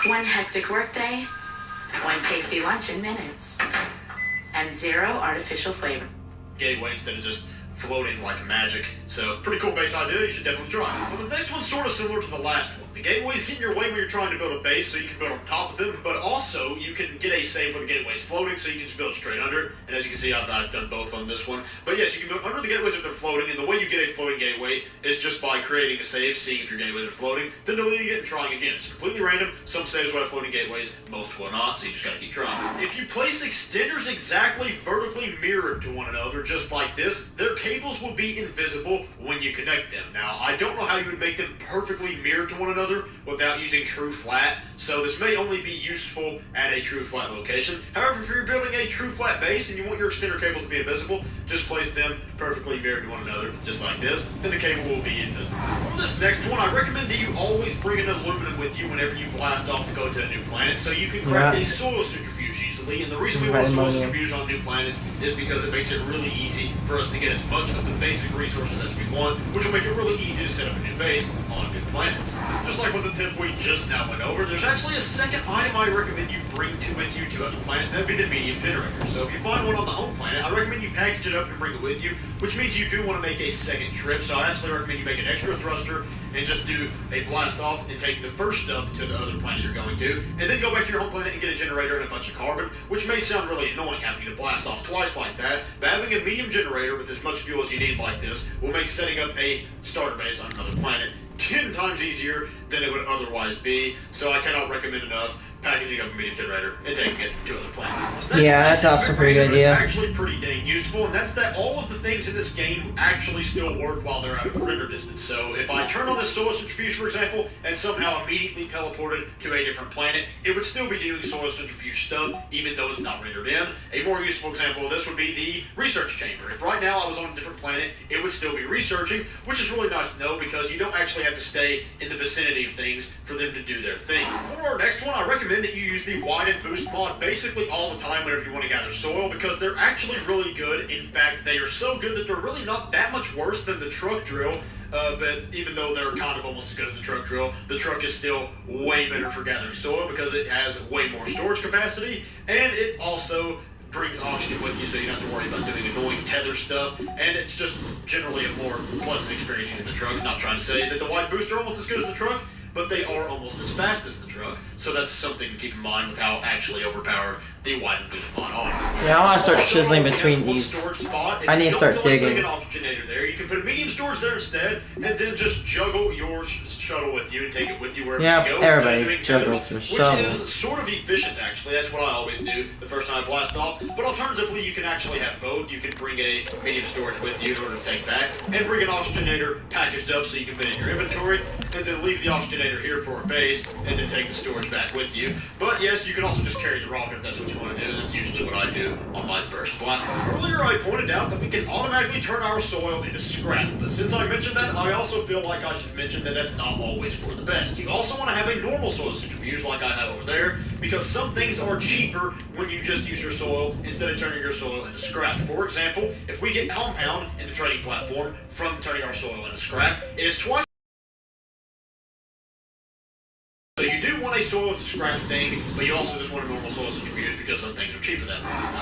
One hectic workday, one tasty lunch in minutes, and 0 artificial flavor. Gateway instead of just floating like magic. So, pretty cool base idea, you should definitely try. Well, the next one's sort of similar to the last one. The gateways get in your way when you're trying to build a base, so you can build on top of them, but also you can get a save where the gateway's floating, so you can just build straight under. And as you can see, I've done both on this one. But yes, you can build under the gateways if they're floating, and the way you get a floating gateway is just by creating a save, seeing if your gateways are floating, then deleting it and trying again. It's completely random. Some saves will have floating gateways, most will not, so you just gotta keep trying. If you place extenders exactly vertically mirrored to one another, just like this, their cables will be invisible when you connect them. Now, I don't know how you would make them perfectly mirrored to one another without using true flat, so this may only be useful at a true flat location. However, if you're building a true flat base and you want your extender cables to be invisible, just place them perfectly mirrored to one another, just like this, and the cable will be invisible. For this next one, I recommend that you always bring an aluminum with you whenever you blast off to go to a new planet, so you can craft a soil centrifuge easily. And the reason we want soil centrifuge on new planets is because it makes it really easy for us to get as much of the basic resources as we want, which will make it really easy to set up a new base on new planets. Just like with the tip we just now went over, there's actually a second item I recommend you bring with you to other planets. That'd be the medium generator. So if you find one on the home planet, I recommend you package it up and bring it with you, which means you do want to make a second trip. So I actually recommend you make an extra thruster and just do a blast off and take the first stuff to the other planet you're going to, and then go back to your home planet and get a generator and a bunch of carbon, which may sound really annoying having to blast off twice like that, but having a medium generator with as much fuel as you need like this will make setting up a starter base on another planet 10 times easier than it would otherwise be. So I cannot recommend enough packaging up a medium generator and taking it to other planets. Yeah, that's also a pretty good idea. It's actually pretty dang useful, and that's that all of the things in this game actually still work while they're out of render distance. So if I turn on this soil centrifuge, for example, and somehow immediately teleported to a different planet, it would still be doing soil centrifuge stuff, even though it's not rendered in. A more useful example of this would be the research chamber. If right now I was on a different planet, it would still be researching, which is really nice to know because you don't actually have to stay in the vicinity of things for them to do their thing. For our next one, I recommend that you use the wide and boost mod basically all the time whenever you want to gather soil, because they're actually really good. In fact, they are so good that they're really not that much worse than the truck drill. But even though they're kind of almost as good as the truck drill, the truck is still way better for gathering soil because it has way more storage capacity, and it also brings oxygen with you, so you don't have to worry about doing annoying tether stuff, and it's just generally a more pleasant experience using the truck. Not trying to say that the wide boost are almost as good as the truck, but they are almost as fast as the truck, so that's something to keep in mind with how actually overpowered the wide and boost mod are. Yeah, I want to start chiseling between these. I need to start digging. An oxygenator there. You can put a medium storage there instead, and then just juggle your shuttle with you and take it with you wherever you go. Everybody juggles their shuttle. Which is sort of efficient, actually. That's what I always do the first time I blast off. But alternatively, you can actually have both. You can bring a medium storage with you in order to take that, and bring an oxygenator packaged up so you can fit it in your inventory, and then leave the oxygenator here for a base, and then take the storage back with you. But yes, you can also just carry the rocket if that's what you want to do. That's usually what I do on my first blast. Earlier I pointed out that we can automatically turn our soil into scrap, but since I mentioned that, I also feel like I should mention that that's not always for the best. You also want to have a normal soil centrifuge like I have over there, because some things are cheaper when you just use your soil instead of turning your soil into scrap. For example, if we get compound in the trading platform from turning our soil into scrap, it is twice. So you do want a soil to scrap thing, but you also just want a normal soil centrifuge because some things are cheaper that way.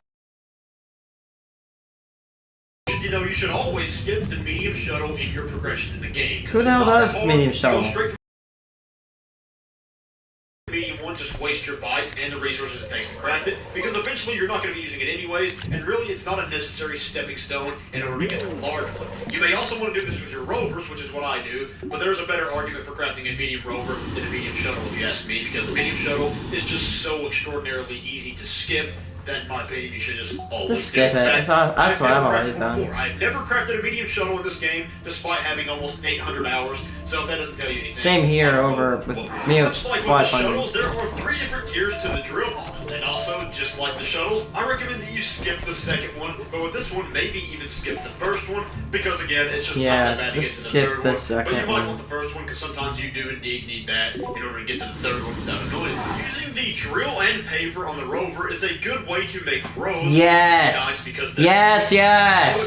You know, you should always skip the medium shuttle in your progression in the game. Who the hell does medium shuttle? Go straight from medium one, just waste your bytes and the resources it takes to craft it, because eventually you're not going to be using it anyways, and really it's not a necessary stepping stone in order to get the large one. You may also want to do this with your rovers, which is what I do, but there's a better argument for crafting a medium rover than a medium shuttle if you ask me, because the medium shuttle is just so extraordinarily easy to skip that, in my opinion, you should just always skip it. That's what I've always done. I've never crafted a medium shuttle in this game, despite having almost 800 hours, so if that doesn't tell you anything. Same here over with me. Much like with the shuttles, there are 3 different tiers to the drill models, and also, just like the shuttles, I recommend that you skip the second one, but with this one, maybe even skip the first one, because again, it's just not that bad to get to the third one. But you might want the first one, because sometimes you do indeed need that in order to get to the third one without annoyance. Using the drill and paver on the rover is a good way to make roads. Yes. Yes.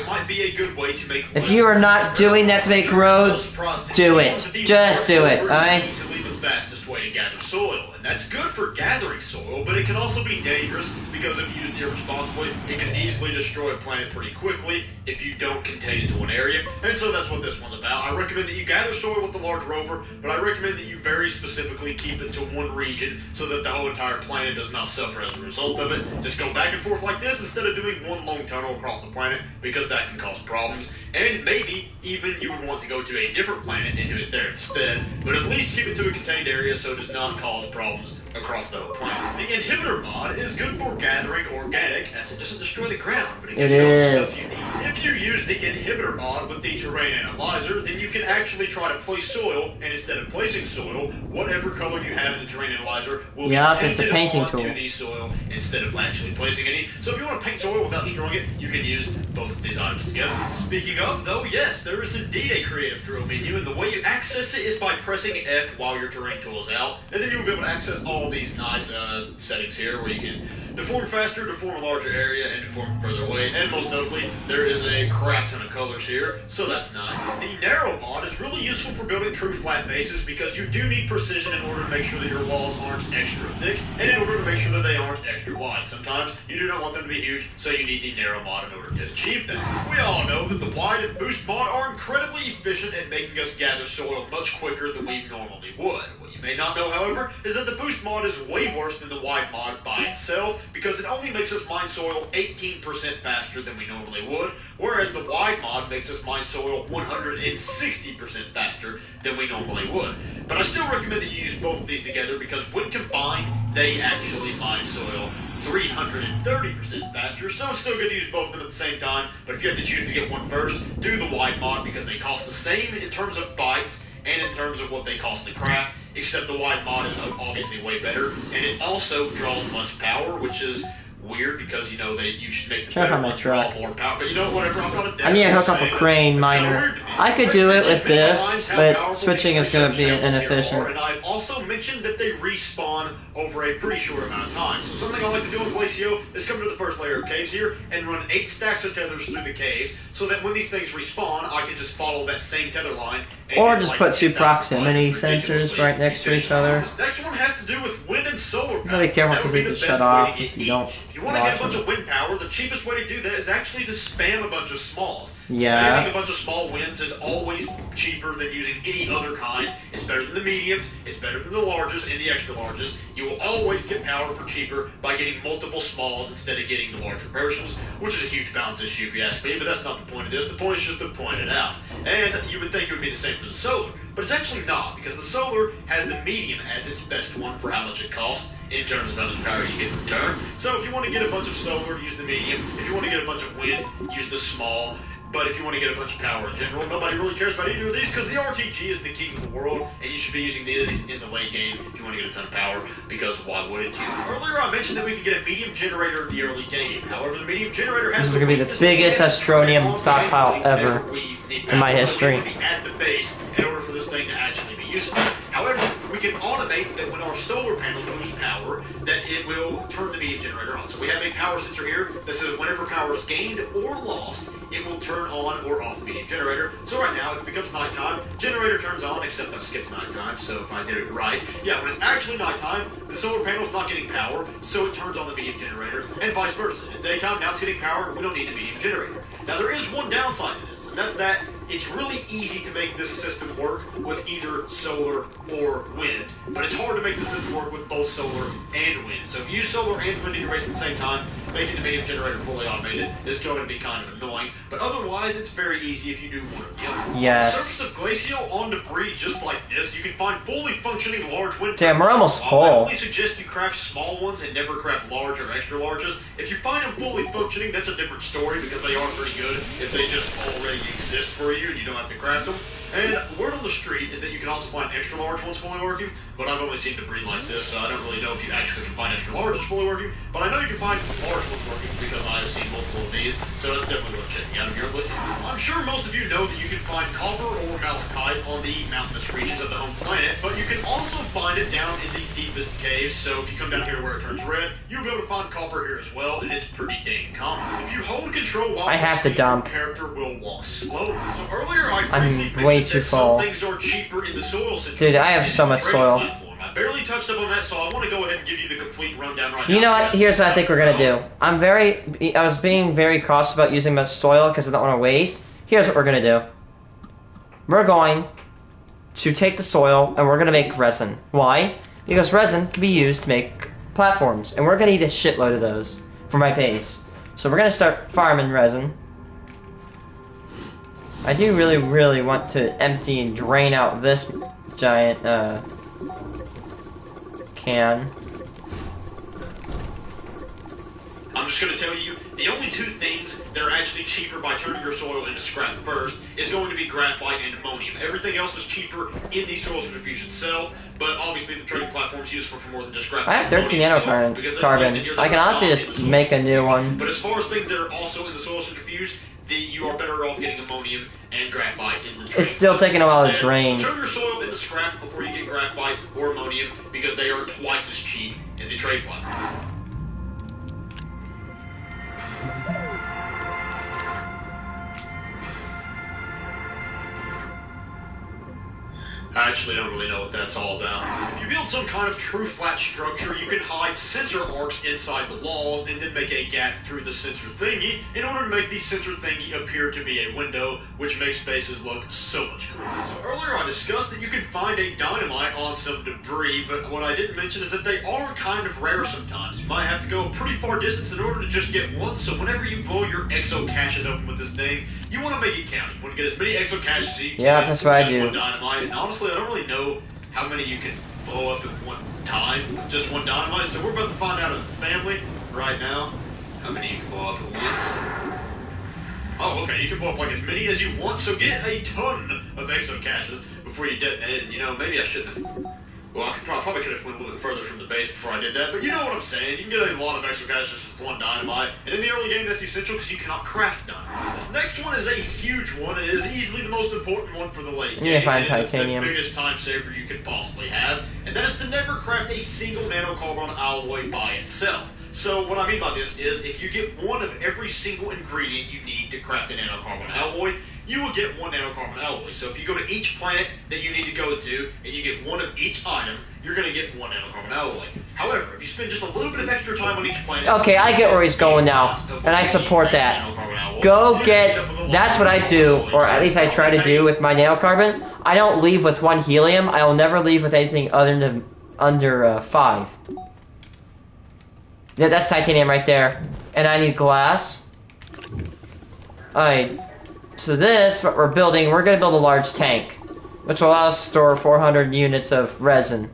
So it might be a good way to make. If you are not doing that to make roads, do it. Just do it. Alright. Easily the fastest way to gather soil. And That's good for gathering soil, but it can also be dangerous because if used irresponsibly, it can easily destroy a plant pretty quickly if you don't contain it to one area. And so that's what this one's about. I recommend that you gather soil with the large rover, but I recommend that you very specifically keep it to one region so that the whole entire planet does not suffer as a result of it. Just go back and forth like this instead of doing one long tunnel across the planet, because that can cause problems. And maybe even you would want to go to a different planet and do it there instead, but at least keep it to a contained area so it does not cause problems across the whole planet. The inhibitor mod is good for gathering organic, as it doesn't destroy the ground, but it gives you all the stuff you need. If you use the inhibitor mod with the terrain analyzer, then you can actually try to place soil, and instead of placing soil, whatever color you have in the terrain analyzer will be painted onto the soil instead of actually placing any. So if you want to paint soil without destroying it, you can use both of these items together. Speaking of, though, yes, there is indeed a creative drill menu, and the way you access it is by pressing F while your terrain tool is out, and then you'll be able to access all these nice settings here where you can deform faster, deform a larger area, and deform further away. And most notably, there is a crap ton of colors here, so that's nice. The narrow mod is really useful for building true flat bases because you do need precision in order to make sure that your walls aren't extra thick, and in order to make sure that they aren't extra wide. Sometimes you do not want them to be huge, so you need the narrow mod in order to achieve that. We all know that the wide and boost mod are incredibly efficient at making us gather soil much quicker than we normally would. What you may not know, however, is that the boost mod is way worse than the wide mod by itself because it only makes us mine soil 18% faster than we normally would, whereas the wide mod makes us mine soil 160% faster than we normally would. But I still recommend that you use both of these together because when combined, they actually mine soil 330% faster, so it's still good to use both of them at the same time. But if you have to choose to get one first, do the wide mod because they cost the same in terms of bytes and in terms of what they cost to craft, except the wide mod is obviously way better, and it also draws less power, which is weird because you know you should make the better one draw more power. But you know, whatever, I'm not a I need to hook up a crane miner. I could do it with this, but switching is going to be inefficient. And I've also mentioned that they respawn over a pretty short amount of time. So something I like to do in Glacio is come to the first layer of caves here and run 8 stacks of tethers through the caves so that when these things respawn, I can just follow that same tether line. Or just put 2 proximity sensors right next to each other. This next one has to do with wind and solar power. You gotta be careful because they can shut off if you don't. If you want to get a bunch of wind power, the cheapest way to do that is actually to spam a bunch of smalls. Yeah. Spamming a bunch of small winds is always cheaper than using any other kind. It's better than the mediums, it's better than the larges and the extra larges. You will always get power for cheaper by getting multiple smalls instead of getting the large reversals, which is a huge balance issue if you ask me, but that's not the point of this. The point is just to point it out. And you would think it would be the same for the solar, but it's actually not, because the solar has the medium as its best one for how much it costs in terms of how much power you get in return. So if you want to get a bunch of solar, use the medium. If you want to get a bunch of wind, use the small. But if you want to get a bunch of power in general, nobody really cares about either of these because the RTG is the king of the world, and you should be using these in the late game if you want to get a ton of power, because why wouldn't you? Earlier I mentioned that we can get a medium generator in the early game. However, the medium generator has this is going to be the biggest Astronium stockpile ever in my history. At the base in order for this thing to actually be useful. However, we can automate that when our solar panels lose power, that it will turn the medium generator on. So we have a power sensor here that says whenever power is gained or lost, it will turn on or off the medium generator. So right now, if it becomes nighttime, generator turns on, except I skipped nighttime, so if I did it right. Yeah, when it's actually nighttime, the solar panel's not getting power, so it turns on the medium generator, and vice versa. It's daytime, now it's getting power, we don't need the medium generator. Now there is one downside to this, and that's that it's really easy to make this system work with either solar or wind, but it's hard to make the system work with both solar and wind. So if you use solar and wind in your base at the same time, making the medium generator fully automated is going to be kind of annoying, but otherwise it's very easy if you do one or the other. Yes. On the surface of Glacio on debris just like this, you can find fully functioning large wind. Damn, we're almost full. I only suggest you craft small ones and never craft large or extra larges. If you find them fully functioning, that's a different story because they are pretty good if they just already exist for you and you don't have to craft them. And word on the street is that you can also find extra large ones fully working, but I've only seen debris like this, so I don't really know if you actually can find extra larges fully working, but I know you can find large ones working because I have seen multiple of these, so it's definitely worth checking out if you're listening. I'm sure most of you know that you can find copper or malachite on the mountainous regions of the home planet, but you can also find it down in the deepest caves, so if you come down here where it turns red, you'll be able to find copper here as well, and it's pretty dang common. If you hold control while I have to dump. your character will walk slowly. So earlier I I'm way too full. things are cheaper in the soil situation. Dude, I have so much soil. I I barely touched up on that, so I want to go ahead and give you the complete rundown right now. You know what? Here's what I think we're gonna do. I was being very cautious about using much soil because I don't want to waste. Here's what we're gonna do. We're going to take the soil and we're gonna make resin. Why? Because resin can be used to make platforms, and we're gonna need a shitload of those for my base. So we're gonna start farming resin. I do really, really want to empty and drain out this giant can. I'm just going to tell you, the only two things that are actually cheaper by turning your soil into scrap first is going to be graphite and ammonium. Everything else is cheaper in the soil centrifuge itself, but obviously the trading platform is useful for more than just graphite. I have 13 nanocarbon. I can honestly just make a new one. But as far as things that are also in the soil centrifuge, you are better off getting ammonium and graphite in the trade. It's still taking a while to drain. Turn your soil into scrap before you get graphite or ammonium because they are twice as cheap in the trade platform. I actually don't really know what that's all about. If you build some kind of true flat structure, you can hide sensor arcs inside the walls and then make a gap through the sensor thingy in order to make the sensor thingy appear to be a window, which makes spaces look so much cooler. So earlier I discussed that you can find a dynamite on some debris, but what I didn't mention is that they are kind of rare sometimes. You might have to go a pretty far distance in order to just get one, so whenever you blow your exo caches open with this thing, you want to make it count. You want to get as many exo caches as you can. Yeah, that's what I do. One dynamite, and honestly, I don't really know how many you can blow up at one time with just one dynamite, so we're about to find out as a family right now how many you can blow up at once. Oh, okay, you can blow up like as many as you want, so get a ton of exo caches before you detonate it. You know, maybe I shouldn't have... Well, I probably could have went a little bit further from the base before I did that, but you know what I'm saying. You can get a lot of extra caches with one dynamite, and in the early game that's essential because you cannot craft dynamite. This next one is a huge one, and it is easily the most important one for the late game. Find it is titanium. the biggest time saver you could possibly have, and that is to never craft a single nanocarbon alloy by itself. So what I mean by this is if you get one of every single ingredient you need to craft a nanocarbon alloy, you will get one nanocarbon alloy. So if you go to each planet that you need to go to and you get one of each item, you're going to get one nanocarbon alloy. However, if you spend just a little bit of extra time on each planet... Okay, I get where he's going now, and I support that. Go get... That's what I do, or at least I try to do with my nanocarbon. I don't leave with one helium. I will never leave with anything other than under 5. Yeah, that's titanium right there. And I need glass. Alright. So this, what we're building, we're going to build a large tank, which will allow us to store 400 units of resin.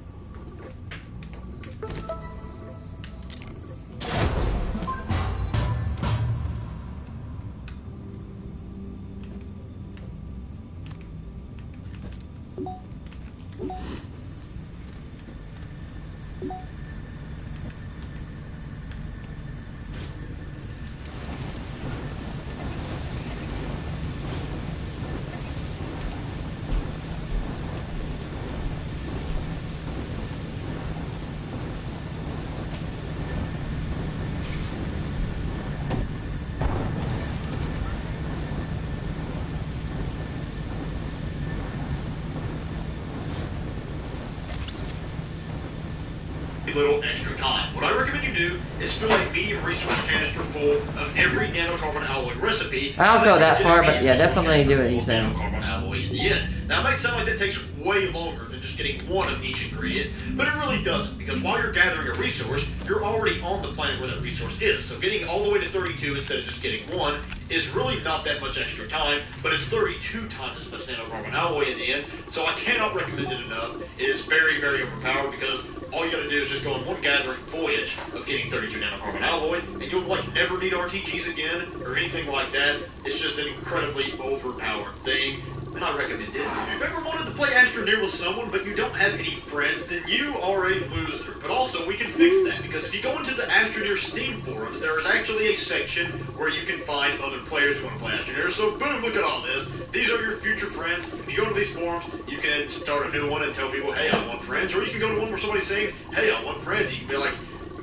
Little extra time. What I recommend you do is fill a medium resource canister full of every nanocarbon alloy recipe. I don't go that far, but yeah, definitely do what he's saying. Nanocarbon alloy in the end. Now it might sound like that takes way longer than just getting one of each ingredient, but it really doesn't, because while you're gathering a resource, you're already on the planet where that resource is. So getting all the way to 32 instead of just getting one is really not that much extra time, but it's 32 times as much nanocarbon alloy in the end, so I cannot recommend it enough. It is very, very overpowered because all you gotta do is just go on one gathering voyage of getting 32 nanocarbon alloy, and you'll like never need RTGs again or anything like that. It's just an incredibly overpowered thing, and I recommend it. If you've ever wanted to play Astroneer with someone but you don't have any friends, then you are a loser. But also, we can fix that, because if you go into the Astroneer Steam forums, there is actually a section where you can find other players who want to play Astroneer. So boom, look at all this. These are your future friends. If you go to these forums, you can start a new one and tell people, hey, I want friends. Or you can go to one where somebody's saying, hey, I want friends. You can be like,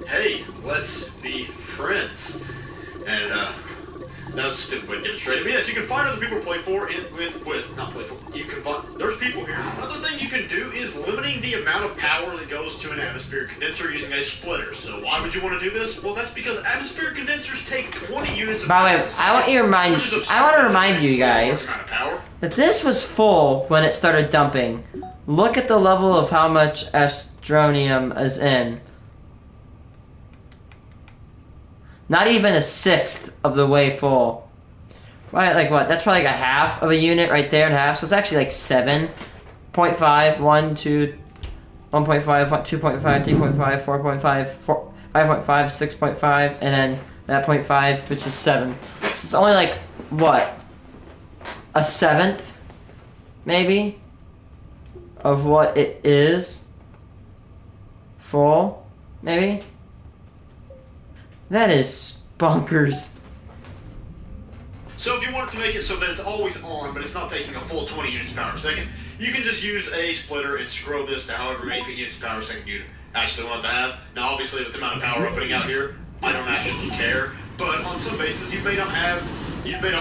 hey, let's be friends. And That's a stupid way to demonstrate it. But yes, you can find other people to play for not play for. You can find, there's people here. Another thing you can do is limiting the amount of power that goes to an atmospheric condenser using a splitter. So why would you want to do this? Well, that's because atmospheric condensers take 20 units of power. By the way, I want to remind you guys that this was full when it started dumping. Look at the level of how much Astronium is in. Not even a sixth of the way full. Right, like what? That's probably like a half of a unit right there and a half. So it's actually like 7.5, 1, 2, 1.5, 2.5, 3.5, 4.5, 5.5, 6.5, and then that 0.5, which is 7. So it's only like, what? A seventh, maybe, of what it is full, maybe? That is bonkers. So if you want to make it so that it's always on, but it's not taking a full 20 units of power per second, you can just use a splitter and scroll this to however many units of power per second you actually want to have. Now, obviously, with the amount of power I'm putting out here, I don't actually care. But on some bases, you may not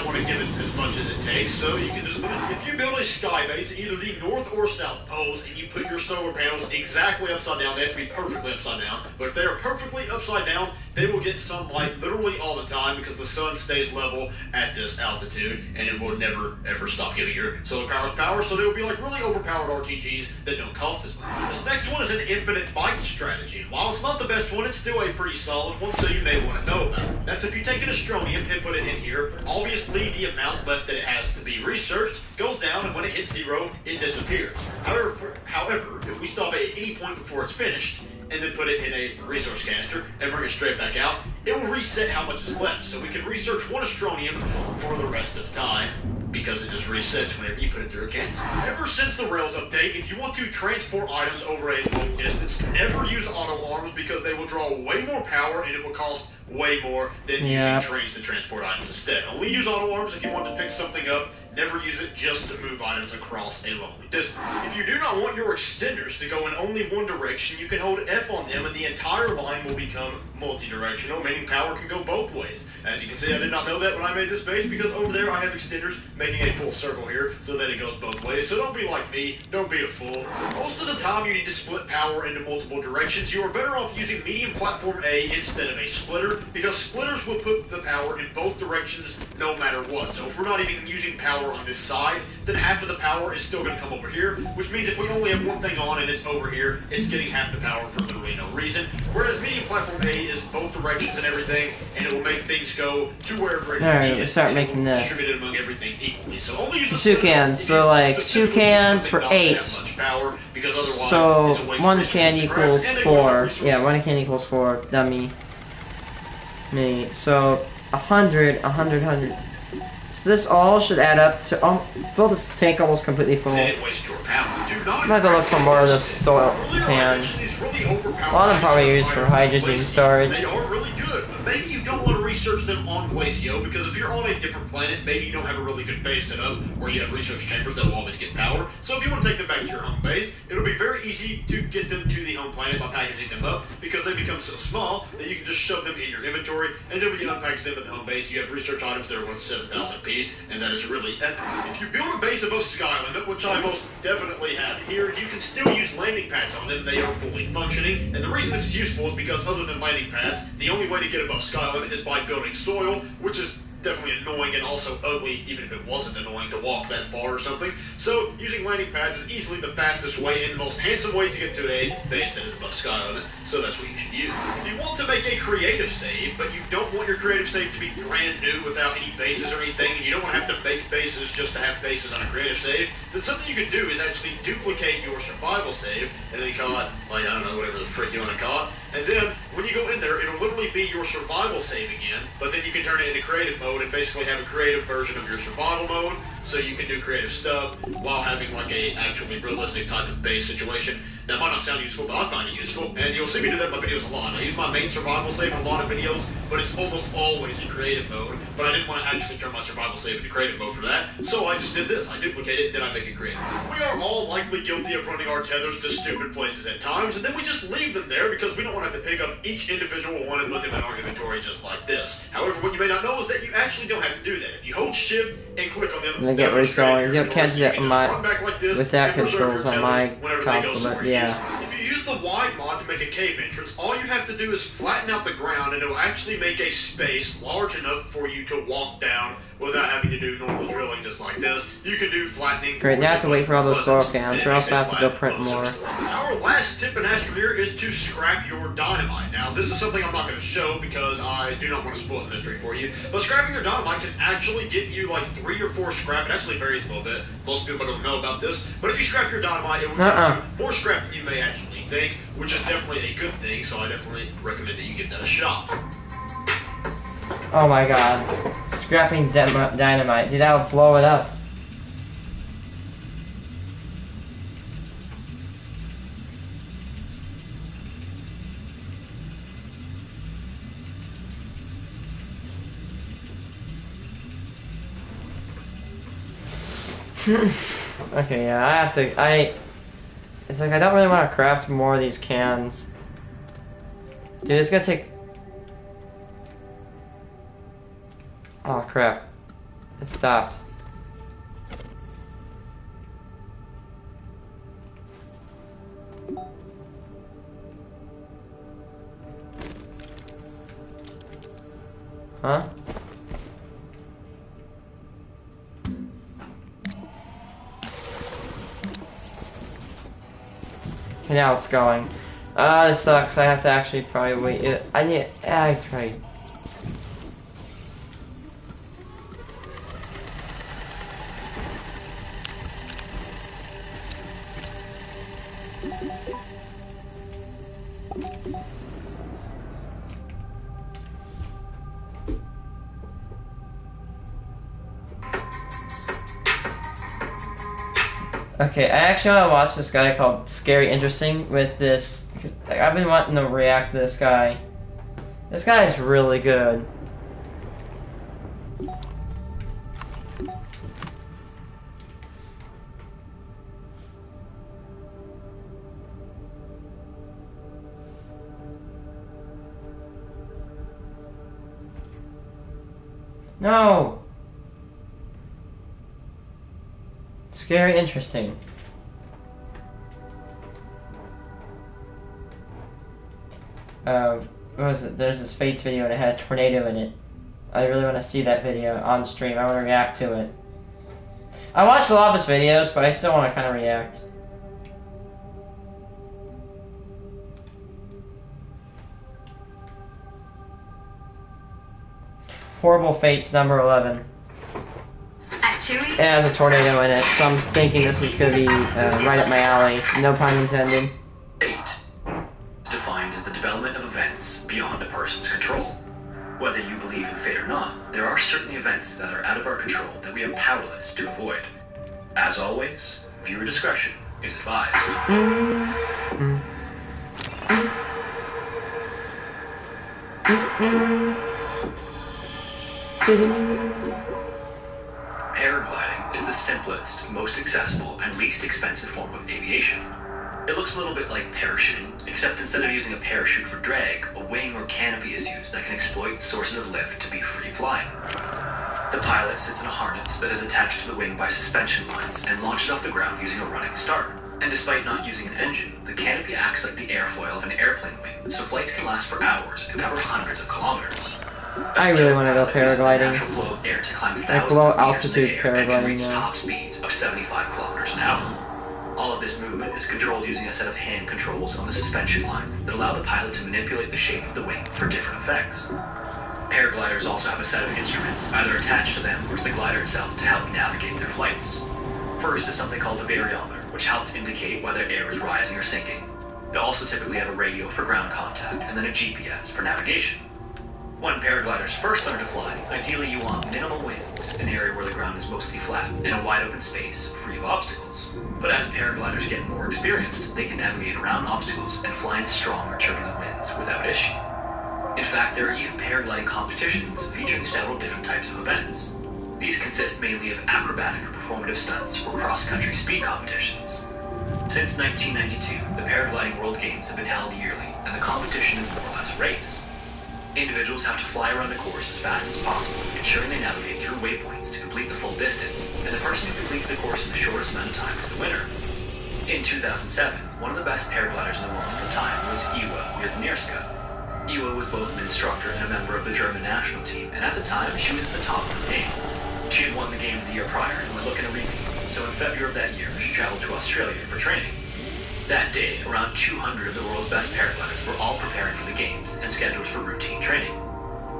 want to give it as much as it takes, so you can just, if you build a sky base at either the north or south poles, and you put your solar panels exactly upside down, they have to be perfectly upside down, but if they are perfectly upside down, they will get sunlight literally all the time because the sun stays level at this altitude, and it will never, ever stop giving your solar panels power, so they will be like really overpowered RTGs that don't cost as much. This next one is an infinite byte strategy, and while it's not the best one, it's still a pretty solid one, so you may want to know about it. That's if you take an Astronium and put it in here, obviously the amount left that it has to be researched goes down, and when it hits 0, it disappears. However, if we stop at any point before it's finished, and then put it in a resource canister and bring it straight back out, it will reset how much is left. So we can research one Astronium for the rest of time because it just resets whenever you put it through a canister. Ever since the Rails update, if you want to transport items over a long distance, never use auto arms because they will draw way more power and it will cost way more than using trains to transport items instead. Only use auto arms if you want to pick something up. Never use it just to move items across a lonely distance. If you do not want your extenders to go in only one direction, you can hold F on them and the entire line will become multi-directional, meaning power can go both ways. As you can see, I did not know that when I made this base because over there I have extenders making a full circle here so that it goes both ways. So don't be like me, don't be a fool. Most of the time you need to split power into multiple directions. You are better off using medium platform A instead of a splitter because splitters will put the power in both directions no matter what. So if we're not even using power on this side, then half of the power is still going to come over here, which means if we only have one thing on and it's over here, it's getting half the power for literally no reason. Whereas medium platform A is both directions and everything, and it will make things go to wherever it is. Alright, we'll start making this. Distributed among everything equally. So only use two cans, so like 2 cans for 8. So 1 can equals 4. Yeah, 1 can equals 4. Dummy. Me. So 100. So this all should add up to fill this tank almost completely full. I'm gonna go look for more of the soil cans. A lot of them probably used for hydrogen storage. They are really good, but maybe you don't want to research them on Glacio because if you're on a different planet, maybe you don't have a really good base set up where you have research chambers that will always get power. So if you want to take them back to your home base, it'll be very easy to get them to the home planet by packaging them up because they become so small that you can just shove them in your inventory, and then when you unpackage them at the home base, you have research items that are worth 7,000 apiece, and that is really epic. If you build a base above sky limit, which I most definitely have here, you can still use landing pads on them. They are fully functioning, and the reason this is useful is because other than landing pads, the only way to get above sky limit is by building soil, which is definitely annoying and also ugly, even if it wasn't annoying to walk that far or something. So using landing pads is easily the fastest way and the most handsome way to get to a base that is above sky limit, so that's what you should use. If you want to make a creative save, but you don't want your creative save to be brand new without any bases or anything, and you don't want to have to make bases just to have bases on a creative save, then something you can do is actually duplicate your survival save, and then call it, like, I don't know, whatever the frick you want to call it, and then when you go in there, it'll literally be your survival save again, but then you can turn it into creative mode and basically have a creative version of your survival mode, so you can do creative stuff while having like a actually realistic type of base situation. That might not sound useful, but I find it useful, and you'll see me do that in my videos a lot. I use my main survival save in a lot of videos, but it's almost always in creative mode. But I didn't want to actually turn my survival save into creative mode for that, so I just did this. I duplicate it, then I make it creative. We are all likely guilty of running our tethers to stupid places at times, and then we just leave them there because we don't want to have to pick up each individual one and put them in our inventory just like this. However, what you may not know is that you actually don't have to do that. If you hold shift and click on them, I'm gonna get where he's going. You can't do that with that and controls on my whenever they go console, but somewhere. yeah. If you use the wide mod to make a cave entrance, all you have to do is flatten out the ground and it'll actually make a space large enough for you to walk down without having to do normal drilling just like this. You can do flattening. Great, now I have to wait for all those soil cans, or else I have to go print more. Our last tip in Astroneer is to scrap your dynamite. Now, this is something I'm not going to show because I do not want to spoil the mystery for you, but scrapping your dynamite can actually get you like 3 or 4 scrap. It actually varies a little bit. Most people don't know about this, but if you scrap your dynamite, it will give you more scrap than you may actually think, which is definitely a good thing, so I definitely recommend that you give that a shot. Oh my god. Scrapping dynamite. Dude, that'll blow it up. Okay, yeah, I have to, it's like I don't really want to craft more of these cans. Dude, it's gonna take... Oh crap. It stopped. Huh? Okay, now it's going. This sucks. I have to actually probably wait it. I probably... Okay, I actually want to watch this guy called Scary Interesting with this. Like, I've been wanting to react to this guy. This guy is really good. No! Scary Interesting. What was it? There's this Fates video and it had a tornado in it. I really want to see that video on stream. I want to react to it. I watch a lot of his videos, but I still want to kind of react. Horrible Fates number 11. It has a tornado in it, so I'm thinking this is going to be right up my alley. No pun intended. Fate, defined as the development of events beyond a person's control. Whether you believe in fate or not, there are certain events that are out of our control that we are powerless to avoid. As always, viewer discretion is advised. Paragliding is the simplest, most accessible, and least expensive form of aviation. It looks a little bit like parachuting, except instead of using a parachute for drag, a wing or canopy is used that can exploit sources of lift to be free flying. The pilot sits in a harness that is attached to the wing by suspension lines and launched off the ground using a running start. And despite not using an engine, the canopy acts like the airfoil of an airplane wing, so flights can last for hours and cover hundreds of kilometers. I really want to go paragliding. Like low altitude paragliding now. Top speeds of 75 kilometers an hour. All of this movement is controlled using a set of hand controls on the suspension lines that allow the pilot to manipulate the shape of the wing for different effects. Paragliders also have a set of instruments either attached to them or to the glider itself to help navigate their flights. First is something called a variometer, which helps indicate whether air is rising or sinking. They also typically have a radio for ground contact and then a GPS for navigation. When paragliders first learn to fly, ideally you want minimal wind, an area where the ground is mostly flat, and a wide open space free of obstacles. But as paragliders get more experienced, they can navigate around obstacles and fly in strong or turbulent winds without issue. In fact, there are even paragliding competitions featuring several different types of events. These consist mainly of acrobatic or performative stunts or cross-country speed competitions. Since 1992, the Paragliding World Games have been held yearly, and the competition is more or less a race. Individuals have to fly around the course as fast as possible, ensuring they navigate through waypoints to complete the full distance, and the person who completes the course in the shortest amount of time is the winner. In 2007, one of the best paragliders in the world at the time was Iwa Wisniewska. Iwa was both an instructor and a member of the German national team, and at the time, she was at the top of her game. She had won the games the year prior and was looking to repeat, so in February of that year, she traveled to Australia for training. That day, around 200 of the world's best paragliders were all preparing for the games and scheduled for routine training.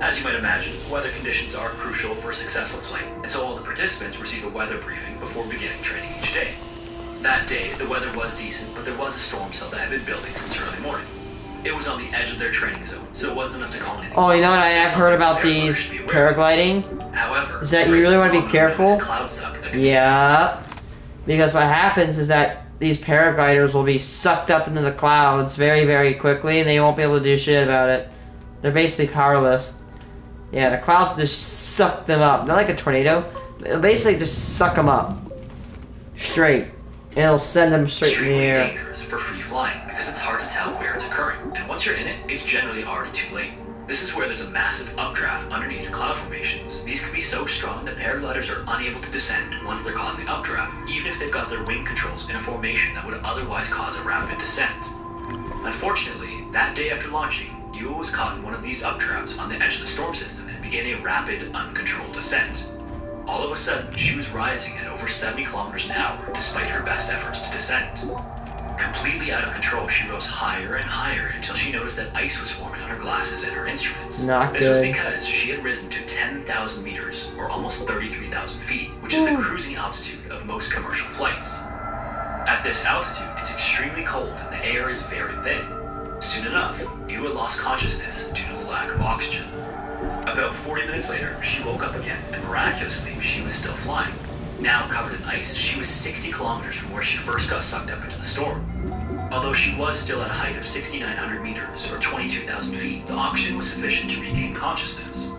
As you might imagine, weather conditions are crucial for a successful flight, and so all the participants receive a weather briefing before beginning training each day. That day, the weather was decent, but there was a storm cell that had been building since early morning. It was on the edge of their training zone, so it wasn't enough to call anything. Oh, you know what I have heard about these paragliding? However, is that you really want to be careful? Cloud suck. Yeah, because what happens is that these paragliders will be sucked up into the clouds very, very quickly, and they won't be able to do shit about it. They're basically powerless. Yeah, the clouds just suck them up. They're like a tornado. They'll basically just suck them up. Straight. And it'll send them straight in the air. Dangerous for free flying because it's hard to tell where it's occurring, and once you're in it, it's generally already too late. This is where there's a massive updraft underneath cloud formations. These can be so strong that paragliders are unable to descend once they're caught in the updraft, even if they've got their wing controls in a formation that would otherwise cause a rapid descent. Unfortunately, that day after launching, Iwa was caught in one of these updrafts on the edge of the storm system and began a rapid, uncontrolled descent. All of a sudden, she was rising at over 70 kilometers an hour despite her best efforts to descend. Completely out of control, she rose higher and higher until she noticed that ice was forming on her glasses and her instruments. Not this good. was because she had risen to 10,000 meters, or almost 33,000 feet, which is the cruising altitude of most commercial flights. At this altitude, it's extremely cold and the air is very thin. Soon enough, Iwa lost consciousness due to the lack of oxygen. About 40 minutes later, she woke up again, and miraculously, she was still flying. Now covered in ice, she was 60 kilometers from where she first got sucked up into the storm. Although she was still at a height of 6,900 meters, or 22,000 feet, the oxygen was sufficient to regain consciousness.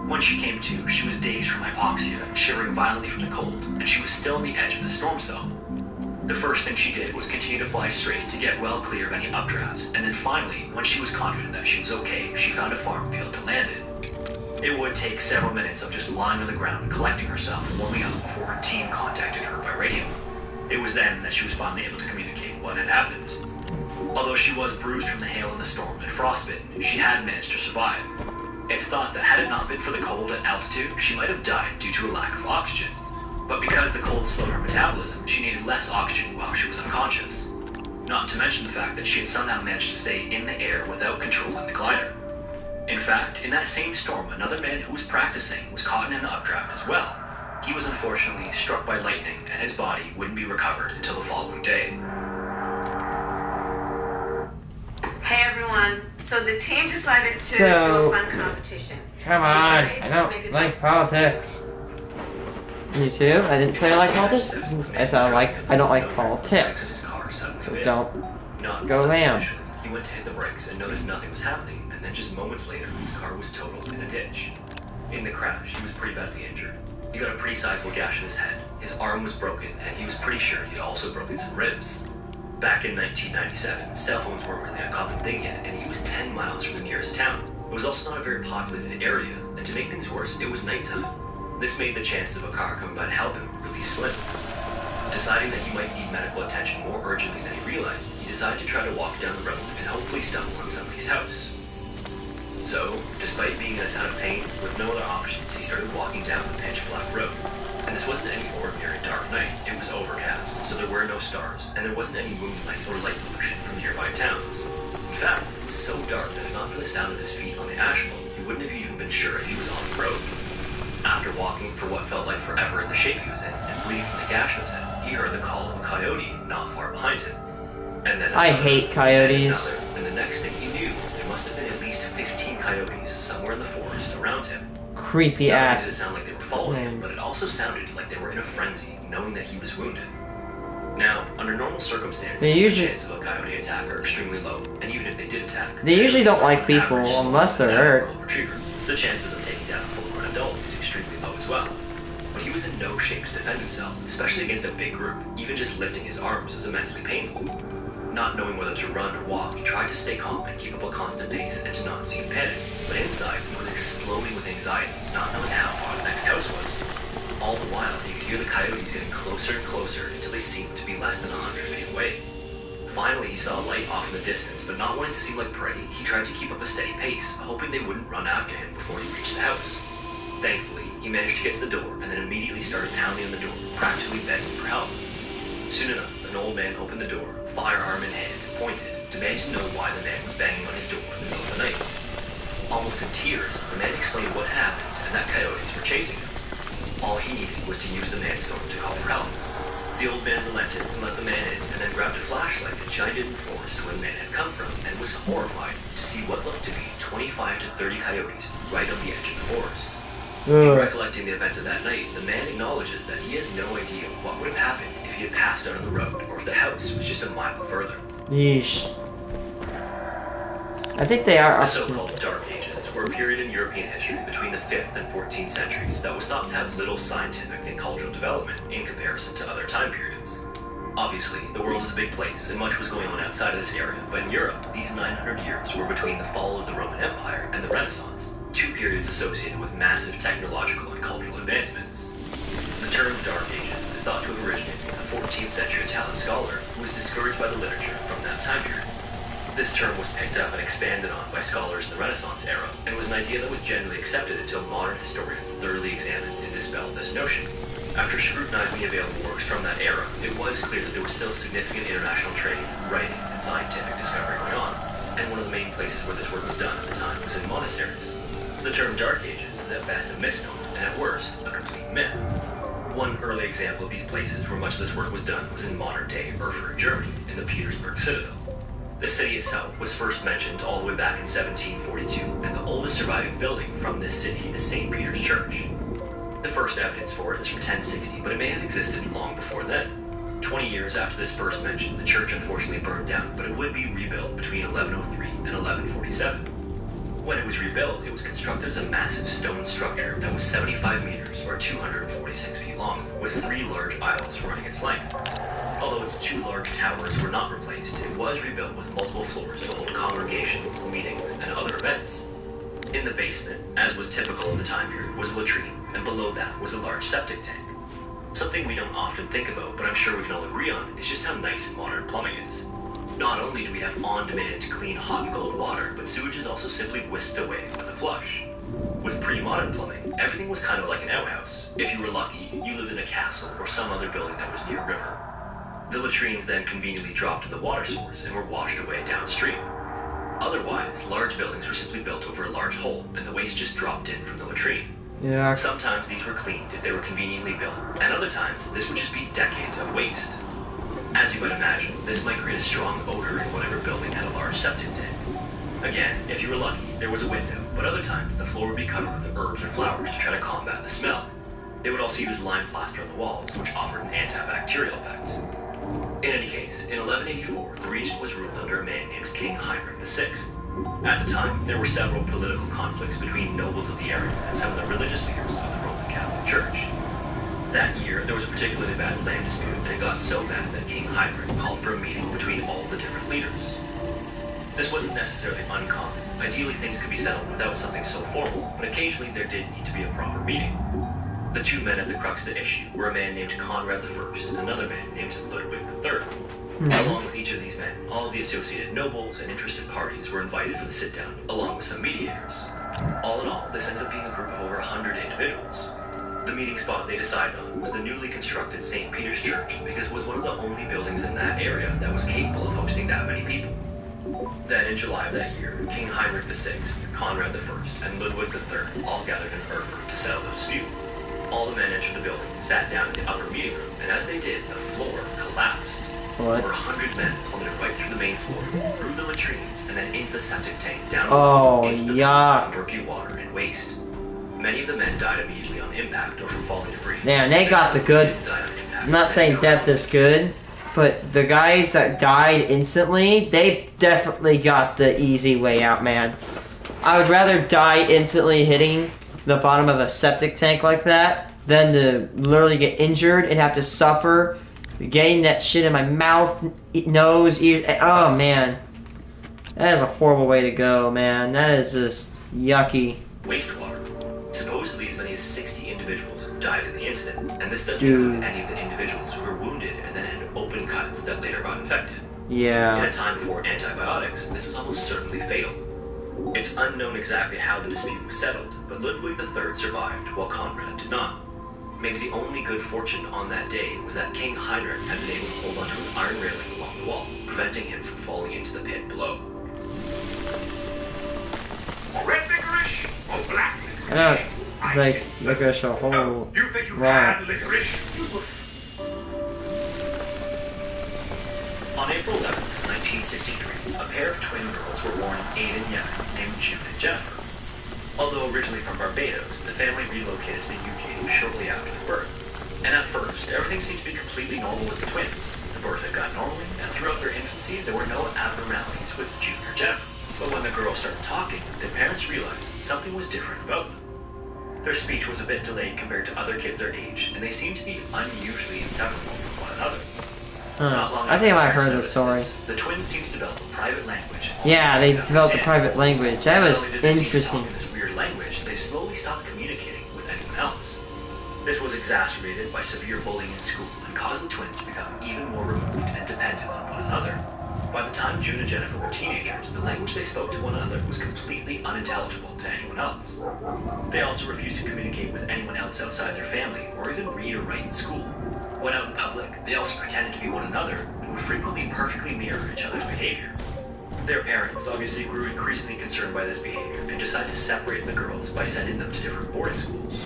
When she came to, she was dazed from hypoxia, shivering violently from the cold, and she was still on the edge of the storm cell. The first thing she did was continue to fly straight to get well clear of any updrafts, and then finally, when she was confident that she was okay, she found a farm field to land in. It would take several minutes of just lying on the ground, collecting herself and warming up before her team contacted her by radio. It was then that she was finally able to communicate what had happened. Although she was bruised from the hail and the storm and frostbitten, she had managed to survive. It's thought that had it not been for the cold at altitude, she might have died due to a lack of oxygen. But because the cold slowed her metabolism, she needed less oxygen while she was unconscious. Not to mention the fact that she had somehow managed to stay in the air without controlling the glider. In fact, in that same storm, another man who was practicing was caught in an updraft as well. He was unfortunately struck by lightning, and his body wouldn't be recovered until the following day. Hey everyone, so the team decided to do a fun competition. Come on, I don't like politics. You too? I didn't say I like politics. I said I don't like politics. So don't go lamb. He went to hit the brakes and noticed nothing was happening, and then just moments later, his car was totaled in a ditch. In the crash, he was pretty badly injured. He got a pretty sizable gash in his head, his arm was broken, and he was pretty sure he'd also broken some ribs. Back in 1997, cell phones weren't really a common thing yet, and he was 10 miles from the nearest town. It was also not a very populated area, and to make things worse, it was nighttime. This made the chance of a car coming by to help him really slim. Deciding that he might need medical attention more urgently than he realized, he decided to try to walk down the road and hopefully stumble on somebody's house. So, despite being in a ton of pain, with no other options, he started walking down the pitch black road. And this wasn't any ordinary dark night, it was overcast, so there were no stars, and there wasn't any moonlight or light pollution from nearby towns. In fact, it was so dark that if not for the sound of his feet on the asphalt, he wouldn't have even been sure if he was on the road. After walking for what felt like forever in the shape he was in, and bleeding from the gash in his head, he heard the call of a coyote not far behind him. And then I hate coyotes. And the next thing he knew, there must must have been at least 15 coyotes somewhere in the forest around him. Creepy Not only ass. did it sound like they were following him, but it also sounded like they were in a frenzy, knowing that he was wounded. Now, under normal circumstances, They usually- the chances of a coyote attack are extremely low, and even if they did attack, They usually don't like on people average, unless they're an hurt. golden retriever. The chance of them taking down a full-grown adult is extremely low as well. But he was in no shape to defend himself, especially against a big group. Even just lifting his arms was immensely painful. Not knowing whether to run or walk, he tried to stay calm and keep up a constant pace and to not seem panicked. But inside, he was exploding with anxiety, not knowing how far the next house was. All the while, he could hear the coyotes getting closer and closer until they seemed to be less than 100 feet away. Finally, he saw a light off in the distance, but not wanting to seem like prey, he tried to keep up a steady pace, hoping they wouldn't run after him before he reached the house. Thankfully, he managed to get to the door and then immediately started pounding on the door, practically begging for help. Soon enough, an old man opened the door, firearm in hand, and pointed, demanding to know why the man was banging on his door in the middle of the night. Almost in tears, the man explained what happened and that coyotes were chasing him. All he needed was to use the man's phone to call for help. The old man relented and let the man in, and then grabbed a flashlight and shined it in the forest where the man had come from, and was horrified to see what looked to be 25 to 30 coyotes right on the edge of the forest. In recollecting the events of that night, the man acknowledges that he has no idea what would have happened if he had passed out on the road, or if the house was just a mile further. Yeesh. I think they are The up so-called Dark Ages were a period in European history between the 5th and 14th centuries that was thought to have little scientific and cultural development in comparison to other time periods. Obviously, the world is a big place, and much was going on outside of this area, but in Europe, these 900 years were between the fall of the Roman Empire and the Renaissance, two periods associated with massive technological and cultural advancements. The term Dark Ages is thought to have originated with a 14th century Italian scholar who was discouraged by the literature from that time period. This term was picked up and expanded on by scholars in the Renaissance era, and was an idea that was generally accepted until modern historians thoroughly examined and dispelled this notion. After scrutinizing the available works from that era, it was clear that there was still significant international trade, writing, and scientific discovery going on, and one of the main places where this work was done at the time was in monasteries. So the term Dark Ages is at best a misnomer, and at worst, a complete myth. One early example of these places where much of this work was done was in modern-day Erfurt, Germany, in the Petersburg Citadel. The city itself was first mentioned all the way back in 1742, and the oldest surviving building from this city is St. Peter's Church. The first evidence for it is from 1060, but it may have existed long before then. 20 years after this first mention, the church unfortunately burned down, but it would be rebuilt between 1103 and 1147. When it was rebuilt, it was constructed as a massive stone structure that was 75 meters, or 246 feet long, with 3 large aisles running its length. Although its 2 large towers were not replaced, it was rebuilt with multiple floors to hold congregations, meetings, and other events. In the basement, as was typical in the time period, was a latrine, and below that was a large septic tank. Something we don't often think about, but I'm sure we can all agree on, is just how nice modern plumbing is. Not only do we have on-demand clean hot and cold water, but sewage is also simply whisked away with a flush. With pre-modern plumbing, everything was kind of like an outhouse. If you were lucky, you lived in a castle or some other building that was near a river. The latrines then conveniently dropped to the water source and were washed away downstream. Otherwise, large buildings were simply built over a large hole, and the waste just dropped in from the latrine. Yeah. Sometimes these were cleaned if they were conveniently built, and other times this would just be decades of waste. As you might imagine, this might create a strong odor in whatever building had a large septic tank. Again, if you were lucky, there was a window, but other times the floor would be covered with herbs or flowers to try to combat the smell. They would also use lime plaster on the walls, which offered an antibacterial effect. In any case, in 1184, the region was ruled under a man named King Heinrich VI. At the time, there were several political conflicts between nobles of the area and some of the religious leaders of the Roman Catholic Church. That year, there was a particularly bad land dispute, and it got so bad that King Heinrich called for a meeting between all the different leaders. This wasn't necessarily uncommon. Ideally, things could be settled without something so formal, but occasionally there did need to be a proper meeting. The 2 men at the crux of the issue were a man named Conrad I and another man named Ludwig III. Along with each of these men, all of the associated nobles and interested parties were invited for the sit-down, along with some mediators. All in all, this ended up being a group of over 100 individuals. The meeting spot they decided on was the newly constructed St. Peter's Church because it was one of the only buildings in that area that was capable of hosting that many people. Then in July of that year, King Heinrich VI, Conrad I, and Ludwig III all gathered in Erfurt to settle the dispute. All the men entered the building and sat down in the upper meeting room, and as they did, the floor collapsed. What? Over 100 men plummeted right through the main floor, through the latrines, and then into the septic tank, down into the pool of murky water and waste. Many of the men died immediately on impact or from falling debris. Man, they got the good. I'm not saying death is good, but the guys that died instantly, they definitely got the easy way out, man. I would rather die instantly hitting the bottom of a septic tank like that than to literally get injured and have to suffer getting that shit in my mouth, nose, ear. Oh, man. That is a horrible way to go, man. That is just yucky. Wastewater. Supposedly as many as 60 individuals died in the incident, and this doesn't include any of the individuals who were wounded and then had open cuts that later got infected. Yeah. In a time before antibiotics, this was almost certainly fatal. It's unknown exactly how the dispute was settled, but Ludwig III survived while Conrad did not. Maybe the only good fortune on that day was that King Heinrich had been able to hold onto an iron railing along the wall, preventing him from falling into the pit below. Red licorice or black I know, licorice? like, licorice a whole You think you've lot. had licorice? On April 11, 1963, a pair of twin girls were born in Aden, Yemen, named June and Jennifer. Although originally from Barbados, the family relocated to the UK shortly after the birth. And at first, everything seemed to be completely normal with the twins. The birth had gone normally, and throughout their infancy, there were no abnormalities with June or Jennifer. But when the girls started talking, their parents realized that something was different about them. Their speech was a bit delayed compared to other kids their age, and they seemed to be unusually inseparable from one another. Not long I think I after might have heard their this story. parents noticed this, the twins seemed to develop a private language. Yeah, they developed a understand. private language. That Not was only did they seem to interesting. talk in this weird language, they slowly stopped communicating with anyone else. This was exacerbated by severe bullying in school and caused the twins to become even more removed and dependent on one another. By the time June and Jennifer were teenagers, the language they spoke to one another was completely unintelligible to anyone else. They also refused to communicate with anyone else outside their family or even read or write in school. When out in public, they also pretended to be one another and would frequently perfectly mirror each other's behavior. Their parents obviously grew increasingly concerned by this behavior and decided to separate the girls by sending them to different boarding schools.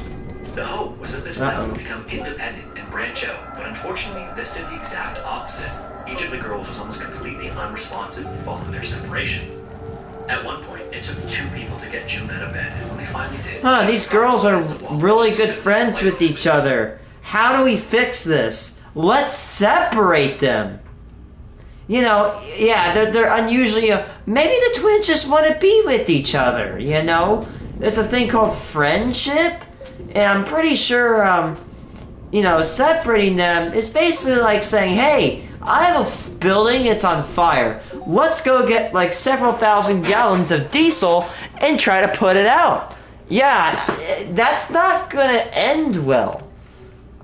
The hope was that this plan would become independent and branch out, but unfortunately, this did the exact opposite. Each of the girls was almost completely unresponsive following their separation. At one point, it took 2 people to get June out of bed, and when they finally did... These girls are really good friends with each other. How do we fix this? Let's separate them. You know, yeah, they're unusually... maybe the twins just want to be with each other, you know? There's a thing called friendship, and I'm pretty sure, you know, separating them is basically like saying, hey, I have a building, it's on fire. Let's go get like several thousand gallons of diesel and try to put it out. Yeah, that's not gonna end well.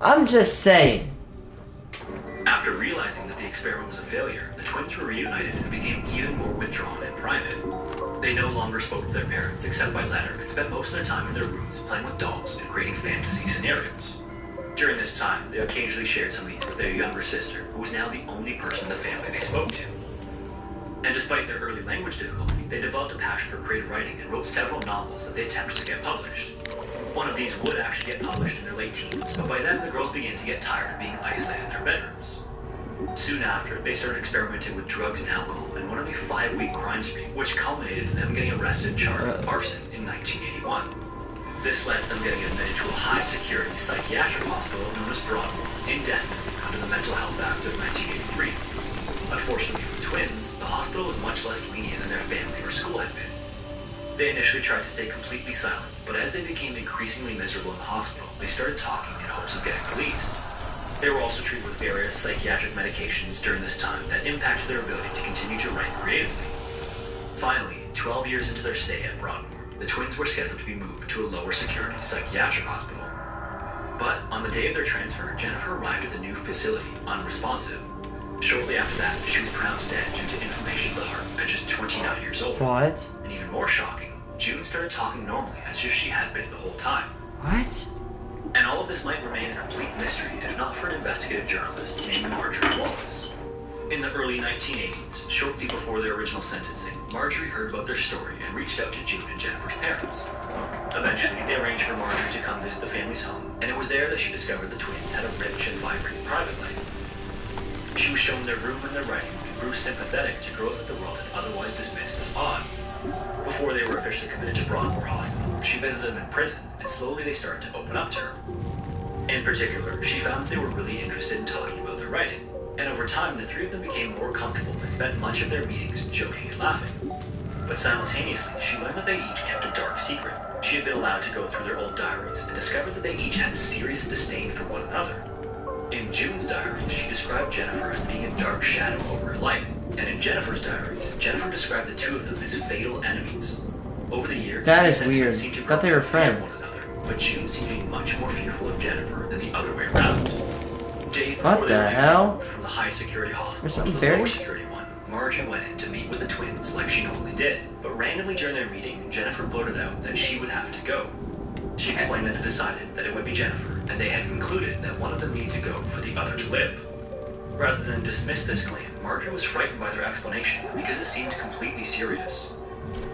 I'm just saying. After realizing that the experiment was a failure, the twins were reunited and became even more withdrawn and private. They no longer spoke to their parents except by letter and spent most of their time in their rooms playing with dolls and creating fantasy scenarios. During this time, they occasionally shared some of these with their younger sister, who was now the only person in the family they spoke to. And despite their early language difficulty, they developed a passion for creative writing and wrote several novels that they attempted to get published. One of these would actually get published in their late teens, but by then the girls began to get tired of being isolated in their bedrooms. Soon after, they started experimenting with drugs and alcohol and went on a 5-week crime spree, which culminated in them getting arrested and charged with arson in 1981. This led to them getting admitted to a high-security psychiatric hospital known as Broadmoor indefinitely under the Mental Health Act of 1983. Unfortunately for the twins, the hospital was much less lenient than their family or school had been. They initially tried to stay completely silent, but as they became increasingly miserable in the hospital, they started talking in hopes of getting released. They were also treated with various psychiatric medications during this time that impacted their ability to continue to write creatively. Finally, 12 years into their stay at Broadmoor, the twins were scheduled to be moved to a lower security psychiatric hospital. But on the day of their transfer, Jennifer arrived at the new facility unresponsive. Shortly after that, she was pronounced dead due to inflammation of the heart at just 29 years old. What? And even more shocking, June started talking normally as if she had been the whole time. What? And all of this might remain a complete mystery if not for an investigative journalist named Marjorie Wallace. In the early 1980s, shortly before their original sentencing, Marjorie heard about their story and reached out to June and Jennifer's parents. Eventually, they arranged for Marjorie to come visit the family's home, and it was there that she discovered the twins had a rich and vibrant private life. She was shown their room and their writing and grew sympathetic to girls that the world had otherwise dismissed as odd. Before they were officially committed to Broadmoor Hospital, she visited them in prison, and slowly they started to open up to her. In particular, she found that they were really interested in talking about their writing, and over time the three of them became more comfortable and spent much of their meetings joking and laughing. But simultaneously, she learned that they each kept a dark secret. She had been allowed to go through their old diaries and discovered that they each had serious disdain for one another. In June's diary, she described Jennifer as being a dark shadow over her life, and in Jennifer's diaries, Jennifer described the two of them as fatal enemies. Over the years, That these is weird. sentiments seemed to Thought grow they were to fear friends. one another, but June seemed to be much more fearful of Jennifer than the other way around. Days What before they the were due hell? to move from the high security There's hospital to something the buried? lower security one, Marjorie went in to meet with the twins like she normally did, but randomly during their meeting, Jennifer blurted out that she would have to go. She explained that it decided that it would be Jennifer, and they had concluded that one of them needed to go for the other to live. Rather than dismiss this claim, Marjorie was frightened by their explanation because it seemed completely serious.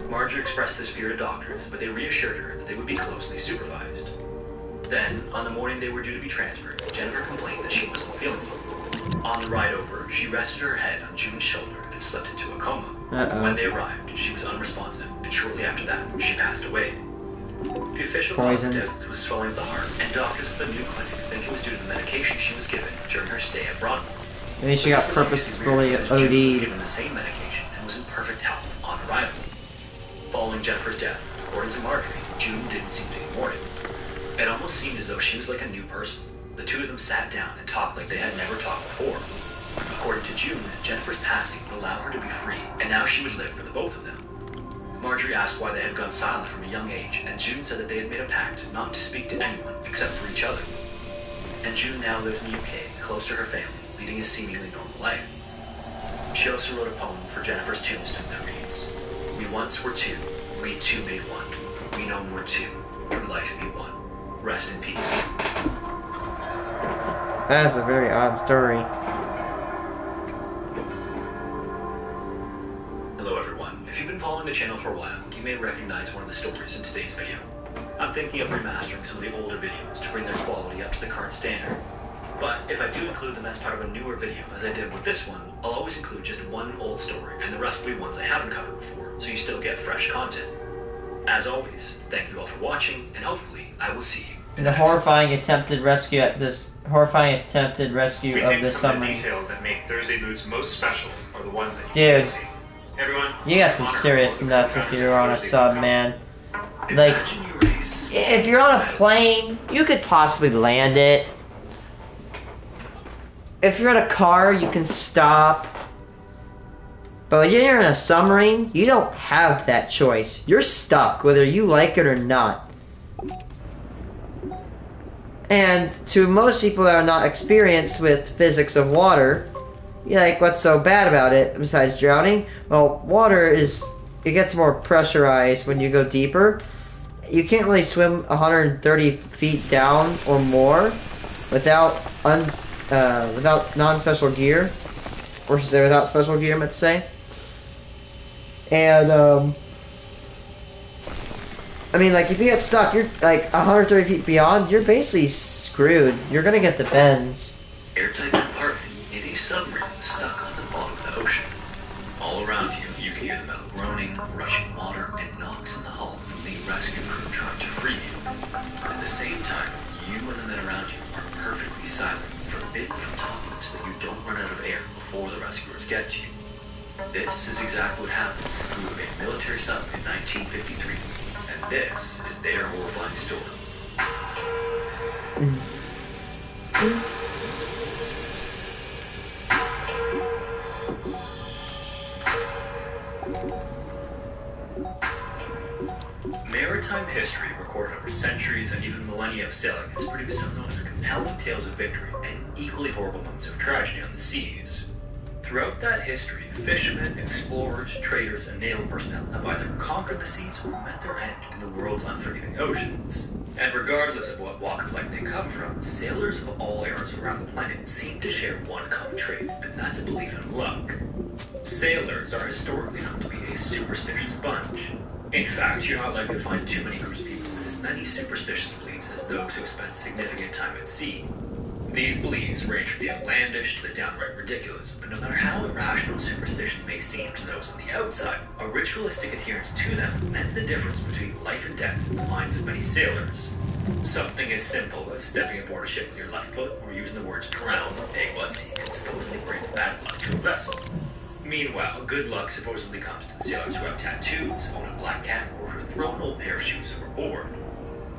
Marjorie expressed this fear to doctors, but they reassured her that they would be closely supervised. Then, on the morning they were due to be transferred, Jennifer complained that she wasn't feeling well. On the ride over, she rested her head on June's shoulder and slipped into a coma. When they arrived, she was unresponsive, and shortly after that, she passed away. The official cause of death was swelling of the heart, and doctors at the new clinic think it was due to the medication she was given during her stay at Broadmoor. Maybe she got purposefully June was OD'd. given the same medication and was in perfect health on arrival. Following Jennifer's death, according to Marjorie, June didn't seem to be mourning. It almost seemed as though she was like a new person. The two of them sat down and talked like they had never talked before. According to June, Jennifer's passing would allow her to be free, and now she would live for the both of them. Marjorie asked why they had gone silent from a young age, and June said that they had made a pact not to speak to anyone except for each other. And June now lives in the UK, close to her family, leading a seemingly normal life. She also wrote a poem for Jennifer's tombstone that reads, "We once were two, we two made one. We know more two, through life be one. Rest in peace." That's a very odd story. Hello everyone. If you've been following the channel for a while, you may recognize one of the stories in today's video. I'm thinking of remastering some of the older videos to bring their quality up to the current standard. But if I do include them as part of a newer video, as I did with this one, I'll always include just one old story, and the rest will be ones I haven't covered before, so you still get fresh content. As always, thank you all for watching, and hopefully I will see you in The next one. horrifying attempted rescue of this We think some of the submarine. details that make Thursday Moods most special are the ones that you Dude. can't see. Everyone, You got some honor serious all the nuts if co-founders you're of on a Thursday sub, Mood. man. Like, Imagine you race. if you're on a plane, you could possibly land it. If you're in a car, you can stop. But when you're in a submarine, you don't have that choice. You're stuck, whether you like it or not. And to most people that are not experienced with physics of water, you're like, what's so bad about it besides drowning? Well, water it gets more pressurized when you go deeper. You can't really swim 130 feet down or more without non-special gear, or should I say without special gear, I meant to say. And I mean, like, if you get stuck, you're like 130 feet beyond, you're basically screwed. You're gonna get the bends. Airtight compartment in a submarine stuck on the bottom of the ocean. All around you, you can hear the metal groaning, rushing water, and knocks in the hull from the rescue crew trying to free you. At the same time, you and the men around you are perfectly silent, forbidden from talking so that you don't run out of air before the rescuers get to you. This is exactly what happened to the crew of a military sub in 1953, and this is their horrifying story. Maritime history, recorded over centuries and even millennia of sailing, has produced some of the most compelling tales of victory and equally horrible moments of tragedy on the seas. Throughout that history, fishermen, explorers, traders, and naval personnel have either conquered the seas or met their end in the world's unforgiving oceans. And regardless of what walk of life they come from, sailors of all eras around the planet seem to share one common trait, and that's a belief in luck. Sailors are historically known to be a superstitious bunch. In fact, you're not likely to find too many groups of people with as many superstitious beliefs as those who spend significant time at sea. These beliefs range from the outlandish to the downright ridiculous, but no matter how irrational superstition may seem to those on the outside, a ritualistic adherence to them meant the difference between life and death in the minds of many sailors. Something as simple as stepping aboard a ship with your left foot or using the words drown or peg at sea can supposedly bring bad luck to a vessel. Meanwhile, good luck supposedly comes to the sailors who have tattoos, own a black cat, or who throw an old pair of shoes overboard.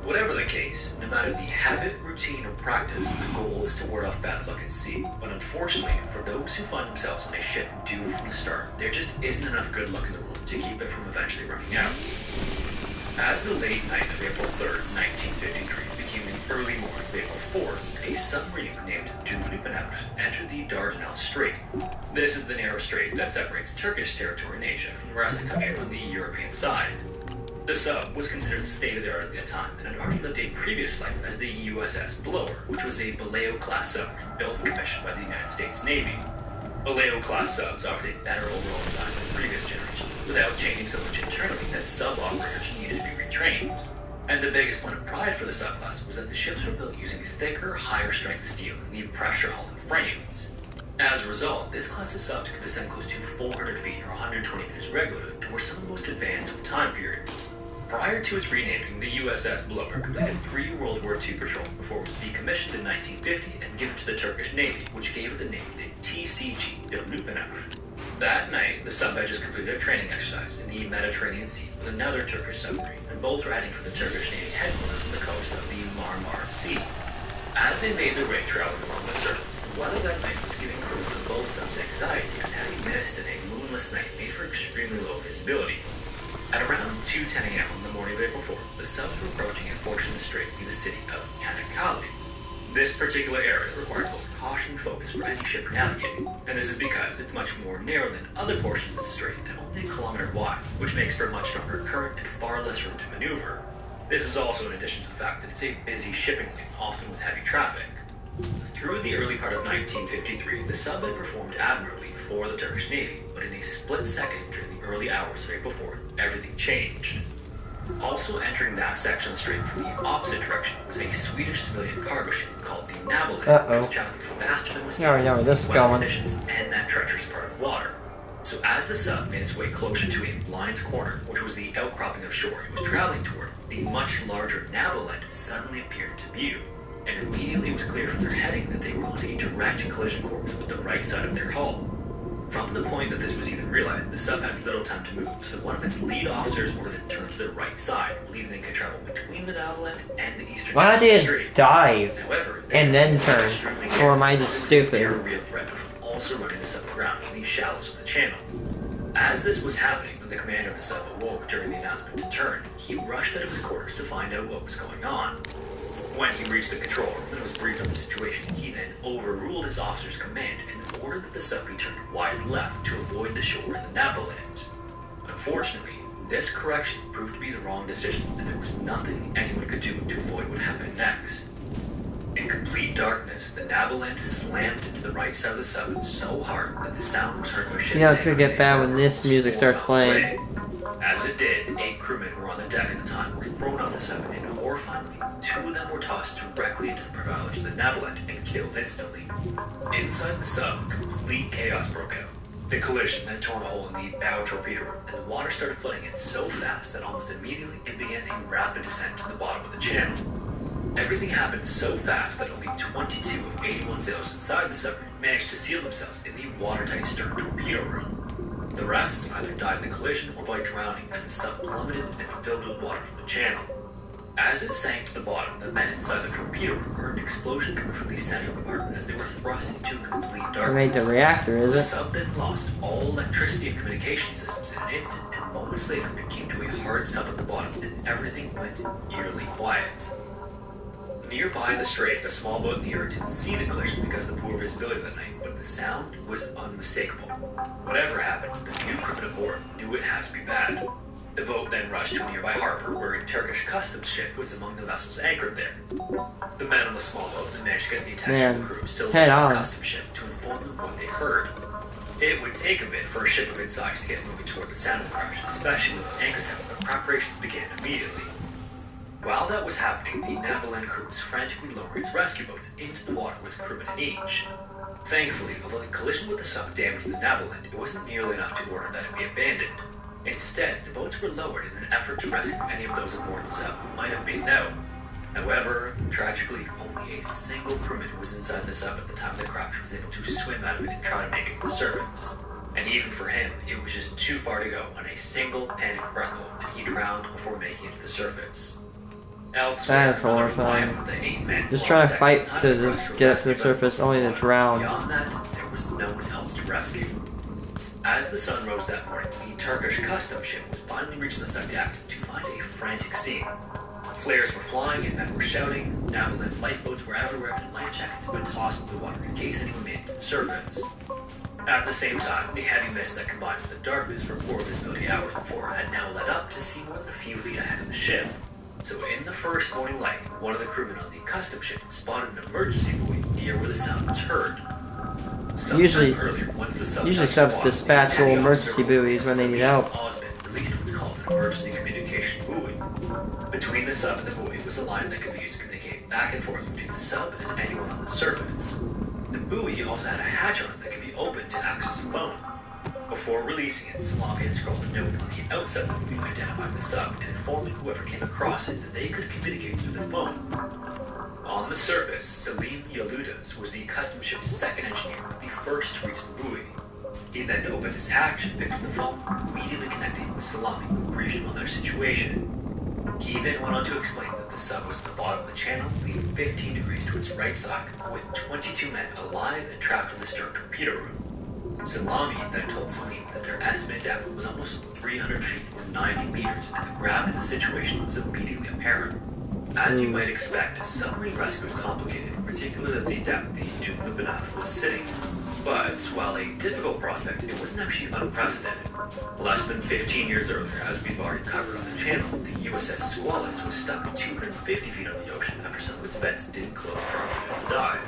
Whatever the case, no matter the habit, routine, or practice, the goal is to ward off bad luck at sea. But unfortunately, for those who find themselves on a ship doomed from the start, there just isn't enough good luck in the world to keep it from eventually running out. As the late night of April 3rd, 1953 became the early morning of April 4th, a submarine named Dunlop entered the Dardanelles Strait. This is the narrow strait that separates Turkish territory in Asia from the rest of the country on the European side. The sub was considered state-of-the-art at the time and had already lived a previous life as the USS Blower, which was a Vallejo-class submarine built and commissioned by the United States Navy. Vallejo-class subs offered a better overall design than previous generations, without changing so much internally that sub-operators needed to be retrained. And the biggest point of pride for the subclass was that the ships were built using thicker, higher-strength steel than the pressure-hull and frames. As a result, this class of subs could descend close to 400 feet or 120 meters regularly, and were some of the most advanced of the time period. Prior to its renaming, the USS Blower completed 3 World War II patrols before it was decommissioned in 1950 and given to the Turkish Navy, which gave it the name the TCG Dunlop. That night, the sub had just completed a training exercise in the Mediterranean Sea with another Turkish submarine, and both were heading for the Turkish Navy headquarters on the coast of the Marmara Sea. As they made their way traveling along the surface, the weather that night was giving crews on both subs anxiety as heavy mist and a moonless night made for extremely low visibility. At around 2:10 a.m. on the morning of April 4th, the subs were approaching a portion of the strait near the city of Kanakkale. This particular area required both caution and focus for any ship navigating, and this is because it's much more narrow than other portions of the strait and only a kilometer wide, which makes for a much stronger current and far less room to maneuver. This is also in addition to the fact that it's a busy shipping lane, often with heavy traffic. Through the early part of 1953, the sub had performed admirably for the Turkish Navy, but in a split second during the early hours of April 4th, everything changed. Also entering that section of the strait from the opposite direction was a Swedish civilian cargo ship called the Naboland, which was traveling faster than was seen in weather conditions and that treacherous part of water. So as the sub made its way closer to a blind corner, which was the outcropping of shore it was traveling toward, the much larger Naboland suddenly appeared to view. And immediately it was clear from their heading that they were on a direct collision course with the right side of their hull. From the point that this was even realized, the sub had little time to move, so one of its lead officers ordered it to turn to the right side, believing they could travel between the Naboland and the eastern. Why don't they just dive However, and then turn? Or am I just stupid? There was a real threat of also running the sub aground in the shallows of the channel. As this was happening, when the commander of the sub awoke during the announcement to turn, he rushed out of his quarters to find out what was going on. When he reached the control room and was briefed on the situation, he then overruled his officer's command and ordered that the sub be turned wide left to avoid the shore in the Naboland. Unfortunately, this correction proved to be the wrong decision, and there was nothing anyone could do to avoid what happened next. In complete darkness, the Naboland slammed into the right side of the sub so hard that the sound was heard by ships. You know, it's gonna get bad when this music starts playing. As it did, 8 crewmen who were on the deck at the time were thrown off the sub, and horrifyingly, 2 of them were tossed directly into the propellers of the Naboland and killed instantly. Inside the sub, complete chaos broke out. The collision had torn a hole in the bow torpedo room, and the water started flooding in so fast that almost immediately it began a rapid descent to the bottom of the channel. Everything happened so fast that only 22 of 81 sailors inside the submarine managed to seal themselves in the watertight stern torpedo room. The rest either died in the collision or by drowning as the sub plummeted and filled with water from the channel. As it sank to the bottom, the men inside the torpedo room heard an explosion coming from the central compartment as they were thrust into complete darkness. They made the reactor, is it? The sub then lost all electricity and communication systems in an instant, and moments later it came to a hard stop at the bottom, and everything went eerily quiet. Nearby the strait, a small boat in the area didn't see the collision because of the poor visibility that night, but the sound was unmistakable. Whatever happened, the few crewmen aboard knew it had to be bad. The boat then rushed to a nearby harbor where a Turkish customs ship was among the vessels anchored there. The men on the small boat then managed to get the attention of the crew still on the customs ship to inform them what they heard. It would take a bit for a ship of its size to get moving toward the sound of the crash, especially with its anchor down, but preparations began immediately. While that was happening, the Naviland crew was frantically lowering its rescue boats into the water with crewmen in each. Thankfully, although the collision with the sub damaged the Naviland, it wasn't nearly enough to order that it be abandoned. Instead, the boats were lowered in an effort to rescue any of those aboard the sub who might have made it out. However, tragically, only a single crewman who was inside the sub at the time of the crash was able to swim out of it and try to make it to the surface. And even for him, it was just too far to go on a single panicked breath hold, and he drowned before making it to the surface. Elsewhere, That is horrifying. 5 of the 8 men Just were trying on to deck fight at the time to of the just crash get to the rescue surface, vessel. only to drown. Beyond that, there was no one else to rescue. As the sun rose that morning, the Turkish customs ship was finally reaching the subject to find a frantic scene. Flares were flying and men were shouting, Naviland lifeboats were everywhere, and life jackets had been tossed into the water in case anyone made it to the surface. At the same time, the heavy mist that combined with the darkness for poor visibility hours before had now led up to see more than a few feet ahead of the ship. So in the first morning light, one of the crewmen on the customs ship spotted an emergency buoy near where the sound was heard. Usually- Earlier, once the sub Usually touched the subs water, dispatch the little heavy emergency officer buoys when they need help. Osmond released what's called an emergency communication buoy. Between the sub and the buoy was a line that could be used to communicate back and forth between the sub and anyone on the surface. The buoy also had a hatch on it that could be opened to access the phone. Before releasing it, Salami had scrawled a note on the outside of the buoy identifying the sub and informing whoever came across it that they could communicate through the phone. On the surface, Salim Yaludas was the customs ship's second engineer, the first to reach the buoy. He then opened his hatch and picked up the phone, immediately connecting with Salami, who briefed him on their situation. He then went on to explain that the sub was at the bottom of the channel, leaning 15 degrees to its right side, with 22 men alive and trapped in the stern torpedo room. Salami then told Salim that their estimated depth was almost 300 feet or 90 meters, and the gravity of the situation was immediately apparent. As you might expect, submarine rescue is complicated, particularly at the depth the Jumlubanana was sitting. But while a difficult prospect, it wasn't actually unprecedented. Less than 15 years earlier, as we've already covered on the channel, the USS Squalus was stuck at 250 feet on the ocean after some of its vents didn't close properly and died.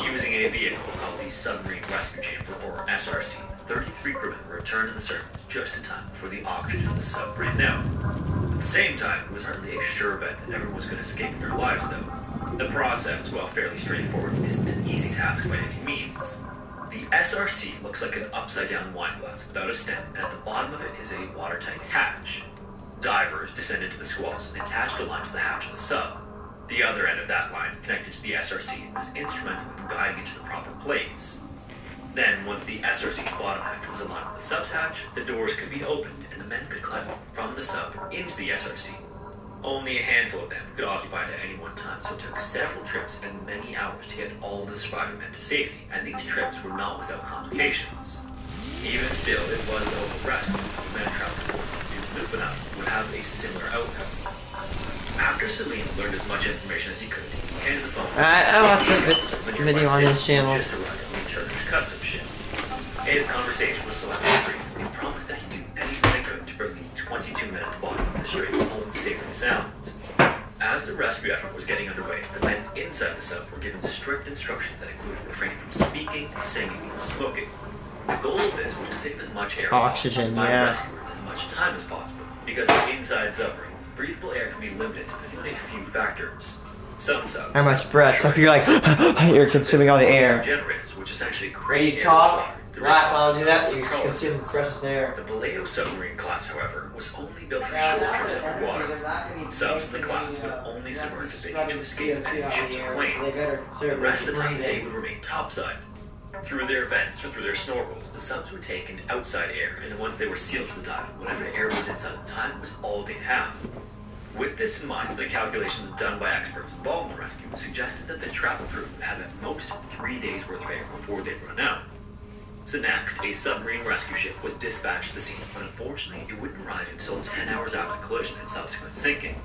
Using a vehicle called the Submarine Rescue Chamber, or SRC, 33 crewmen were returned to the surface just in time before the oxygen of the sub ran out. At the same time, it was hardly a sure bet that everyone was going to escape with their lives, though. The process, while fairly straightforward, isn't an easy task by any means. The SRC looks like an upside-down wine glass without a stem, and at the bottom of it is a watertight hatch. Divers descended to the squalls and attached a line to the hatch of the sub. The other end of that line, connected to the SRC, was instrumental in guiding it to the proper place. Then, once the SRC's bottom hatch was aligned with the sub's hatch, the doors could be opened and the men could climb up from the sub into the SRC. Only a handful of them could occupy it at any one time, so it took several trips and many hours to get all of the surviving men to safety, and these trips were not without complications. Even still, it was the hope of rescue that the men trapped aboard the Lupana would have a similar outcome. After Salim learned as much information as he could, he handed the phone to I watched a video on his channel. just arrived on the Turkish customs ship. His conversation was selected brief, and he promised that he'd do anything he could to bring the 22 men at the bottom of the strait home safe and sound. As the rescue effort was getting underway, the men inside the sub were given strict instructions that included refraining from speaking, singing, and smoking. The goal of this was to save as much air as Oxygen, possible to buy yeah. rescuers as much time as possible, because inside submarines, breathable air can be limited depending on a few factors. Some subs How much breath? So if you're like, you're consuming all the air. Generators, which essentially When create you air talk, through right while you do that, process you're called consuming pyrolysis. precious air. The Vallejo submarine class, however, was only built for short trips underwater. Subs in the class would only submerge if they need to escape enemy ships or planes. The rest of the time, they would remain topside. Through their vents or through their snorkels, the subs would take in outside air, and once they were sealed for the dive, whatever air was inside the time was all they'd have. With this in mind, the calculations done by experts involved in the rescue suggested that the travel crew would have at most 3 days worth of air before they'd run out. So next, a submarine rescue ship was dispatched to the scene, but unfortunately it wouldn't arrive until 10 hours after the collision and subsequent sinking.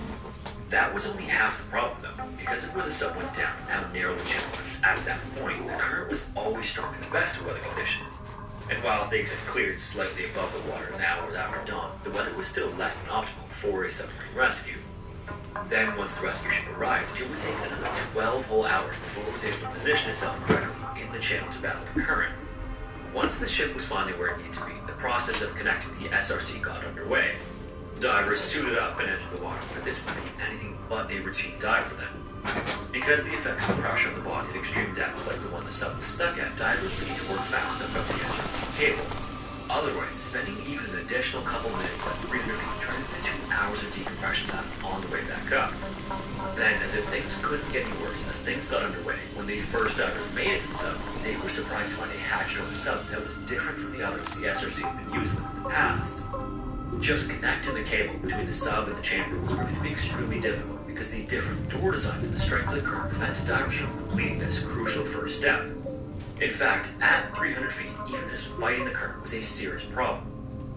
That was only half the problem though. Because of where the sub went down and how narrow the channel was at that point, the current was always strong in the best of weather conditions. And while things had cleared slightly above the water in the hours after dawn, the weather was still less than optimal for a submarine rescue. Then once the rescue ship arrived, it would take another 12 whole hours before it was able to position itself correctly in the channel to battle the current. Once the ship was finally where it needed to be, the process of connecting the SRC got underway. Divers suited up and entered the water, but this would be anything but a routine dive for them. Because the effects of pressure on the body at extreme depths like the one the sub was stuck at, divers would need to work fast to hook up the SRC cable. Otherwise, spending even an additional couple minutes at 300 feet trying to get 2 hours of decompression time on the way back up. Then, as if things couldn't get any worse, as things got underway, when the first divers made it to the sub, they were surprised to find a hatched over sub that was different from the others the SRC had been using in the past. Just connecting the cable between the sub and the chamber was proving to be extremely difficult because the different door design and the strength of the current prevented divers from completing this crucial first step. In fact, at 300 feet, even just fighting the current was a serious problem.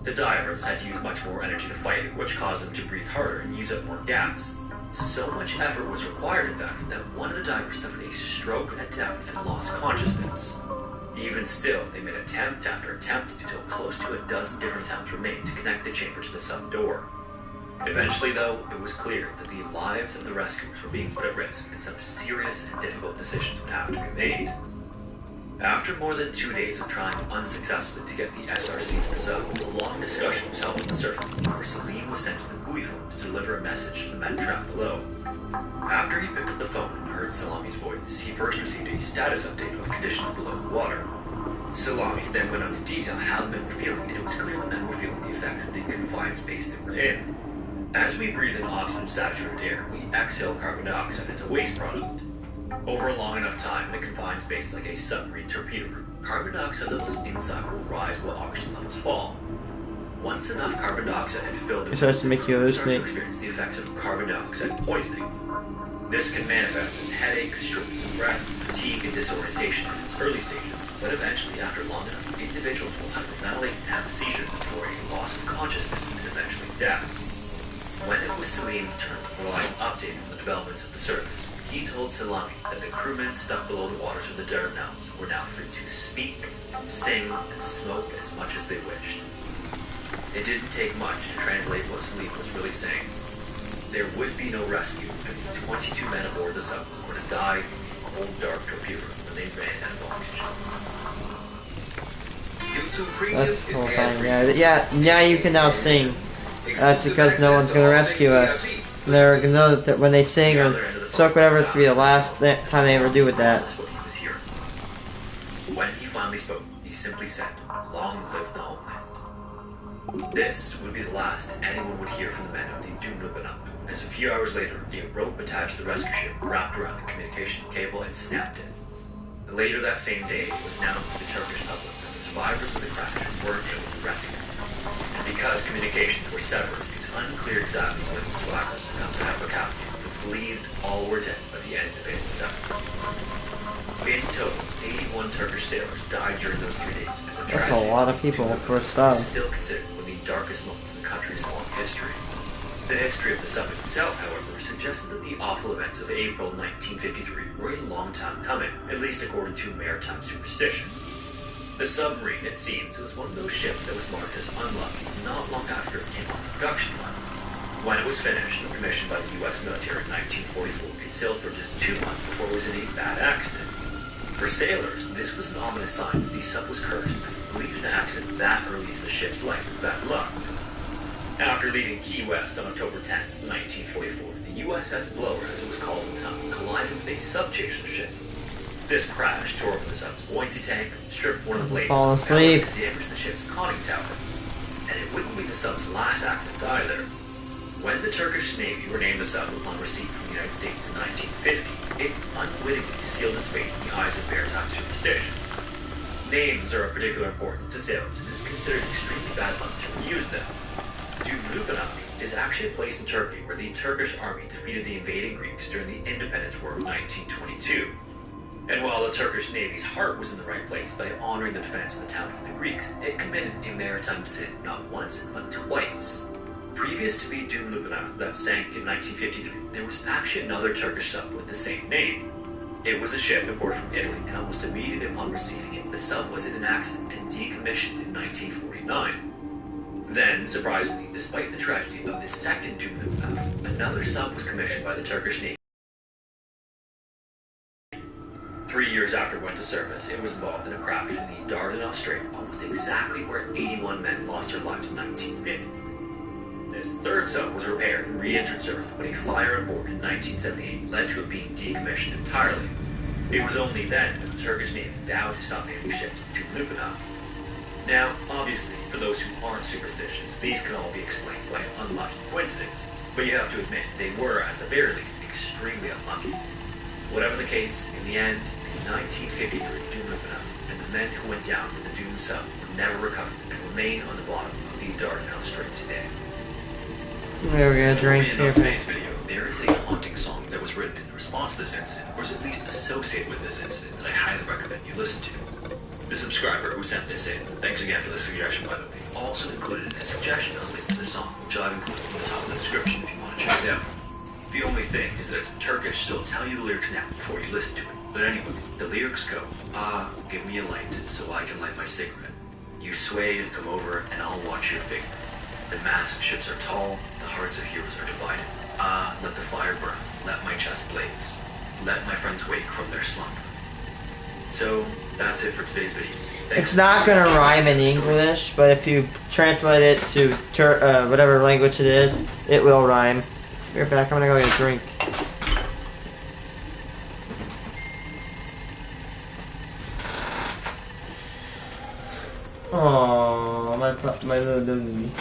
The divers had to use much more energy to fight it, which caused them to breathe harder and use up more gas. So much effort was required, in fact, that one of the divers suffered a stroke at depth and lost consciousness. Even still, they made attempt after attempt until close to a dozen different attempts were made to connect the chamber to the sub door. Eventually, though, it was clear that the lives of the rescuers were being put at risk and some serious and difficult decisions would have to be made. After more than 2 days of trying unsuccessfully to get the SRC to the sub, a long discussion was held on the surface before Salim was sent to the buoy phone to deliver a message to the men trapped below. After he picked up the phone and heard Salami's voice, he first received a status update of the conditions below the water. Salami then went on to detail how the men were feeling, and it was clear the men were feeling the effects of the confined space they were in. As we breathe in oxygen-saturated air, we exhale carbon dioxide as a waste product. Over a long enough time in a confined space like a submarine torpedo room, carbon dioxide levels inside will rise while oxygen levels fall. Once enough carbon dioxide had filled the room, starts to make you start to hallucinate. experience the effects of carbon dioxide poisoning. This can manifest as headaches, shortness of breath, fatigue, and disorientation in its early stages, but eventually, after long enough, individuals will hyperventilate and have seizures before a loss of consciousness and eventually death. When it was Salim's turn to provide an update on the developments of the surface, he told Salami that the crewmen stuck below the waters of the Dardanelles were now free to speak, sing, and smoke as much as they wished. It didn't take much to translate what Salim was really saying. There would be no rescue, and the 22 men aboard the sub were to die in the cold, dark torpedo room when they ran out of oxygen. That's the whole thing. Yeah, now you can now sing. That's because no one's gonna rescue us. And they're gonna know that when they sing or smoke whatever, it's gonna be the last time they ever do with that. That's what he was hearing. When he finally spoke, he simply said, "Long live the homeland." This would be the last anyone would hear from the men of the Dumnubanut, as a few hours later, a rope attached to the rescue ship wrapped around the communications cable and snapped it. Later that same day, it was announced to the Turkish public that the survivors of the crash weren't able to be rescued. And because communications were severed, it's unclear exactly when the survivors succumbed to hypocapnia. It's believed all were dead by the end of April 7th. In total, 81 Turkish sailors died during those 3 days, and the That's a tragedy lot of people for a sub. is still considered one of the darkest moments in the country's long history. The history of the sub itself, however, suggested that the awful events of April 1953 were a long time coming, at least according to maritime superstition. The submarine, it seems, was one of those ships that was marked as unlucky not long after it came off the production line. When it was finished and commissioned by the U.S. military in 1944, it sailed for just 2 months before it was in a bad accident. For sailors, this was an ominous sign that the sub was cursed because it's believed an accident that early into the ship's life was bad luck. After leaving Key West on October 10, 1944, the USS Blower, as it was called at the time, collided with a sub-chaser ship. This crash tore open the sub's buoyancy tank, stripped one of the blades Fall of the propeller, asleep. and damaged the ship's conning tower. And it wouldn't be the sub's last accident either. When the Turkish Navy renamed the sub upon receipt from the United States in 1950, it unwittingly sealed its fate in the eyes of maritime superstition. Names are of particular importance to sailors, and it's considered extremely bad luck to reuse them. Dumlubanat is actually a place in Turkey where the Turkish army defeated the invading Greeks during the Independence War of 1922. And while the Turkish Navy's heart was in the right place by honoring the defense of the town from the Greeks, it committed a maritime sin not once, but twice. Previous to the Dumlubanat that sank in 1953, there was actually another Turkish sub with the same name. It was a ship imported from Italy, and almost immediately upon receiving it, the sub was in an accident and decommissioned in 1949. Then, surprisingly, despite the tragedy of the second Dumlubanat, another sub was commissioned by the Turkish Navy. 3 years after it went to service, it was involved in a crash in the Dardanelles Strait, almost exactly where 81 men lost their lives in 1950. This third sub was repaired and re-entered service, but a fire on board in 1978 led to it being decommissioned entirely. It was only then that the Turkish Navy vowed to stop naming ships to Lupina. Now, obviously, for those who aren't superstitious, these can all be explained by unlucky coincidences, but you have to admit they were, at the very least, extremely unlucky. Whatever the case, in the end, the 1953 Doom Lupina and the men who went down with the Doom sub were never recovered and remain on the bottom of the Dardanelles Strait today. There we go, drink. In today's video, there is a haunting song that was written in response to this incident, or is at least associated with this incident, that I highly recommend you listen to. The subscriber who sent this in, thanks again for the suggestion by the way, also included in the suggestion a link to the song, which I've included in the top of the description if you want to check it out. The only thing is that it's in Turkish, so I'll tell you the lyrics now before you listen to it. But anyway, the lyrics go, "Ah, give me a light so I can light my cigarette. You sway and come over and I'll watch your figure. The masts of ships are tall, the hearts of heroes are divided. Ah, let the fire burn, let my chest blaze. Let my friends wake from their slumber." So, that's it for today's video. Thanks. It's not gonna rhyme in English, but if you translate it to whatever language it is, it will rhyme. Be right back, I'm gonna go get a drink. Oh, my little dude.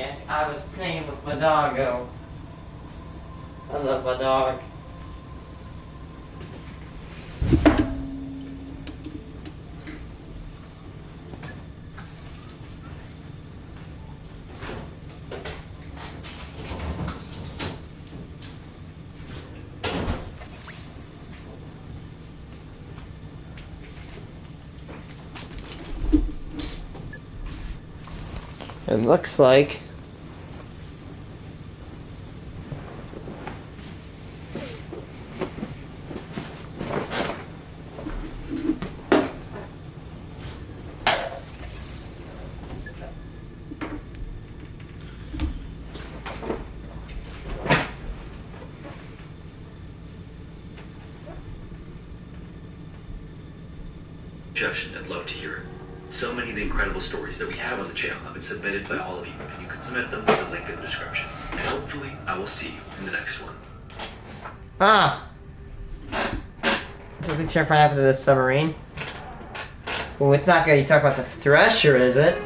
second. I was playing with my doggo. I love my dog. It looks like suggestion, I'd love to hear it. So many of the incredible stories that we have on the channel have been submitted by all of you, and you can submit them with a link in the description. And hopefully, I will see you in the next one. ah. Something terrifying happened to this submarine. Well, it's not good. You talk about the Thresher, is it?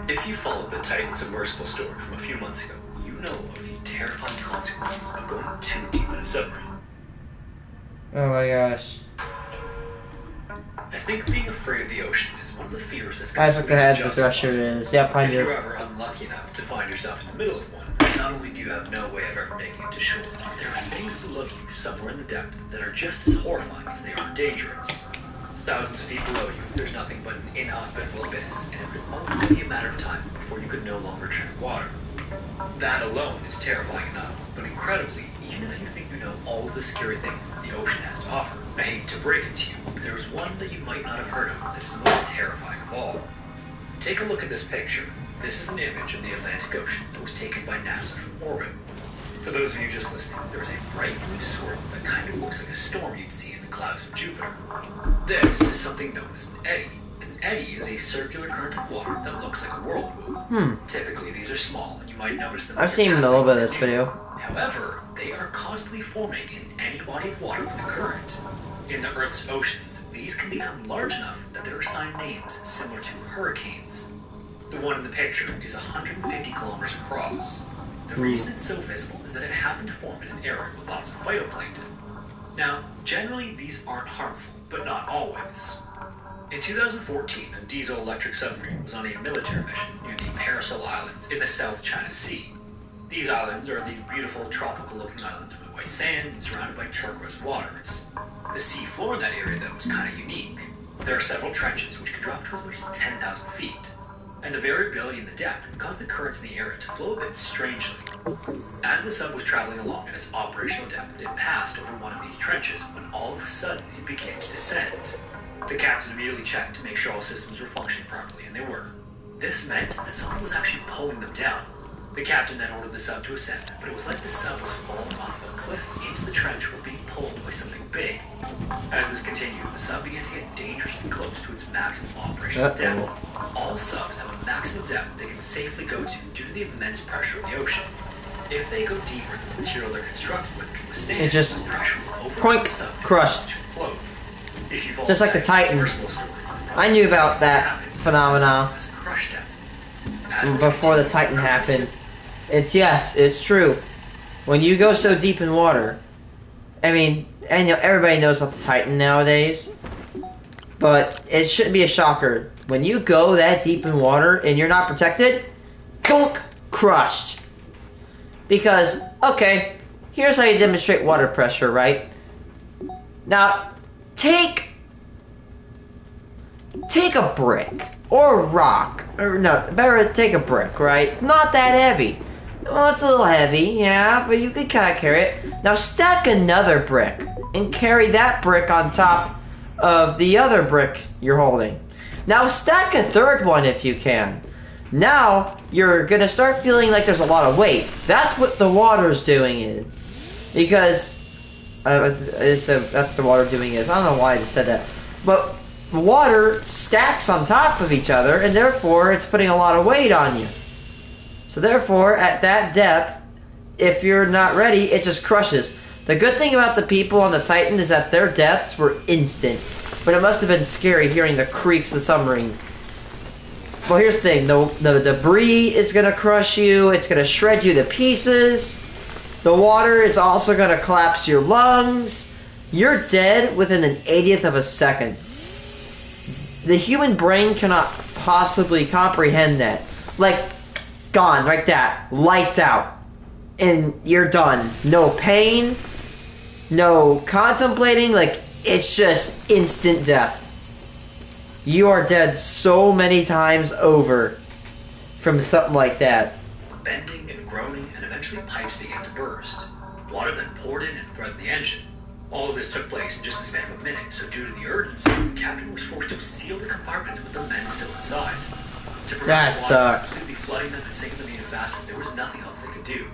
If you followed the Titan submersible story from a few months ago, you know of the terrifying consequences of going too deep in a submarine. Oh my gosh. I think being afraid of the ocean is one of the fears that's I look ahead, the justified. Thresher is. Yep, I If you're do. ever unlucky enough to find yourself in the middle of one, not only do you have no way of ever making it to shore, but there are things below you somewhere in the depth that are just as horrifying as they are dangerous. Thousands of feet below you, there's nothing but an inhospitable abyss, and it would only be a matter of time before you could no longer tread water. That alone is terrifying enough, but incredibly, even if you think you know all of the scary things that the ocean has to offer, I hate to break it to you, but there is one that you might not have heard of that is the most terrifying of all. Take a look at this picture. This is an image of the Atlantic Ocean that was taken by NASA from orbit. For those of you just listening, there is a bright blue swirl that kind of looks like a storm you'd see in the clouds of Jupiter. This is something known as an eddy. An eddy is a circular current of water that looks like a whirlpool. Typically, these are small, and you might notice them. I've seen a little bit of this video. However, they are constantly forming in any body of water with a current. In the Earth's oceans, these can become large enough that they're assigned names similar to hurricanes. The one in the picture is 150 kilometers across. The reason it's so visible is that it happened to form in an area with lots of phytoplankton. Now, generally these aren't harmful, but not always. In 2014, a diesel-electric submarine was on a military mission near the Paracel Islands in the South China Sea. These islands are these beautiful tropical-looking islands with white sand and surrounded by turquoise waters. The sea floor in that area, though, was kind of unique. There are several trenches which could drop to as much as 10,000 feet. And the variability in the depth caused the currents in the area to flow a bit strangely. As the sub was traveling along at its operational depth, it passed over one of these trenches when all of a sudden it began to descend. The captain immediately checked to make sure all systems were functioning properly, and they were. This meant that someone was actually pulling them down. The captain then ordered the sub to ascend, but it was like the sub was falling off of a cliff into the trench or being pulled by something big. As this continued, the sub began to get dangerously close to its maximum operational depth. All subs have a maximum depth they can safely go to due to the immense pressure of the ocean. If they go deeper than the material they're constructed with can withstand, It just the pressure will overwhelm the sub and crushed. cause it to implode. If you follow Just like the Titan. personal story, I knew about that happens, phenomena it's crushed out. As this before the continued, Titan happened. It's true. When you go so deep in water, I mean, and you know, everybody knows about the Titan nowadays, but it shouldn't be a shocker. When you go that deep in water and you're not protected, gunk, crushed. Because, okay, here's how you demonstrate water pressure, right? Now, take a brick or a rock, or no, better take a brick, right? It's not that heavy. Well, it's a little heavy, yeah, but you can kind of carry it. Now stack another brick and carry that brick on top of the other brick you're holding. Now stack a third one if you can. Now you're gonna start feeling like there's a lot of weight. That's what the water's doing is, because that's what the water doing is. I don't know why I just said that, but the water stacks on top of each other, and therefore it's putting a lot of weight on you. So therefore, at that depth, if you're not ready, it just crushes. The good thing about the people on the Titan is that their deaths were instant, but it must have been scary hearing the creaks of the submarine. Well, here's the thing. The debris is gonna crush you. It's gonna shred you to pieces. The water is also gonna collapse your lungs. You're dead within an 80th of a second. The human brain cannot possibly comprehend that. Like, gone, like that. Lights out. And you're done. No pain. No contemplating. Like, it's just instant death. You are dead so many times over from something like that. Bending and groaning, and eventually pipes began to burst. Water then poured in and threatened the engine. All of this took place in just the span of a minute, so due to the urgency, the captain was forced to seal the compartments with the men still inside. To prevent That the water sucks. from completely flooding them and sinking them even faster, there was nothing else they could do.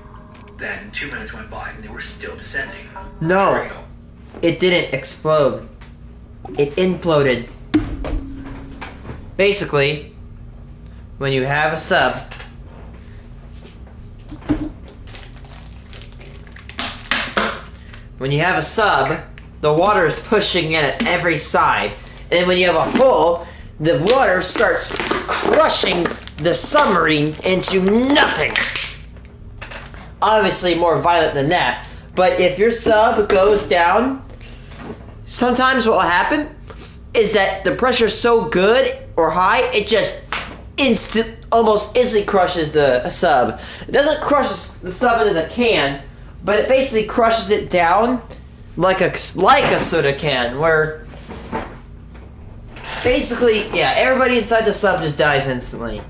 Then 2 minutes went by and they were still descending. No, Tornado. it didn't explode. It imploded. Basically, when you have a sub, the water is pushing in at every side. And when you have a hull, the water starts crushing the submarine into nothing. Obviously more violent than that. But if your sub goes down, sometimes what will happen is that the pressure is so good or high, it just almost instantly crushes the sub. It doesn't crush the sub into the can, but it basically crushes it down like a soda can, where basically, yeah, everybody inside the sub just dies instantly.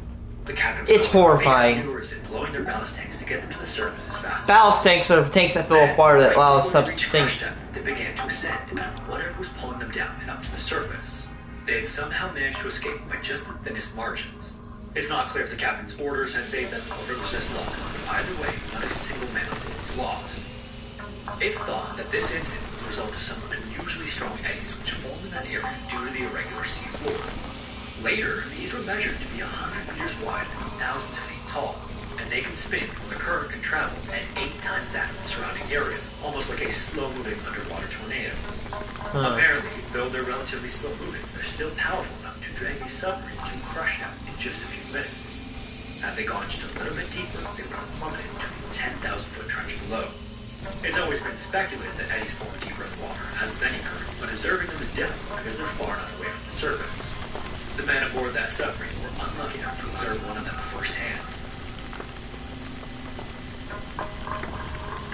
The captain's It's horrifying. maneuvers in blowing their ballast tanks to get them to the surface as fast as Ballast tanks are tanks that fill with water that allow before subs they to reached sink. crush depth, they began to ascend, and whatever was pulling them down and up to the surface. They had somehow managed to escape by just the thinnest margins. It's not clear if the captain's orders had saved them or if it was just luck, but either way, not a single man on board was lost. It's thought that this incident was the result of some unusually strong eddies which formed in that area due to the irregular sea floor. Later, these were measured to be 100 meters wide and thousands of feet tall, and they can spin when the current can travel at 8 times that of the surrounding area, almost like a slow-moving underwater tornado. Apparently, though they're relatively slow-moving, they're still powerful enough to drag these submarines to crush them in just a few minutes. Had they gone just a little bit deeper, they would have plummeted to the 10,000-foot trench below. It's always been speculated that eddies form deeper in the water, as with any current, but observing them is difficult because they're far enough away from the surface. The men aboard that submarine were unlucky enough to observe one of them firsthand.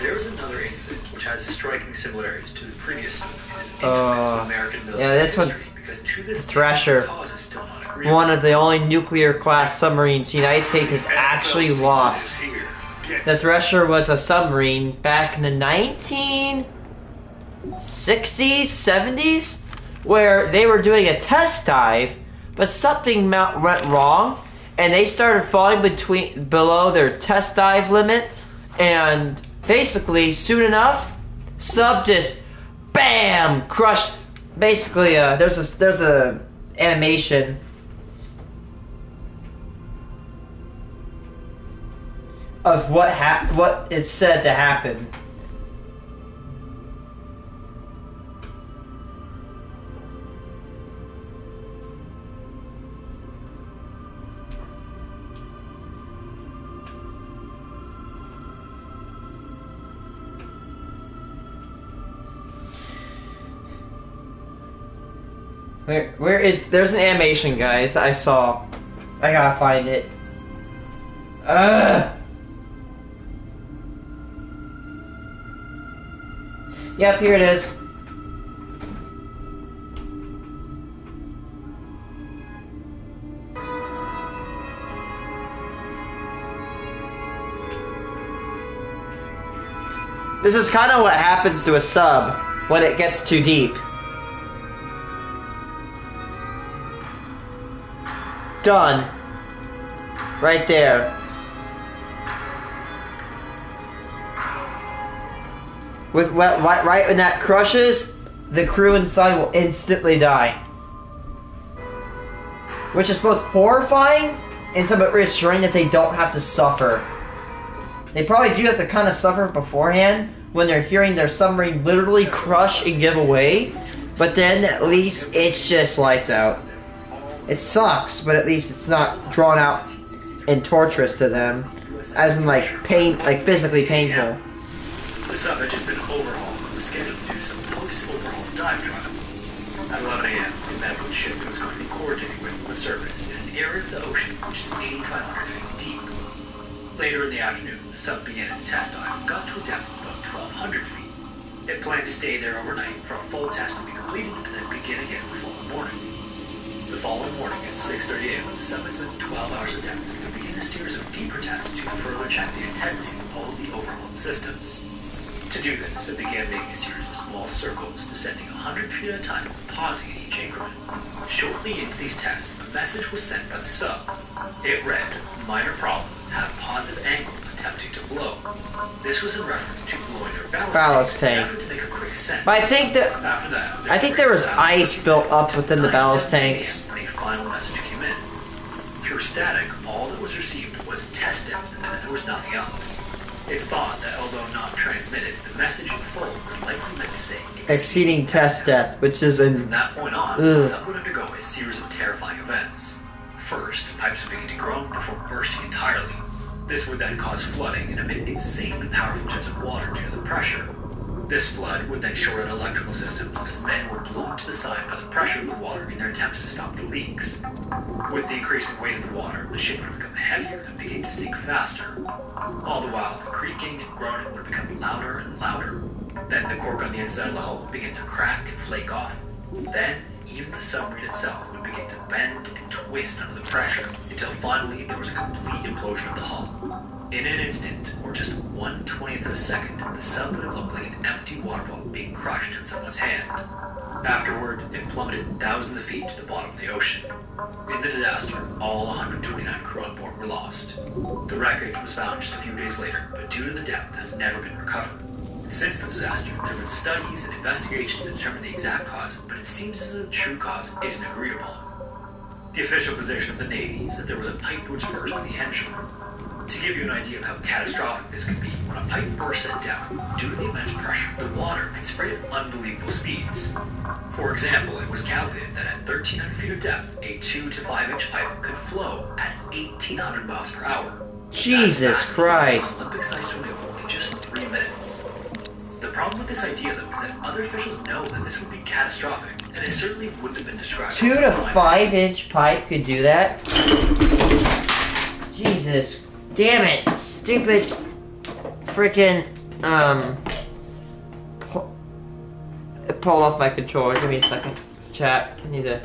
There is another incident which has striking similarities to the previous one in its influence on American military this history, one's because to this Thrasher. day, the cause is still not agreeable. One of the only nuclear-class submarines the United States has actually lost. The Thresher was a submarine back in the 1960s, 70s, where they were doing a test dive, but something went wrong, and they started falling below their test dive limit, and basically, soon enough, sub just BAM! Crushed. Basically, there's a animation of what it's said to happen. There's an animation, guys, that I saw. I gotta find it. Yep, here it is. This is kind of what happens to a sub when it gets too deep. Done. Right there. Right when that crushes, the crew inside will instantly die. Which is both horrifying and somewhat reassuring that they don't have to suffer. They probably do have to kind of suffer beforehand when they're hearing their submarine literally crush and give away, but then at least it's just lights out. It sucks, but at least it's not drawn out and torturous to them, as in like pain, like physically painful. The sub had just been overhauled and was scheduled to do some post-overhaul dive trials. At 11 a.m., the medical ship was going to be coordinating with the surface in an area of the ocean which is 8,500 feet deep. Later in the afternoon, the sub began its test dive and got to a depth of about 1,200 feet. It planned to stay there overnight for a full test to be completed and then begin again the following morning. The following morning at 6:30 a.m., the sub had spent 12 hours of depth and would begin a series of deeper tests to further check the integrity of all of the overhauled systems. To do this, it began making a series of small circles, descending 100 feet at a time, pausing in each increment. Shortly into these tests, a message was sent by the sub. It read, "Minor problem, have positive angle attempting to blow." This was in reference to blowing their ballast tank in an effort to make a quick ascent. But I think that After that, I think there was ice built up within the ballast tanks. When a final message came in. Through static, all that was received was test depth, and there was nothing else. It's thought that although not transmitted, the message in full was likely meant to say Exceeding test depth, which is From in. that point on, the sub would undergo a series of terrifying events. First, pipes would begin to groan before bursting entirely. This would then cause flooding and emit insanely powerful jets of water due to the pressure. This flood would then short out electrical systems as men were blown to the side by the pressure of the water in their attempts to stop the leaks. With the increasing weight of the water, the ship would become heavier and begin to sink faster. All the while, the creaking and groaning would become louder and louder. Then the cork on the inside of the hull would begin to crack and flake off. Then, even the submarine itself would begin to bend and twist under the pressure, until finally there was a complete implosion of the hull. In an instant, or just 1/20th of a second, the sub would have looked like an empty water bottle being crushed in someone's hand. Afterward, it plummeted thousands of feet to the bottom of the ocean. In the disaster, all 129 crew on board were lost. The wreckage was found just a few days later, but due to the depth, has never been recovered. Since the disaster, there have been studies and investigations to determine the exact cause, but it seems as though the true cause isn't agreed upon. The official position of the Navy is that there was a pipe which burst in the engine room. To give you an idea of how catastrophic this could be, when a pipe bursts at depth, due to the immense pressure, the water can spray at unbelievable speeds. For example, it was calculated that at 1,300 feet of depth, a 2 to 5 inch pipe could flow at 1,800 miles per hour. Jesus Christ. Olympic-sized swimming pool in just 3 minutes. The problem with this idea, though, is that other officials know that this would be catastrophic, and it certainly wouldn't have been described 2 as to 5 inch pipe could do that? Jesus. Damn it. Stupid. Freaking. Pull off my controller. Give me a second. Chat. I need to.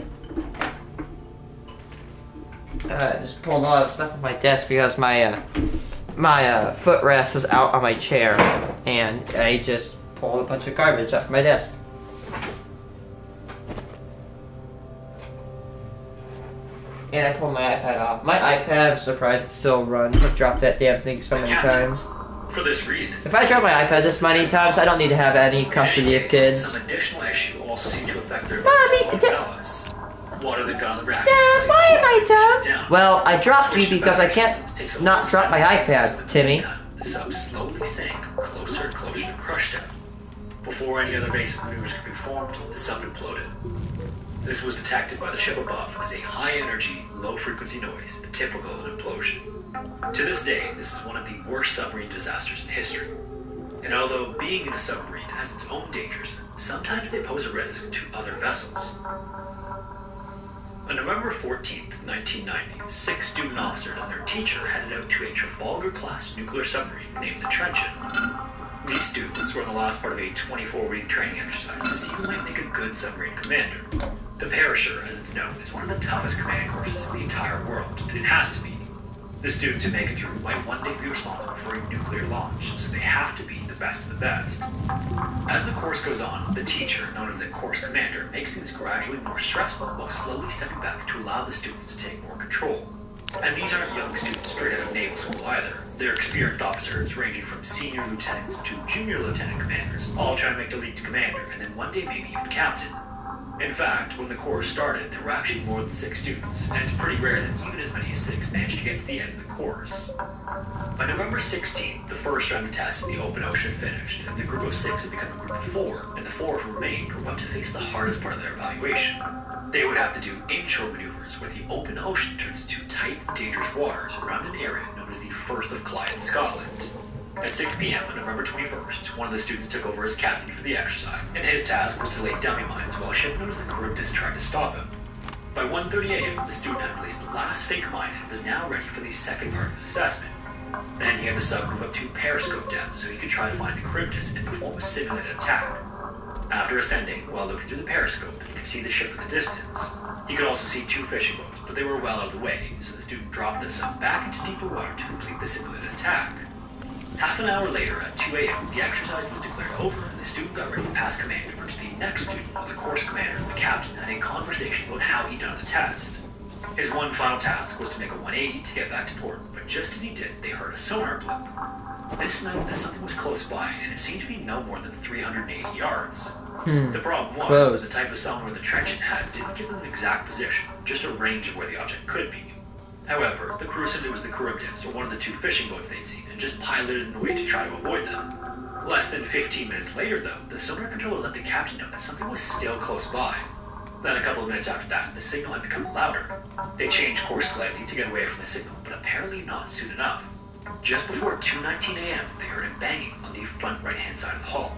Just pulled a lot of stuff off my desk because my footrest is out on my chair, and I just pulled a bunch of garbage off my desk. And I pulled my iPad off. My iPad, I'm surprised it still runs. I've dropped that damn thing so many times. For this reason, If I drop my iPad this many times, I don't need to have any custody of kids. Some additional issue also seemed to affect their Mommy, fellas. Water that got on the rack. Dad, why am I down? Well, I dropped you because I can't not drop my iPad, Timmy. The sub slowly sank closer and closer to crush depth. Before any other evasive maneuvers could be performed, the sub imploded. This was detected by the ship above as a high-energy, low-frequency noise, typical of an implosion. To this day, this is one of the worst submarine disasters in history. And although being in a submarine has its own dangers, sometimes they pose a risk to other vessels. On November 14th, 1990, 6 student officers and their teacher headed out to a Trafalgar-class nuclear submarine named the Trenchant. These students were in the last part of a 24-week training exercise to see who might make a good submarine commander. The Perisher, as it's known, is one of the toughest commanding courses in the entire world, and it has to be. The students who make it through might one day be responsible for a nuclear launch, so they have to be the best of the best. As the course goes on, the teacher, known as the course commander, makes things gradually more stressful while slowly stepping back to allow the students to take more control. And these aren't young students straight out of naval school either. They're experienced officers ranging from senior lieutenants to junior lieutenant commanders, all trying to make the leap to commander, and then one day maybe even captain. In fact, when the course started, there were actually more than 6 students, and it's pretty rare that even as many as 6 managed to get to the end of the course. By November 16th, the first round of tests in the open ocean finished, and the group of 6 had become a group of 4, and the 4 who remained were about to face the hardest part of their evaluation. They would have to do inshore maneuvers where the open ocean turns into tight, dangerous waters around an area known as the Firth of Clyde in Scotland. At 6 p.m. on November 21st, one of the students took over as captain for the exercise, and his task was to lay dummy mines while a ship known as the Charybdis tried to stop him. By 1:30 a.m., the student had placed the last fake mine and was now ready for the second part of his assessment. Then he had the sub move up to periscope depth so he could try to find the Charybdis and perform a simulated attack. After ascending, while looking through the periscope, he could see the ship in the distance. He could also see 2 fishing boats, but they were well out of the way, so the student dropped the sub back into deeper water to complete the simulated attack. Half an hour later, at 2 a.m., the exercise was declared over, and the student got ready to pass command over to the next student, while the course commander and the captain had a conversation about how he'd done the test. His one final task was to make a 180 to get back to port, but just as he did, they heard a sonar blip. This meant that something was close by, and it seemed to be no more than 380 yards. The problem was that the type of sonar the Trenchant had didn't give them an exact position, just a range of where the object could be. However, the crew said it was the Charybdis, or one of the 2 fishing boats they'd seen, and just piloted in a way to try to avoid them. Less than 15 minutes later, though, the sonar controller let the captain know that something was still close by. Then a couple of minutes after that, the signal had become louder. They changed course slightly to get away from the signal, but apparently not soon enough. Just before 2:19 a.m., they heard a banging on the front right-hand side of the hull.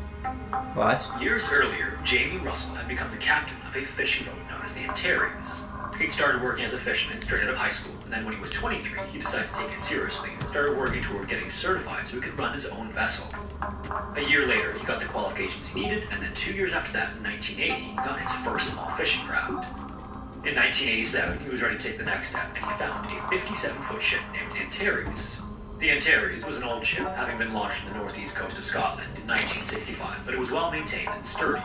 What? Years earlier, Jamie Russell had become the captain of a fishing boat known as the Antares. He'd started working as a fisherman straight out of high school, and then when he was 23, he decided to take it seriously and started working toward getting certified so he could run his own vessel. A year later, he got the qualifications he needed, and then 2 years after that, in 1980, he got his first small fishing craft. In 1987, he was ready to take the next step, and he found a 57-foot ship named Antares. The Antares was an old ship, having been launched from the northeast coast of Scotland in 1965, but it was well maintained and sturdy.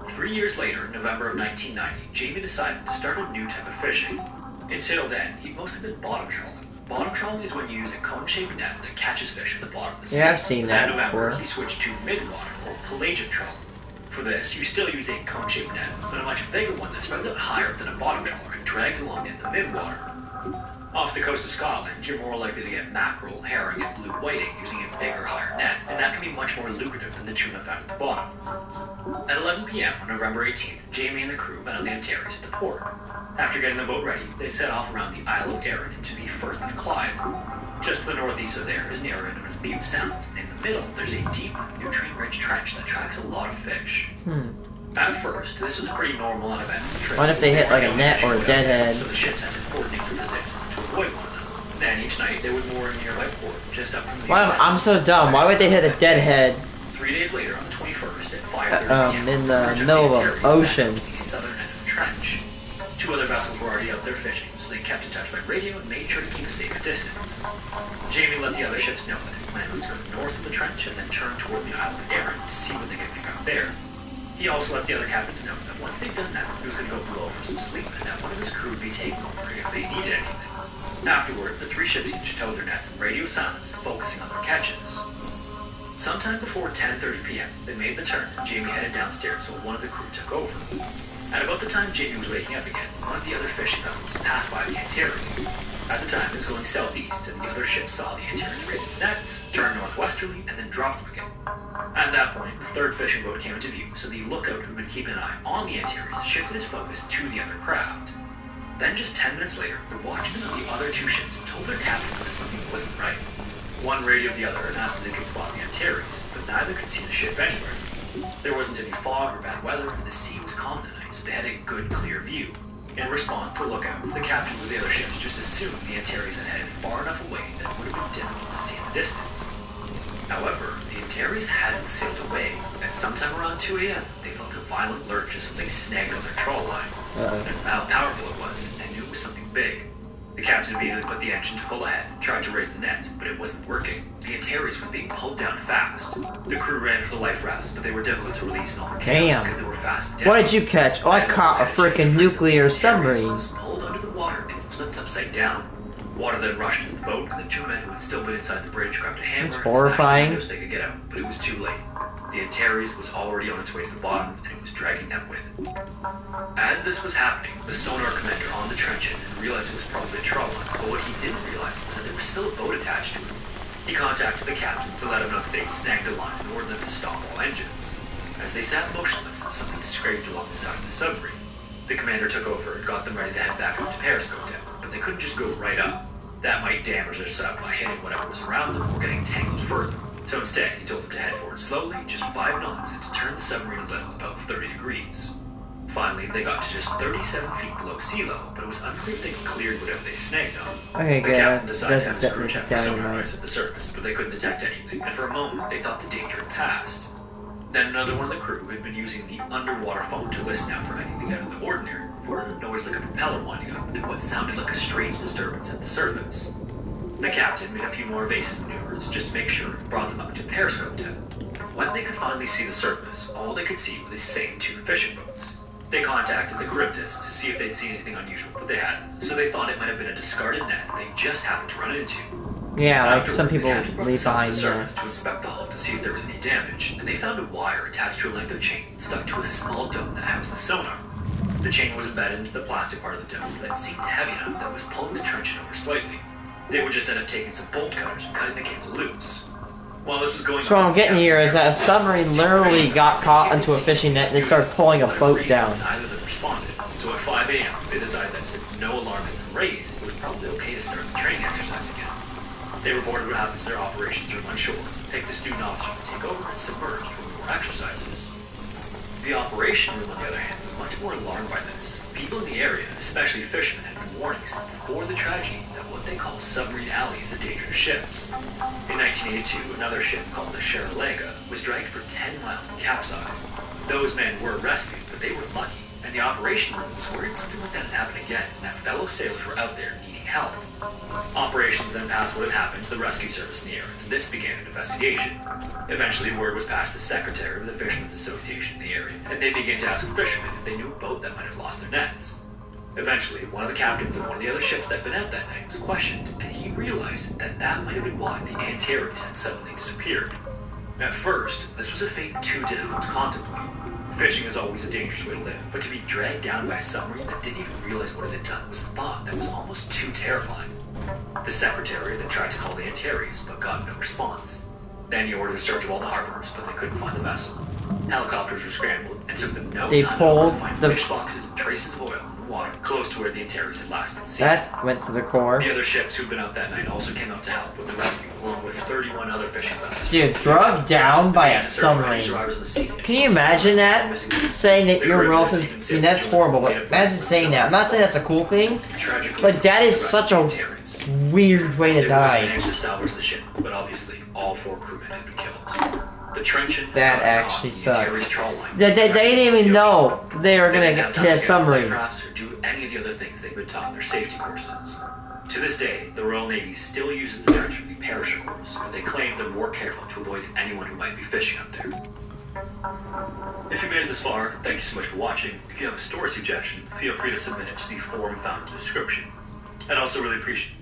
3 years later, in November of 1990, Jamie decided to start a new type of fishing. Until then, he'd mostly been bottom trawling. Bottom trawling is when you use a cone-shaped net that catches fish at the bottom of the sea. Yeah, I've seen that In November, before. he switched to mid-water, or pelagic trawling. For this, you still use a cone-shaped net, but a much bigger one that spreads out higher than a bottom trawler and drags along in the mid-water. Off the coast of Scotland, you're more likely to get mackerel, herring, and blue whiting using a bigger, higher net, and that can be much more lucrative than the tuna found at the bottom. At 11 p.m. on November 18th, Jamie and the crew met on the Antares at the port. After getting the boat ready, they set off around the Isle of Arran into the Firth of Clyde. Just to the northeast of there is an area known as Bute Sound, and in the middle, there's a deep, nutrient-rich trench that attracts a lot of fish. At first, this was a pretty normal and eventful trip. What if they hit like a net or a deadhead? So the ships had to coordinate their positions to avoid one another. Then each night, they would moor in a nearby port, just up from the I'm so dumb. Why would they hit a deadhead 3 days later, on the 21st, at 5:30 p.m., in the middle of the ocean? The southern end of the trench. 2 other vessels were already out there fishing, so they kept in touch by radio and made sure to keep a safe distance. Jamie let the other ships know that his plan was to go north of the trench and then turn toward the Isle of Arran to see what they could pick up there. He also let the other captains know that once they'd done that, he was going to go below for some sleep and that one of his crew would be taken over if they needed anything. Afterward, the 3 ships each towed their nets in radio silence, focusing on their catches. Sometime before 10:30 p.m., they made the turn and Jamie headed downstairs while one of the crew took over. At about the time Jamie was waking up again, one of the other fishing vessels passed by the Antares. At the time, it was going southeast, and the other ship saw the Antares raise its nets, turn northwesterly, and then drop them again. At that point, the 3rd fishing boat came into view, so the lookout who'd been keeping an eye on the Antares shifted his focus to the other craft. Then just 10 minutes later, the watchmen of the other 2 ships told their captains that something wasn't right. One radioed the other and asked if they could spot the Antares, but neither could see the ship anywhere. There wasn't any fog or bad weather, and the sea was calm that night, so they had a good, clear view. In response to lookouts, the captains of the other ships just assumed the Antares had headed far enough away that it would have been difficult to see in the distance. However, the Antares hadn't sailed away, and sometime around 2 a.m., they felt a violent lurch as something snagged on their trawl line. And how powerful it was, they knew it was something big. The captain immediately put the engine to full ahead and tried to raise the nets, but it wasn't working. The Antares was being pulled down fast. The crew ran for the life rafts, but they were difficult to release in all the chaos because they were fast down. What did you catch? Oh, I caught a freaking nuclear submarine. Was pulled under the water and flipped upside down. Water then rushed into the boat, and the 2 men who had still been inside the bridge grabbed a hammer That's and smashed the horrifying. window so they could get out, but it was too late. The Antares was already on its way to the bottom, and it was dragging them with it. As this was happening, the sonar commander on the trenchant realized it was probably a trawl line, but what he didn't realize was that there was still a boat attached to it. He contacted the captain to let him know that they'd snagged a line and ordered them to stop all engines. As they sat motionless, something scraped along the side of the submarine. The commander took over and got them ready to head back up to Periscope Deck, but they couldn't just go right up. That might damage their setup by hitting whatever was around them or getting tangled further. So instead, he told them to head forward slowly, just 5 knots, and to turn the submarine a little, about 30 degrees. Finally, they got to just 37 feet below sea level, but it was unclear if they cleared whatever they snagged on. Okay, The good. captain decided to have That's his crew check for sonar dynamite. eyes at the surface, but they couldn't detect anything, and for a moment, they thought the danger had passed. Then another one of the crew, who had been using the underwater phone to listen out for anything out of the ordinary, reported a noise like a propeller winding up and what sounded like a strange disturbance at the surface. The captain made a few more evasive maneuvers just to make sure and brought them up to Periscope Deck. When they could finally see the surface, all they could see were the same 2 fishing boats. They contacted the Charybdis to see if they'd seen anything unusual, but they hadn't, so they thought it might have been a discarded net that they just happened to run into. Yeah, like Afterward, some people the captain brought leave the sun to behind the surface nets. to inspect the hull to see if there was any damage, and they found a wire attached to a length of chain stuck to a small dome that housed the sonar. The chain was embedded into the plastic part of the dome, but it seemed heavy enough that it was pulling the truncheon over slightly. They would just end up taking some bolt cutters and cutting the cable loose. While this was going So what on, I'm getting here is that a submarine literally got caught into a fishing net and they started pulling a boat down. Neither of them responded, so at 5 a.m. they decided that since no alarm had been raised, it was probably okay to start the training exercise again. They reported what happened to their operations room on shore, picked the student officer to take over and submerge for more exercises. The operation room, on the other hand, was much more alarmed by this. People in the area, especially fishermen, had been warning since before the tragedy that what they call submarine alley is a danger to ships. In 1982, another ship called the Sherilega was dragged for 10 miles and capsized. Those men were rescued, but they were lucky, and the operation room was worried something like that had happened again, and that fellow sailors were out there needing help. Operations then passed what had happened to the rescue service in the area, and this began an investigation. Eventually, word was passed to the secretary of the Fishermen's Association in the area, and they began to ask fishermen if they knew a boat that might have lost their nets. Eventually, one of the captains of one of the other ships that had been out that night was questioned, and he realized that that might have been why the Antares had suddenly disappeared. At first, this was a fate too difficult to contemplate. Fishing is always a dangerous way to live, but to be dragged down by a submarine that didn't even realize what it had done was a thought that was almost too terrifying. The secretary then tried to call the Antares, but got no response. Then he ordered a search of all the harbors, but they couldn't find the vessel. Helicopters were scrambled, and took them no They time at all pulled to find the- fish boxes and traces of oil in the water close to where the Antares had last been seen. That went to the core. The other ships who'd been out that night also came out to help with the rescue, along with 31 other fishing vessels. Dude, drugged down by a submarine. Can you imagine that? Saying that your relative, I mean, that's horrible, but imagine saying that. I'm not saying that's a cool thing, but that is such a weird way to They die. managed to salvage the ship, but obviously all 4 crewmen had been killed. The truncheon That got actually caught in the Antares sucks. trawl line. They didn't even know they were They gonna didn't have hit time a to get submarine. life rafts or do any of the other things they've been taught in their safety courses. To this day, the Royal Navy still uses the trench for the perisher course, but they claim they're more careful to avoid anyone who might be fishing up there. If you made it this far, thank you so much for watching. If you have a story suggestion, feel free to submit it to the forum found in the description. I'd also really appreciate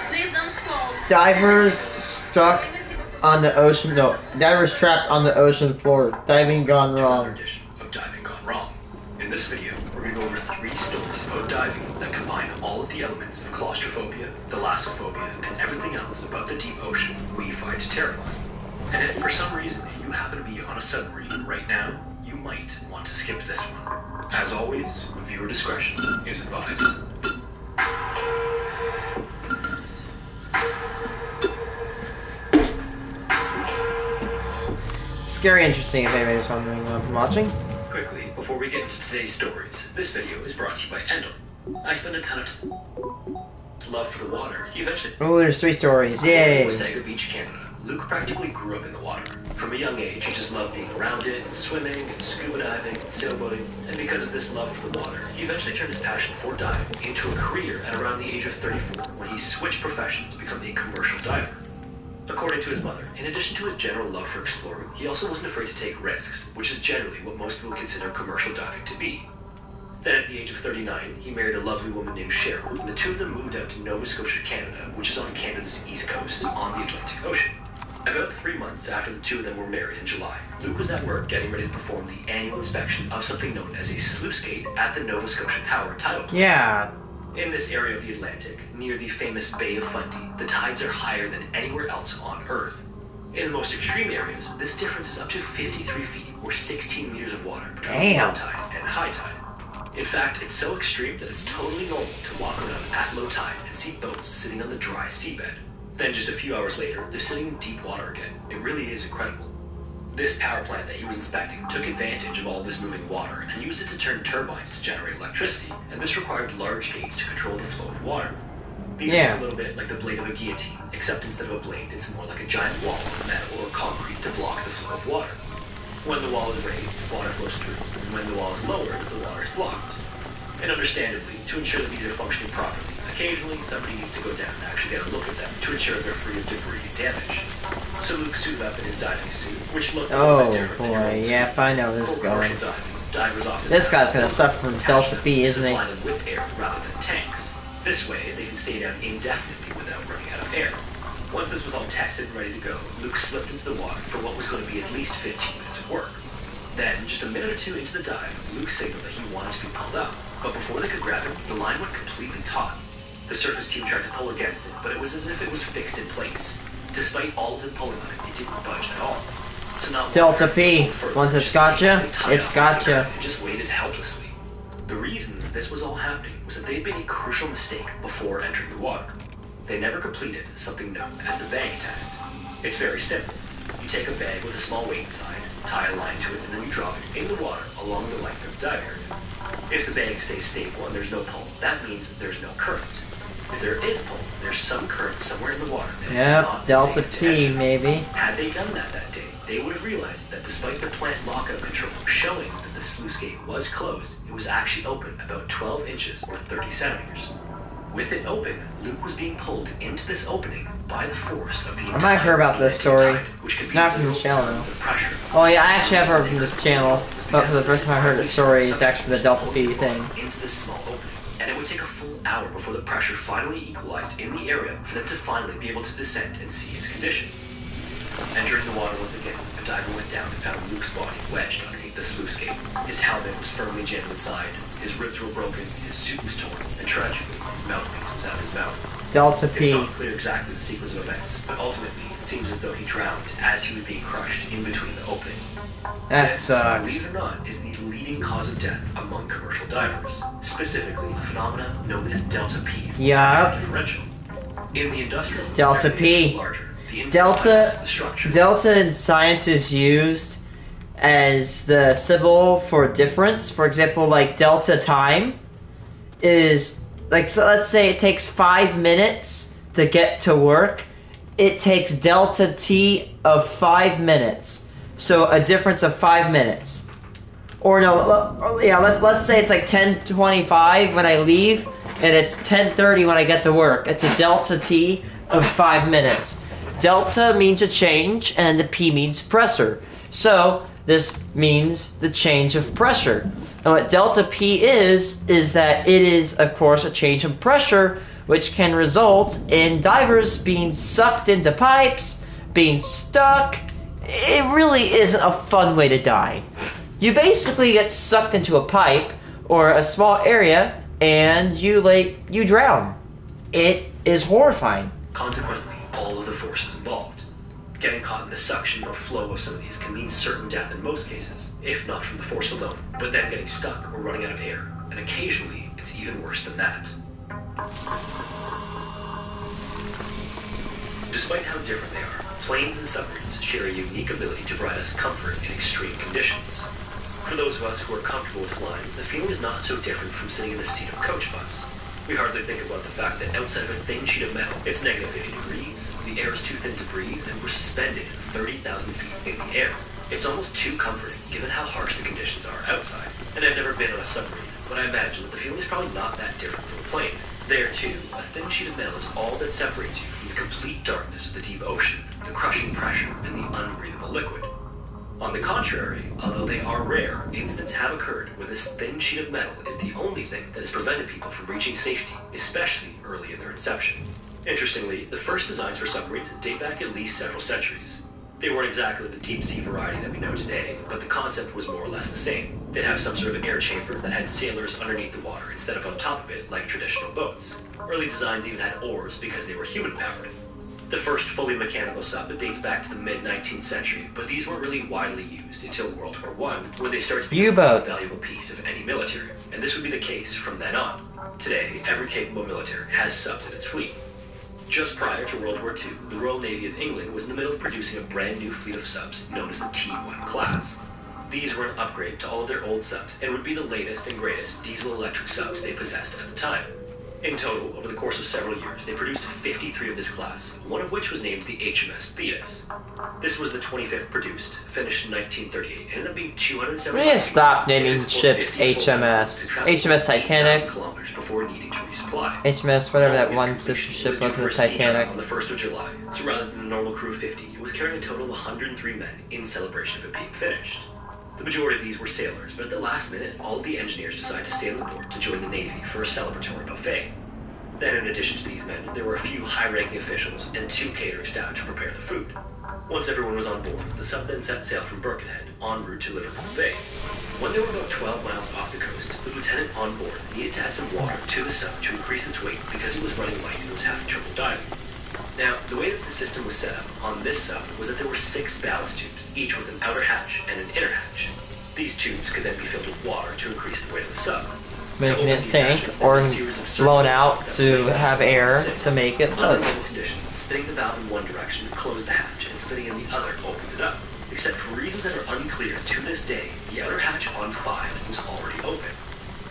Please don't scroll. Divers stuck on the ocean. No, divers trapped on the ocean floor. Diving gone to another wrong. edition of Diving Gone Wrong. In this video, we're going to go over 3 stories about diving that combine all of the elements of claustrophobia, thalassophobia, and everything else about the deep ocean we find terrifying. And if for some reason you happen to be on a submarine right now, you might want to skip this one. As always, viewer discretion is advised. Scary, interesting. If anybody's wondering what I'm watching. Quickly, before we get into today's stories, this video is brought to you by Endo. I spend a ton of love for the water. He eventually Oh, there's 3 stories. Yay! Wasaga Beach, Canada. Luke practically grew up in the water. From a young age, he just loved being around it, swimming, and scuba diving, and sailboating. And because of this love for the water, he eventually turned his passion for diving into a career at around the age of 34, when he switched professions to become a commercial diver. According to his mother, in addition to his general love for exploring, he also wasn't afraid to take risks, which is generally what most people consider commercial diving to be. Then at the age of 39, he married a lovely woman named Cheryl, and the two of them moved out to Nova Scotia, Canada, which is on Canada's east coast, on the Atlantic Ocean. About 3 months after the two of them were married in July, Luke was at work getting ready to perform the annual inspection of something known as a sluice gate at the Nova Scotia Power Tidal Plant. Yeah. In this area of the Atlantic, near the famous Bay of Fundy, the tides are higher than anywhere else on Earth. In the most extreme areas, this difference is up to 53 feet or 16 meters of water between low tide and high tide. In fact, it's so extreme that it's totally normal to walk around at low tide and see boats sitting on the dry seabed. Then just a few hours later, they're sitting in deep water again. It really is incredible. This power plant that he was inspecting took advantage of all this moving water and used it to turn turbines to generate electricity, and this required large gates to control the flow of water. These look a little bit like the blade of a guillotine, except instead of a blade, it's more like a giant wall of metal or concrete to block the flow of water. When the wall is raised, water flows through, and when the wall is lowered, the water is blocked. And understandably, to ensure that these are functioning properly, occasionally somebody needs to go down and actually get a look at them to ensure they're free of debris and damage. So Luke suited up in his diving suit, which looked a little bit different than boy, yep, I know this is going. Divers often This guy's gonna suffer from Delta P, isn't he? supply them with air rather than tanks. This way, they can stay down indefinitely without running out of air. Once this was all tested and ready to go, Luke slipped into the water for what was going to be at least 15 minutes of work. Then, just a minute or two into the dive, Luke signaled that he wanted to be pulled up. But before they could grab him, the line went completely taut. The surface team tried to pull against it, but it was as if it was fixed in place. Despite all of them pulling on it, it didn't budge at all. So not Delta P, once it's gotcha, it's gotcha. It just waited helplessly. The reason that this was all happening was that they'd made a crucial mistake before entering the water. They never completed something known as the bag test. It's very simple. You take a bag with a small weight inside, tie a line to it, and then you drop it in the water along the length of the dive area. If the bag stays stable and there's no pull, that means there's no current. If there is pull, there's some current somewhere in the water. Yep, Delta P, maybe. Had they done that day, they would have realized that despite the plant lockout control showing that the sluice gate was closed, it was actually open about 12 inches or 30 centimeters. With it open, Luke was being pulled into this opening by the force of the I might have heard about this story. Not from this channel. Oh yeah, I actually have heard from this channel, but for the first time I heard the story, it's actually the Delta P thing. Into this small opening, and it would take a full hour before the pressure finally equalized in the area for them to finally be able to descend and see its condition. Entering the water once again, a diver went down and found Luke's body wedged underneath the sluice gate. His helmet was firmly jammed inside, his ribs were broken, his suit was torn, and tragically, his mouthpiece was out of his mouth. Delta P. It's not clear exactly the sequence of events, but ultimately, it seems as though he drowned as he was being crushed in between the opening. That This, sucks. believe it or not, is the leading cause of death among commercial divers, specifically a phenomenon known as Delta P. Yup. Differential. In the industrial Delta environment, P. it's larger. The inside Delta, lines, the structure. Delta in science is used as the symbol for difference. For example, like delta time is like, so let's say it takes 5 minutes to get to work. It takes delta T of 5 minutes. So a difference of 5 minutes. Or no, yeah, let's say it's like 10:25 when I leave, and it's 10:30 when I get to work. It's a delta T of 5 minutes. Delta means a change, and the P means pressure. So this means the change of pressure. And what delta P is that it is, of course, a change of pressure, which can result in divers being sucked into pipes, being stuck. It really isn't a fun way to die. You basically get sucked into a pipe or a small area, and you drown. It is horrifying. Consequently, all of the forces involved. Getting caught in the suction or flow of some of these can mean certain death in most cases, if not from the force alone, but then getting stuck or running out of air, and occasionally it's even worse than that. Despite how different they are, planes and submarines share a unique ability to provide us comfort in extreme conditions. For those of us who are comfortable with flying, the feeling is not so different from sitting in the seat of a coach bus. We hardly think about the fact that outside of a thin sheet of metal, it's negative 50 degrees, the air is too thin to breathe, and we're suspended 30,000 feet in the air. It's almost too comforting, given how harsh the conditions are outside. And I've never been on a submarine, but I imagine that the feeling is probably not that different from a plane. There, too, a thin sheet of metal is all that separates you from the complete darkness of the deep ocean, the crushing pressure, and the unbreathable liquid. On the contrary, although they are rare, incidents have occurred where this thin sheet of metal is the only thing that has prevented people from reaching safety, especially early in their inception. Interestingly, the first designs for submarines date back at least several centuries. They weren't exactly the deep-sea variety that we know today, but the concept was more or less the same. They'd have some sort of air chamber that had sailors underneath the water instead of on top of it like traditional boats. Early designs even had oars because they were human-powered. The first fully mechanical sub dates back to the mid-19th century, but these weren't really widely used until World War I, when they started to be a valuable piece of any military, and this would be the case from then on. Today, every capable military has subs in its fleet. Just prior to World War II, the Royal Navy of England was in the middle of producing a brand new fleet of subs known as the T1 class. These were an upgrade to all of their old subs and would be the latest and greatest diesel-electric subs they possessed at the time. In total, over the course of several years, they produced 53 of this class, one of which was named the HMS Thetis. This was the 25th produced, finished in 1938, and ended up being 270. We need to stop naming ships HMS. HMS Titanic. Kilometers before needing to resupply. HMS, whatever that one sister ship was in the Titanic. On the 1st of July, so rather than a normal crew of 50, it was carrying a total of 103 men in celebration of it being finished. The majority of these were sailors, but at the last minute, all of the engineers decided to stay on the board to join the Navy for a celebratory buffet. Then, in addition to these men, there were a few high-ranking officials and 2 catering staff to prepare the food. Once everyone was on board, the sub then set sail from Birkenhead, en route to Liverpool Bay. When they were about 12 miles off the coast, the lieutenant on board needed to add some water to the sub to increase its weight because it was running light and was having trouble diving. Now, the way that the system was set up on this sub was that there were 6 ballast tubes, each with an outer hatch and an inner hatch. These tubes could then be filled with water to increase the weight of the sub. Making it sink or blown out to have air to make it float. Under normal conditions, spinning the valve in one direction closed the hatch, and spinning in the other opened it up. Except for reasons that are unclear to this day, the outer hatch on 5 was already open.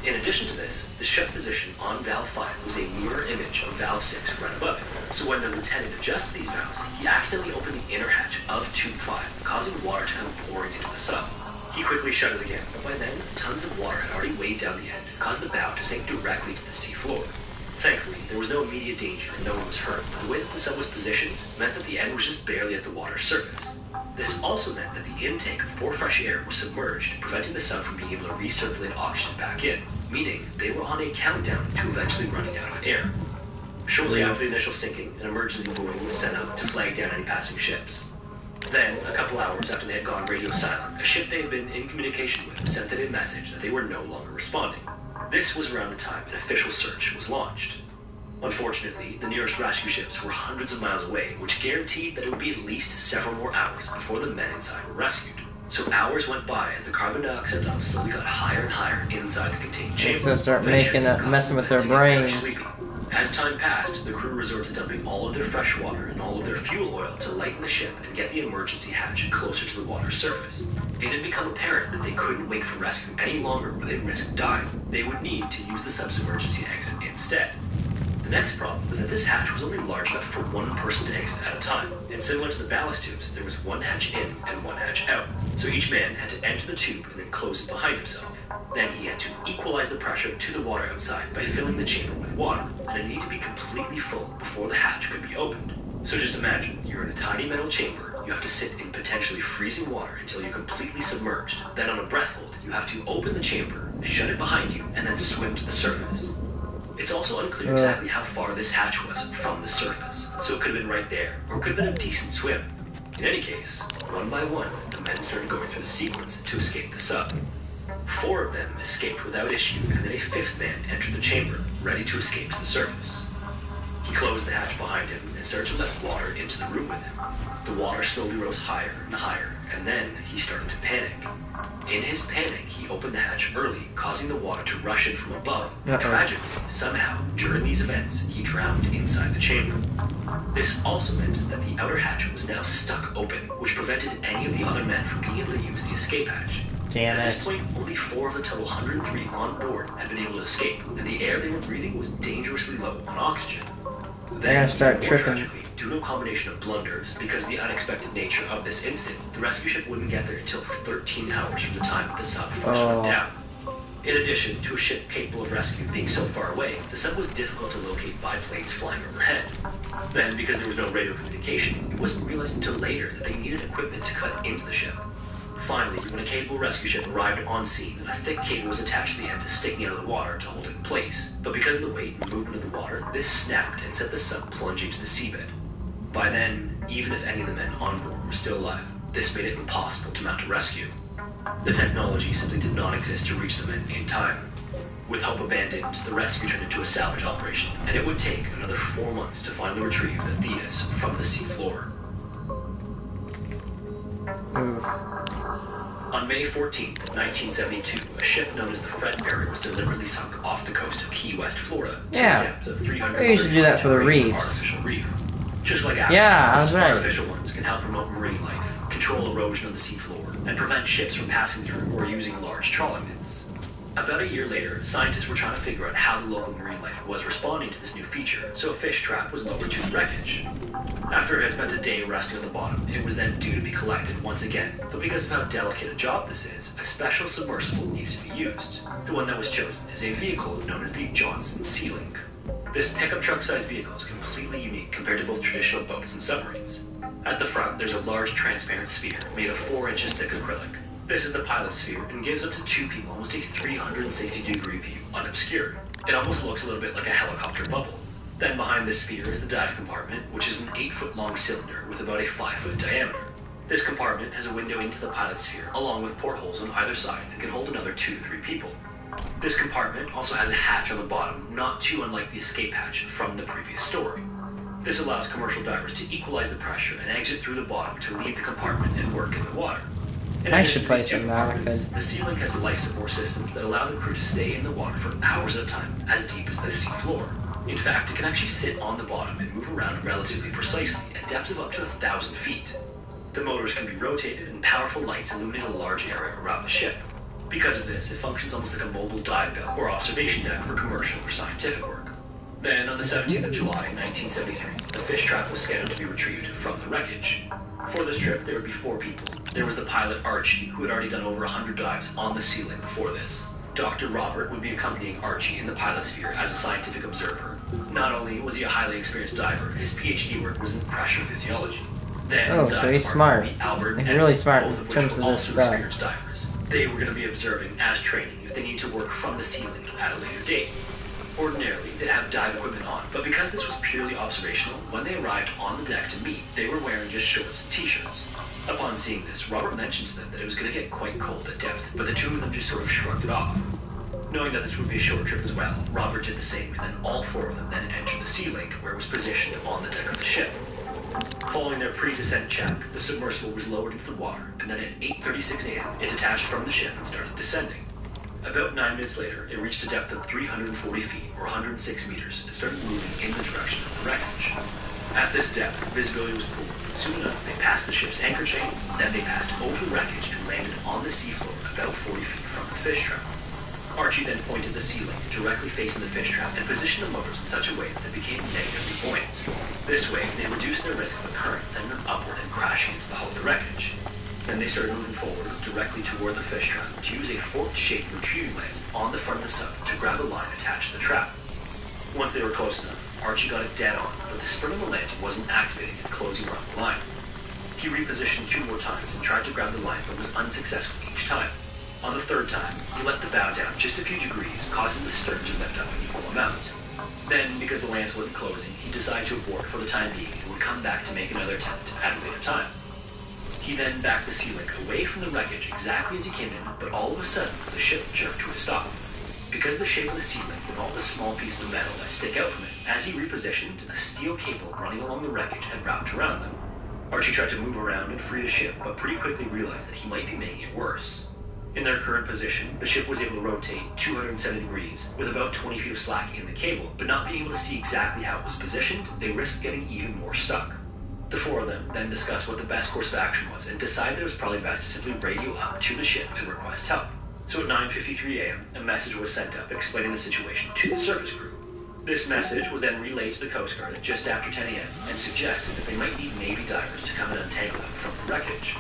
In addition to this, the shut position on valve 5 was a mirror image of valve 6 right above it. So when the lieutenant adjusted these valves, he accidentally opened the inner hatch of tube 5, causing water to come pouring into the sub. He quickly shut it again, but by then, tons of water had already weighed down the end, causing the bow to sink directly to the sea floor. Thankfully, there was no immediate danger and no one was hurt, but the way that the sub was positioned meant that the end was just barely at the water's surface. This also meant that the intake for fresh air was submerged, preventing the sub from being able to recirculate oxygen back in, meaning they were on a countdown to eventually running out of air. Shortly after the initial sinking, an emergency buoy was sent out to flag down any passing ships. Then, a couple hours after they had gone radio silent, a ship they had been in communication with sent them a message that they were no longer responding. This was around the time an official search was launched. Unfortunately, the nearest rescue ships were hundreds of miles away, which guaranteed that it would be at least several more hours before the men inside were rescued. So hours went by as the carbon dioxide levels slowly got higher and higher inside the contained chamber. It's gonna start messing with their brains. As time passed, the crew resorted to dumping all of their fresh water and all of their fuel oil to lighten the ship and get the emergency hatch closer to the water's surface. It had become apparent that they couldn't wait for rescue any longer or they'd risk dying. They would need to use the sub's emergency exit instead. The next problem was that this hatch was only large enough for one person to exit at a time, and similar to the ballast tubes, there was one hatch in and one hatch out. So each man had to enter the tube and then close it behind himself. Then he had to equalize the pressure to the water outside by filling the chamber with water, and it needed to be completely full before the hatch could be opened. So just imagine, you're in a tiny metal chamber, you have to sit in potentially freezing water until you're completely submerged. Then on a breath hold, you have to open the chamber, shut it behind you, and then swim to the surface. It's also unclear exactly how far this hatch was from the surface, so it could have been right there, or it could have been a decent swim. In any case, one by one, the men started going through the sequence to escape the sub. 4 of them escaped without issue, and then a 5th man entered the chamber, ready to escape to the surface. He closed the hatch behind him and started to let water into the room with him. The water slowly rose higher and higher, and then he started to panic. In his panic, he opened the hatch early, causing the water to rush in from above. Tragically, somehow, during these events, he drowned inside the chamber. This also meant that the outer hatch was now stuck open, which prevented any of the other men from being able to use the escape hatch. Damn it. At this point, only 4 of the total 103 on board had been able to escape, and the air they were breathing was dangerously low on oxygen. They're gonna start tripping. Tragically, due to a combination of blunders, because of the unexpected nature of this incident, the rescue ship wouldn't get there until 13 hours from the time that the sub first went down. In addition to a ship capable of rescue being so far away, the sub was difficult to locate by planes flying overhead. Then, because there was no radio communication, it wasn't realized until later that they needed equipment to cut into the ship. Finally, when a capable rescue ship arrived on scene, a thick cable was attached to the end, sticking out of the water to hold it in place. But because of the weight and movement of the water, this snapped and sent the sub plunging to the seabed. By then, even if any of the men on board were still alive, this made it impossible to mount a rescue. The technology simply did not exist to reach the men in time. With hope abandoned, the rescue turned into a salvage operation, and it would take another 4 months to finally retrieve the Thetis from the seafloor. On May 14th, 1972, a ship known as the Fredberry was deliberately sunk off the coast of Key West, Florida, to a depth of 300 They used to do that for the reefs. artificial reef. Just like artificial ones can help promote marine life, control erosion of the seafloor, and prevent ships from passing through or using large trawling nets. About a year later, scientists were trying to figure out how the local marine life was responding to this new feature, so a fish trap was lowered to the wreckage. After it had spent a day resting on the bottom, it was then due to be collected once again, but because of how delicate a job this is, a special submersible needed to be used. The one that was chosen is a vehicle known as the Johnson Sea Link. This pickup truck-sized vehicle is completely unique compared to both traditional boats and submarines. At the front, there's a large transparent sphere made of 4 inches thick acrylic. This is the pilot sphere and gives up to 2 people almost a 360-degree view unobscured. It almost looks a little bit like a helicopter bubble. Then behind this sphere is the dive compartment, which is an 8-foot-long cylinder with about a 5-foot diameter. This compartment has a window into the pilot sphere, along with portholes on either side, and can hold another 2 to 3 people. This compartment also has a hatch on the bottom, not too unlike the escape hatch from the previous story. This allows commercial divers to equalize the pressure and exit through the bottom to leave the compartment and work in the water. I should play some American. The Sea Link has life support systems that allow the crew to stay in the water for hours at a time, as deep as the sea floor. In fact, it can actually sit on the bottom and move around relatively precisely at depths of up to 1,000 feet. The motors can be rotated and powerful lights illuminate a large area around the ship. Because of this, it functions almost like a mobile dive bell or observation deck for commercial or scientific work. Then, on the 17th of July, 1973, the fish trap was scheduled to be retrieved from the wreckage. For this trip, there would be 4 people. There was the pilot Archie, who had already done over 100 dives on the Sea Link before this. Dr. Robert would be accompanying Archie in the pilot sphere as a scientific observer. Not only was he a highly experienced diver, his PhD work was in pressure physiology. Then, so he's smart. Albert Like, and really smart both in of which terms were of this also stuff. experienced divers. They were going to be observing as training if they need to work from the Sea Link at a later date. Ordinarily, they'd have dive equipment on, but because this was purely observational, when they arrived on the deck to meet, they were wearing just shorts and t-shirts. Upon seeing this, Robert mentioned to them that it was going to get quite cold at depth, but the two of them just sort of shrugged it off. Knowing that this would be a short trip as well, Robert did the same, and then all 4 of them then entered the Sea Link, where it was positioned on the deck of the ship. Following their pre-descent check, the submersible was lowered into the water, and then at 8:36 a.m., it detached from the ship and started descending. About 9 minutes later, it reached a depth of 340 feet, or 106 meters, and started moving in the direction of the wreckage. At this depth, visibility was poor, and soon enough, they passed the ship's anchor chain, then they passed over the wreckage and landed on the seafloor about 40 feet from the fish trap. Archie then pointed the Sea Link directly facing the fish trap and positioned the motors in such a way that they became negatively buoyant. This way, they reduced their risk of a current sending them upward and crashing into the hull of the wreckage. Then they started moving forward directly toward the fish trap to use a fork-shaped retrieving lance on the front of the sub to grab a line attached to the trap. Once they were close enough, Archie got it dead on, but the spring of the lance wasn't activating and closing around the line. He repositioned 2 more times and tried to grab the line, but was unsuccessful each time. On the 3rd time, he let the bow down just a few degrees, causing the stern to lift up an equal amount. Then, because the lance wasn't closing, he decided to abort for the time being and would come back to make another attempt at a later time. He then backed the Sea Link away from the wreckage exactly as he came in, but all of a sudden, the ship jerked to a stop. Because of the shape of the Sea Link and all the small pieces of metal that stick out from it, as he repositioned, a steel cable running along the wreckage had wrapped around them. Archie tried to move around and free the ship, but pretty quickly realized that he might be making it worse. In their current position, the ship was able to rotate 270 degrees, with about 20 feet of slack in the cable, but not being able to see exactly how it was positioned, they risked getting even more stuck. The 4 of them then discussed what the best course of action was and decided that it was probably best to simply radio up to the ship and request help. So at 9:53 a.m., a message was sent up explaining the situation to the surface crew. This message was then relayed to the Coast Guard just after 10 a.m. and suggested that they might need Navy divers to come and untangle them from the wreckage.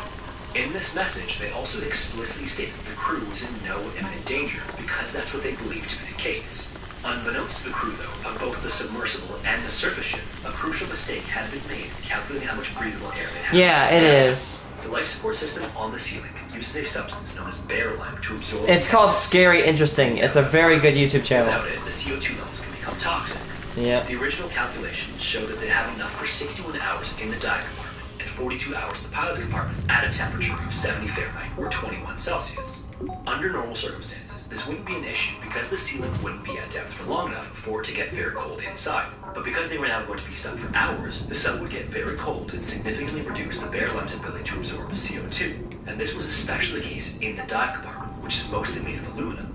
In this message, they also explicitly stated that the crew was in no imminent danger, because that's what they believed to be the case. Unbeknownst to the crew, though, of both the submersible and the surface ship, a crucial mistake had been made in calculating how much breathable air they had. Yeah, it is. The life support system on the Sea Link uses a substance known as bear lime to absorb... It's called Scary Interesting. It's a very good YouTube channel. Without it, the CO2 levels can become toxic. Yeah. The original calculations showed that they have enough for 61 hours in the dive compartment and 42 hours in the pilot's compartment at a temperature of 70 Fahrenheit or 21 Celsius. Under normal circumstances, realized this wouldn't be an issue because the sealant wouldn't be at depth for long enough for it to get very cold inside. But because they were now going to be stuck for hours, the sub would get very cold and significantly reduce the bare lime's ability to absorb CO2. And this was especially the case in the dive compartment, which is mostly made of aluminum.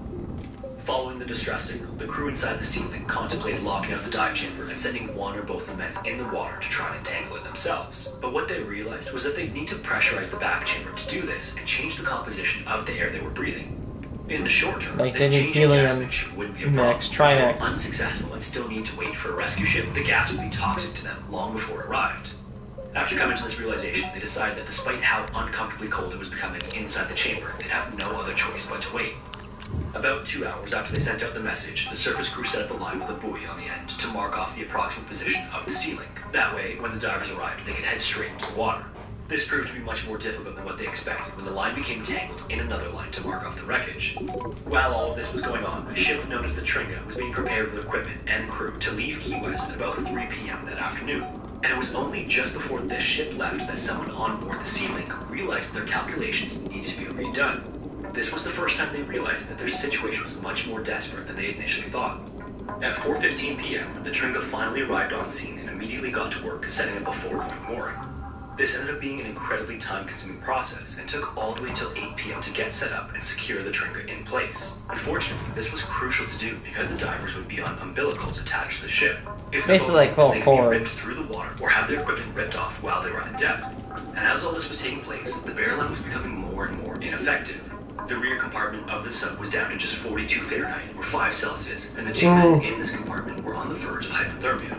Following the distress signal, the crew inside the Sea-Link contemplated locking out the dive chamber and sending one or both of the men in the water to try and entangle it themselves. But what they realized was that they'd need to pressurize the back chamber to do this and change the composition of the air they were breathing. In the short term, Like this they change need in gas helium mixture wouldn't be a problem. mix, If Trimax. they were unsuccessful and still need to wait for a rescue ship, the gas would be toxic to them long before it arrived. After coming to this realization, they decided that despite how uncomfortably cold it was becoming inside the chamber, they'd have no other choice but to wait. About 2 hours after they sent out the message, the surface crew set up a line with a buoy on the end to mark off the approximate position of the Sea-Link. That way, when the divers arrived, they could head straight into the water. This proved to be much more difficult than what they expected when the line became tangled in another line to mark off the wreckage. While all of this was going on, a ship known as the Tringa was being prepared with equipment and crew to leave Key West at about 3 p.m. that afternoon. And it was only just before this ship left that someone on board the Sea-Link realized their calculations needed to be redone. This was the first time they realized that their situation was much more desperate than they initially thought. At 4:15 p.m., the Tringa finally arrived on scene and immediately got to work setting up a 4-point mooring. This ended up being an incredibly time-consuming process and took all the way till 8 p.m. to get set up and secure the Tringa in place. Unfortunately, this was crucial to do because the divers would be on umbilicals attached to the ship. If the Basically like boat, little they could be ripped cords. through the water or have their equipment ripped off while they were at depth. And as all this was taking place, the bare line was becoming more and more ineffective. The rear compartment of the sub was down to just 42 Fahrenheit or 5 Celsius, and the two men in this compartment were on the verge of hypothermia.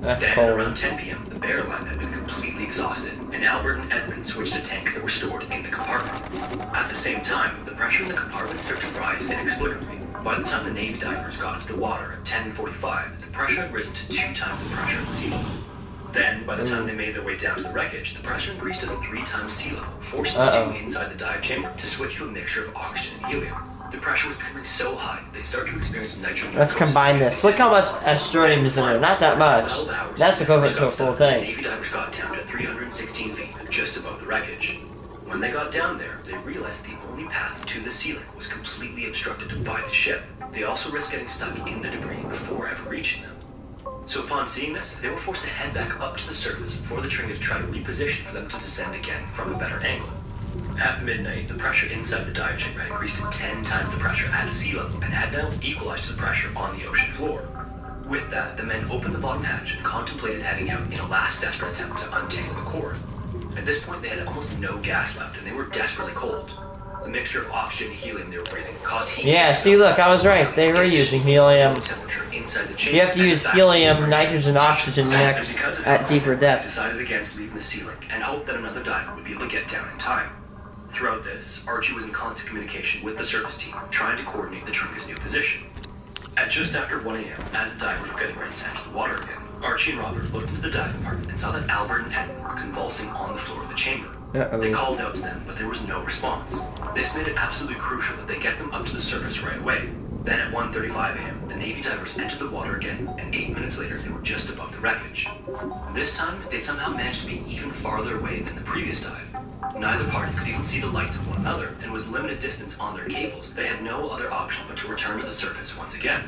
That's Then, cold. around 10 p.m., the bare line had been completely exhausted, and Albert and Edmund switched to tanks that were stored in the compartment. At the same time, the pressure in the compartment started to rise inexplicably. By the time the Navy divers got into the water at 10:45, the pressure had risen to 2 times the pressure at sea level. Then, by the time they made their way down to the wreckage, the pressure increased to 3 times sea level, forcing the two inside the dive chamber to switch to a mixture of oxygen and helium. The pressure was becoming so high that they started to experience nitrogen. Let's combine this. Look how much Astroneer is in there. Not that much. That's equivalent to a full tank. Navy divers got down to 316 feet, just above the wreckage. When they got down there, they realized the only path to the Sea-Link was completely obstructed by the ship. They also risked getting stuck in the debris before ever reaching them. So upon seeing this, they were forced to head back up to the surface for the Tringa to try to reposition for them to descend again from a better angle. At midnight, the pressure inside the dive chamber had increased to 10 times the pressure at sea level and had now equalized to the pressure on the ocean floor. With that, the men opened the bottom hatch and contemplated heading out in a last desperate attempt to untangle the cord. At this point, they had almost no gas left and they were desperately cold. The mixture of oxygen and helium they were breathing caused heat. Yeah, see, look, I was right. They were using helium. Temperature inside the chamber You have to use and helium, nitrogen, oxygen And mix because of at it, deeper they depths. decided against leaving the Sea-Link and hoped that another diver would be able to get down in time. Throughout this, Archie was in constant communication with the service team, trying to coordinate the Tringa's new position. At just after 1 a.m., as the divers were getting ready to enter the water again, Archie and Robert looked into the dive compartment and saw that Albert and Edmund were convulsing on the floor of the chamber. They called out to them, but there was no response. This made it absolutely crucial that they get them up to the surface right away. Then at 1:35 a.m., the Navy divers entered the water again, and 8 minutes later, they were just above the wreckage. This time, they'd somehow managed to be even farther away than the previous dive. Neither party could even see the lights of one another, and with limited distance on their cables, they had no other option but to return to the surface once again.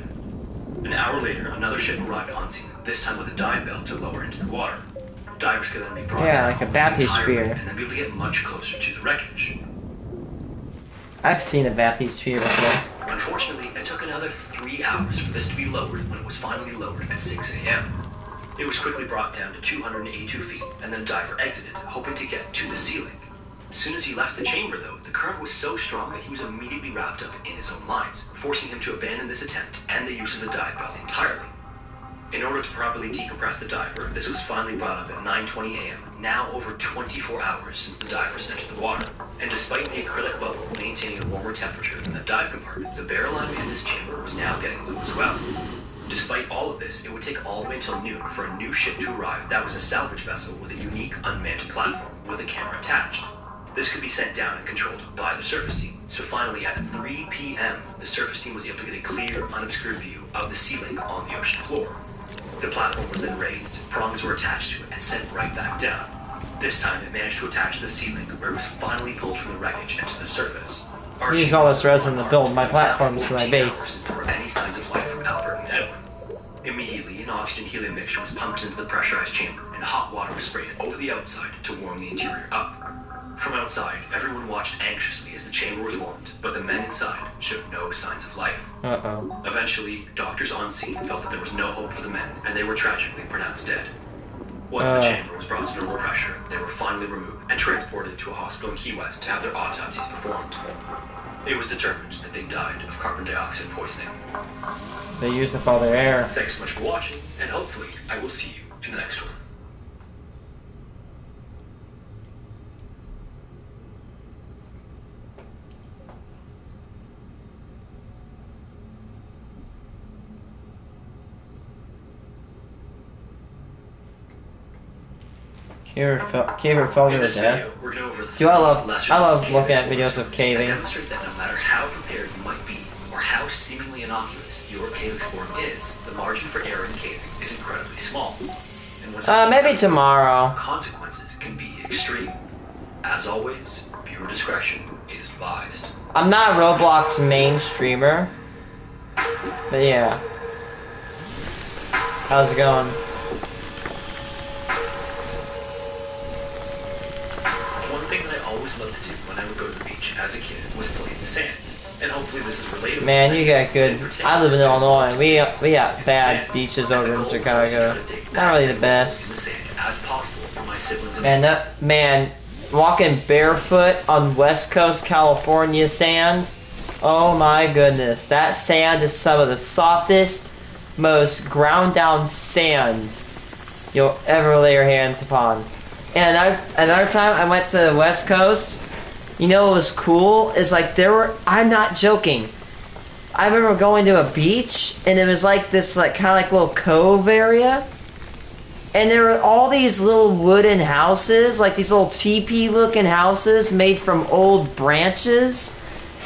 An hour later, another ship arrived on scene, this time with a dive bell to lower into the water. Divers could then be brought Yeah, down like a almost entirely bathysphere. and then be able to get much closer to the wreckage. I've seen a bathysphere before. Unfortunately, it took another 3 hours for this to be lowered when it was finally lowered at 6 a.m. It was quickly brought down to 282 feet, and then the diver exited, hoping to get to the Sea-Link. As soon as he left the chamber, though, the current was so strong that he was immediately wrapped up in his own lines, forcing him to abandon this attempt and the use of the dive bell entirely. In order to properly decompress the diver, this was finally brought up at 9:20 a.m., now over 24 hours since the divers entered the water. And despite the acrylic bubble maintaining a warmer temperature than the dive compartment, the barrel line in this chamber was now getting low as well. Despite all of this, it would take all the way until noon for a new ship to arrive that was a salvage vessel with a unique unmanned platform with a camera attached. This could be sent down and controlled by the service team. So finally, at 3 p.m., the service team was able to get a clear, unobscured view of the Sea-Link on the ocean floor. The platform was then raised, prongs were attached to it, and sent right back down. This time, it managed to attach to the Sea-Link, where it was finally pulled from the wreckage and to the surface. Use all this resin to build my platforms to my base. Since there were any signs of life from Albert and Edwin. Immediately, an oxygen-helium mixture was pumped into the pressurized chamber, and hot water was sprayed over the outside to warm the interior up. From outside, everyone watched anxiously as the chamber was warmed, but the men inside showed no signs of life. Uh-oh. Eventually, doctors on scene felt that there was no hope for the men, and they were tragically pronounced dead. Once the chamber was brought to normal pressure, they were finally removed and transported to a hospital in Key West to have their autopsies performed. It was determined that they died of carbon dioxide poisoning. They used up all their air. Thanks so much for watching, and hopefully I will see you in the next one. Caver fell to In the this death. video, we're going to over Dude, I love lesser looking at caving videos of that caving. demonstrate that no matter how prepared you might be, or how seemingly innocuous your cave exploring is, the margin for error in caving is incredibly small. And when Maybe tomorrow. consequences can be extreme. As always, viewer discretion is advised. I'm not Roblox's main streamer, but yeah. How's it going? One thing that I always loved to do when I would go to the beach as a kid was play in the sand. And hopefully this is relatable. Man, you got good. I live in Illinois, and we got bad beaches over in Chicago. Not really the best. Man, walking barefoot on West Coast California sand. Oh my goodness, that sand is some of the softest, most ground down sand you'll ever lay your hands upon. And another time I went to the West Coast, you know what was cool is like I'm not joking, I remember going to a beach and it was like this like kind of like little cove area, and there were all these little wooden houses, like these little teepee looking houses made from old branches,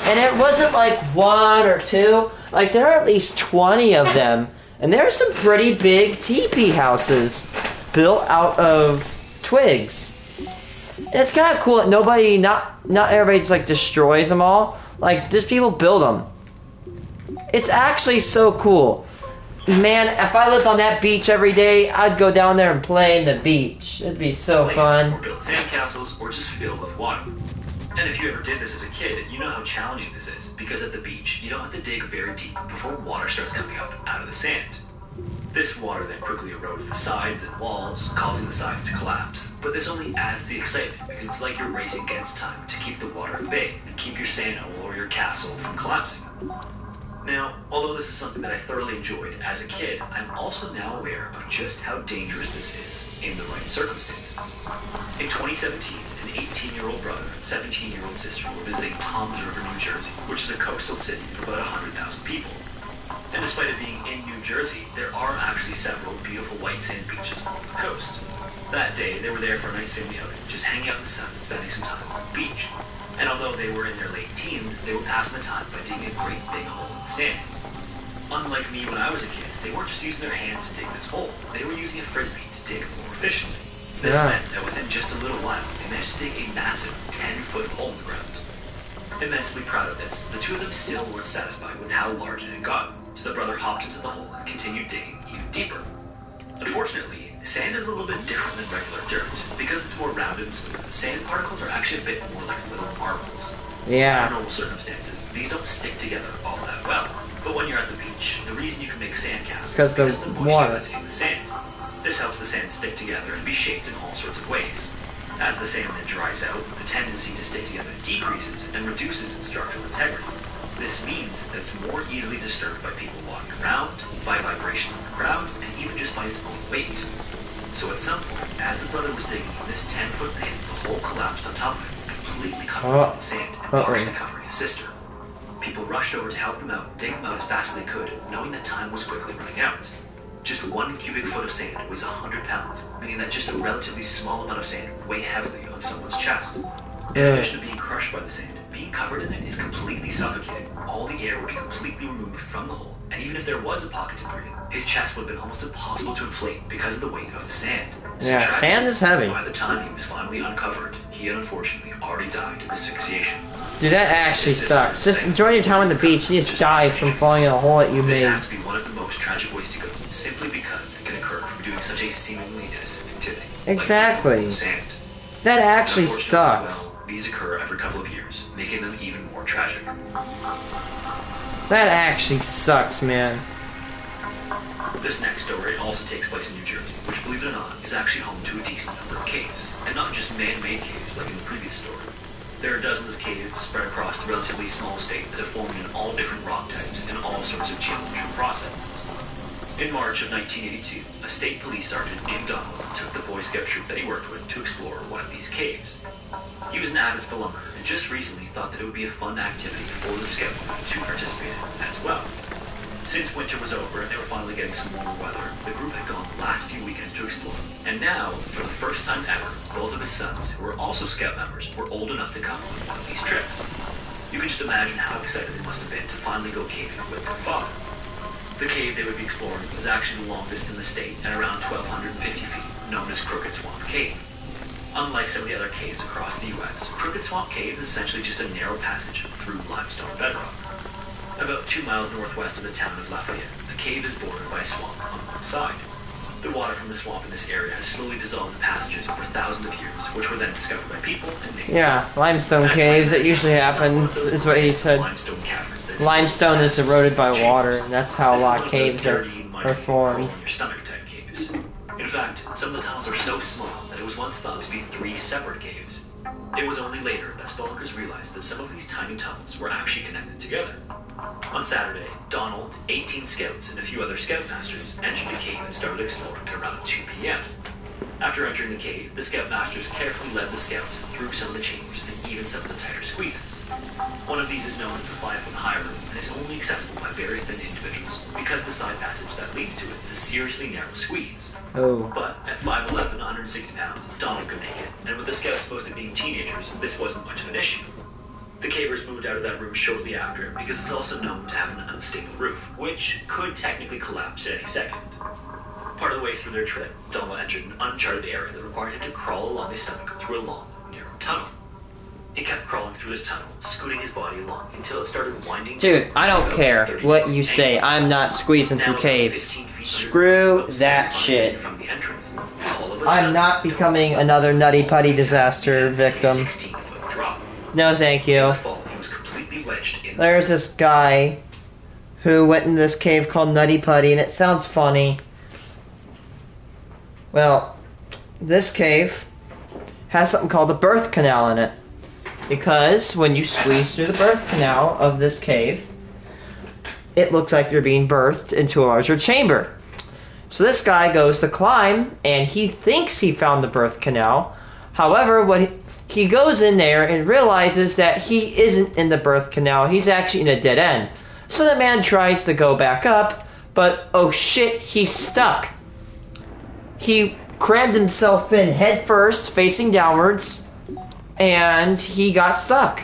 and it wasn't like one or two, like there are at least 20 of them, and there are some pretty big teepee houses built out of twigs. And it's kind of cool that not everybody just like destroys them all. Like, just people build them. It's actually so cool. Man, if I lived on that beach every day, I'd go down there and play in the beach. It'd be so fun. Or build sandcastles, or just fill with water. And if you ever did this as a kid, you know how challenging this is, because at the beach, you don't have to dig very deep before water starts coming up out of the sand. This water then quickly erodes the sides and walls, causing the sides to collapse. But this only adds to the excitement, because it's like you're racing against time to keep the water at bay and keep your sand hole or your castle from collapsing. Now, although this is something that I thoroughly enjoyed as a kid, I'm also now aware of just how dangerous this is in the right circumstances. In 2017, an 18-year-old brother and 17-year-old sister were visiting Toms River, New Jersey, which is a coastal city of about 100,000 people. And despite it being in New Jersey, there are actually several beautiful white sand beaches along the coast. That day, they were there for a nice family outing, just hanging out in the sun and spending some time on the beach. And although they were in their late teens, they were passing the time by digging a great big hole in the sand. Unlike me when I was a kid, they weren't just using their hands to dig this hole, they were using a frisbee to dig more efficiently. This meant that within just a little while, they managed to dig a massive 10-foot hole in the ground. Immensely proud of this, the two of them still weren't satisfied with how large it had gotten, so the brother hopped into the hole and continued digging even deeper. Unfortunately, sand is a little bit different than regular dirt. Because it's more rounded and smooth, sand particles are actually a bit more like little marbles. Yeah. Under normal circumstances, these don't stick together all that well. But when you're at the beach, the reason you can make sandcastles is because of the moisture that's in the sand. This helps the sand stick together and be shaped in all sorts of ways. As the sand then dries out, the tendency to stick together decreases and reduces its structural integrity. This means that it's more easily disturbed by people walking around, by vibrations in the ground, and even just by its own weight. So at some point, as the brother was digging this 10-foot pit, the hole collapsed on top of him, completely covered in sand and partially covering his sister. People rushed over to help them out, dig them out as fast as they could, knowing that time was quickly running out. Just 1 cubic foot of sand weighs 100 pounds, meaning that just a relatively small amount of sand would weigh heavily on someone's chest. In addition to being crushed by the sand, being covered in it is completely suffocating. All the air would be completely removed from the hole, And even if there was a pocket to breathe, his chest would have been almost impossible to inflate because of the weight of the sand. So Yeah, sand is heavy. by the time he was finally uncovered, he had unfortunately already died of asphyxiation. Dude, that actually sucks. Just enjoy your time on the beach and you just die from falling in a hole that you This made. has to be one of the most tragic ways to go, simply because it can occur from doing such a seemingly innocent activity. Exactly. Like sand. That actually Unfortunately, as sucks. well, these occur every couple of years, making them even more tragic. That actually sucks, man. This next story also takes place in New Jersey, which, believe it or not, is actually home to a decent number of caves. And not just man-made caves like in the previous story. There are dozens of caves spread across the relatively small state that have formed in all different rock types and all sorts of geological processes. In March of 1982, a state police sergeant named Donald took the Boy Scout troop that he worked with to explore one of these caves. He was an avid spelunker and just recently thought that it would be a fun activity for the scout to participate in as well. Since winter was over and they were finally getting some warmer weather, the group had gone the last few weekends to explore. And now, for the first time ever, both of his sons, who were also scout members, were old enough to come on one of these trips. You can just imagine how excited they must have been to finally go caving with their father. The cave they would be exploring was actually the longest in the state at around 1,250 feet, known as Crooked Swamp Cave. Unlike some of the other caves across the U.S., Crooked Swamp Cave is essentially just a narrow passage through limestone bedrock. About 2 miles northwest of the town of Lafayette, the cave is bordered by a swamp on one side. The water from the swamp in this area has slowly dissolved the passages over thousands of years, which were then discovered by people and named. Yeah, limestone caves, it usually happens, is what he said. Limestone caverns that Limestone is eroded by water, and that's how a This is lot one of those caves dirty, muddy, are formed. crawl in your stomach type caves. In fact, some of the tunnels are so small that it was once thought to be 3 separate caves. It was only later that spelunkers realized that some of these tiny tunnels were actually connected together. On Saturday, Donald, 18 scouts, and a few other scoutmasters entered the cave and started exploring at around 2 p.m. After entering the cave, the scoutmasters carefully led the scouts through some of the chambers and even some of the tighter squeezes. One of these is known as the 5-foot high room and is only accessible by very thin individuals because the side passage that leads to it is a seriously narrow squeeze. Oh. But at 5'11", 160 pounds, Donald could make it, and with the scouts supposed to being teenagers, this wasn't much of an issue. The cavers moved out of that room shortly after because it's also known to have an unstable roof, which could technically collapse at any second. Part of the way through their trip, Donald entered an uncharted area that required him to crawl along his stomach through a long, narrow tunnel. He kept crawling through this tunnel, scooting his body along until it started winding. Dude, I don't care what you say. I'm not squeezing through caves. Screw that shit. From the entrance, all of a I'm sudden, not becoming another nutty putty disaster victim. 16-foot drop. No, thank In you. the fall, he was completely wedged in. There's this guy who went in this cave called Nutty Putty, and it sounds funny. Well, this cave has something called the birth canal in it. Because when you squeeze through the birth canal of this cave, it looks like you're being birthed into a larger chamber. So this guy goes to climb, and he thinks he found the birth canal. However, what he goes in there and realizes that he isn't in the birth canal. He's actually in a dead end. So the man tries to go back up, but oh shit, he's stuck. He crammed himself in head first, facing downwards, and he got stuck.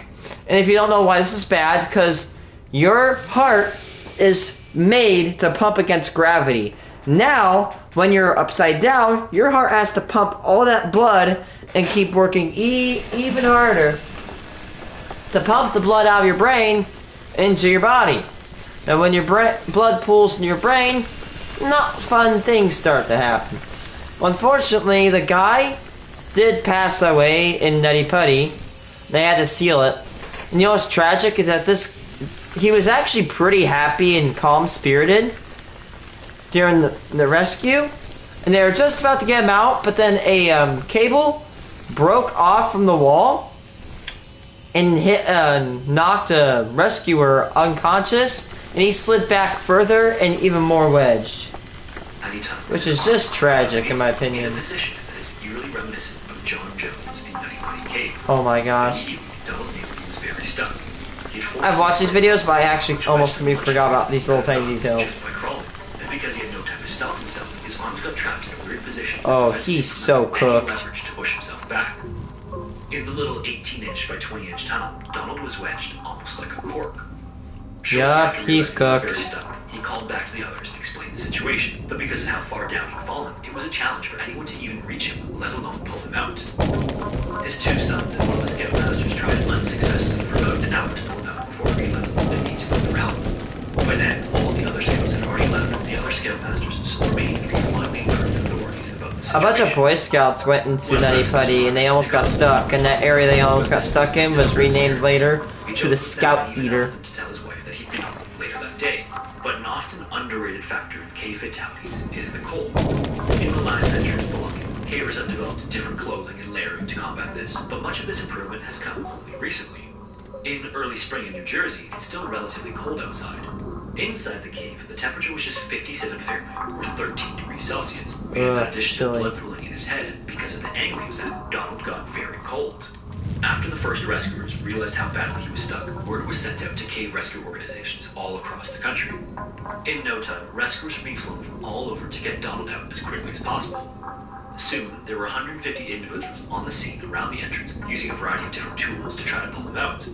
And if you don't know why this is bad, because your heart is made to pump against gravity. Now, when you're upside down, your heart has to pump all that blood and keep working even harder to pump the blood out of your brain into your body. And when your blood pools in your brain, not fun things start to happen. Unfortunately, the guy did pass away in Nutty Putty. They had to seal it. And you know what's tragic is that he was actually pretty happy and calm-spirited during the rescue. And they were just about to get him out, but then a cable broke off from the wall and knocked a rescuer unconscious, and he slid back further and even more wedged. Which is just tragic, in my opinion. In a position that is eerily reminiscent of John Jones in Nutty Putty Cave. Oh my gosh. Donald knew he was very stuck. I've watched these videos, but I actually almost completely forgot about these little tiny details. Just by crawling. And because he had no time to stop himself, his arms got trapped in a weird position. Oh, he's so cooked. Leverage to push himself back. In the little 18-inch by 20-inch tunnel, Donald was wedged almost like a cork. Shortly Yup, after he's realizing he was cooked. very stuck, he called back to the others and explained the situation, but because of how far down he'd fallen, it was a challenge for anyone to even reach him, let alone pull him out. His two sons and one of the scoutmasters tried unsuccessfully for about an hour to pull him out before realizing they needed to go for help. By then, all the other scouts had already left the other scoutmasters, so the remaining three finally learned authorities about the A situation. bunch of Boy Scouts went into Nutty Putty and they almost got stuck, and that area they almost got stuck in was renamed later to the Scout Eater. To tell his wife that he'd be home later that day. But an often underrated factor in cave fatalities is the cold. In the last centuries belonging, cavers have developed different clothing and layering to combat this, but much of this improvement has come only recently. In early spring in New Jersey, it's still relatively cold outside. Inside the cave, the temperature was just 57 Fahrenheit, or 13 degrees Celsius. In addition to blood pooling in his head, because of the angle he was at, Donald got very cold. After the first rescuers realized how badly he was stuck, word was sent out to cave rescue organizations all across the country. In no time, rescuers were being flown from all over to get Donald out as quickly as possible. Soon, there were 150 individuals on the scene around the entrance, using a variety of different tools to try to pull him out.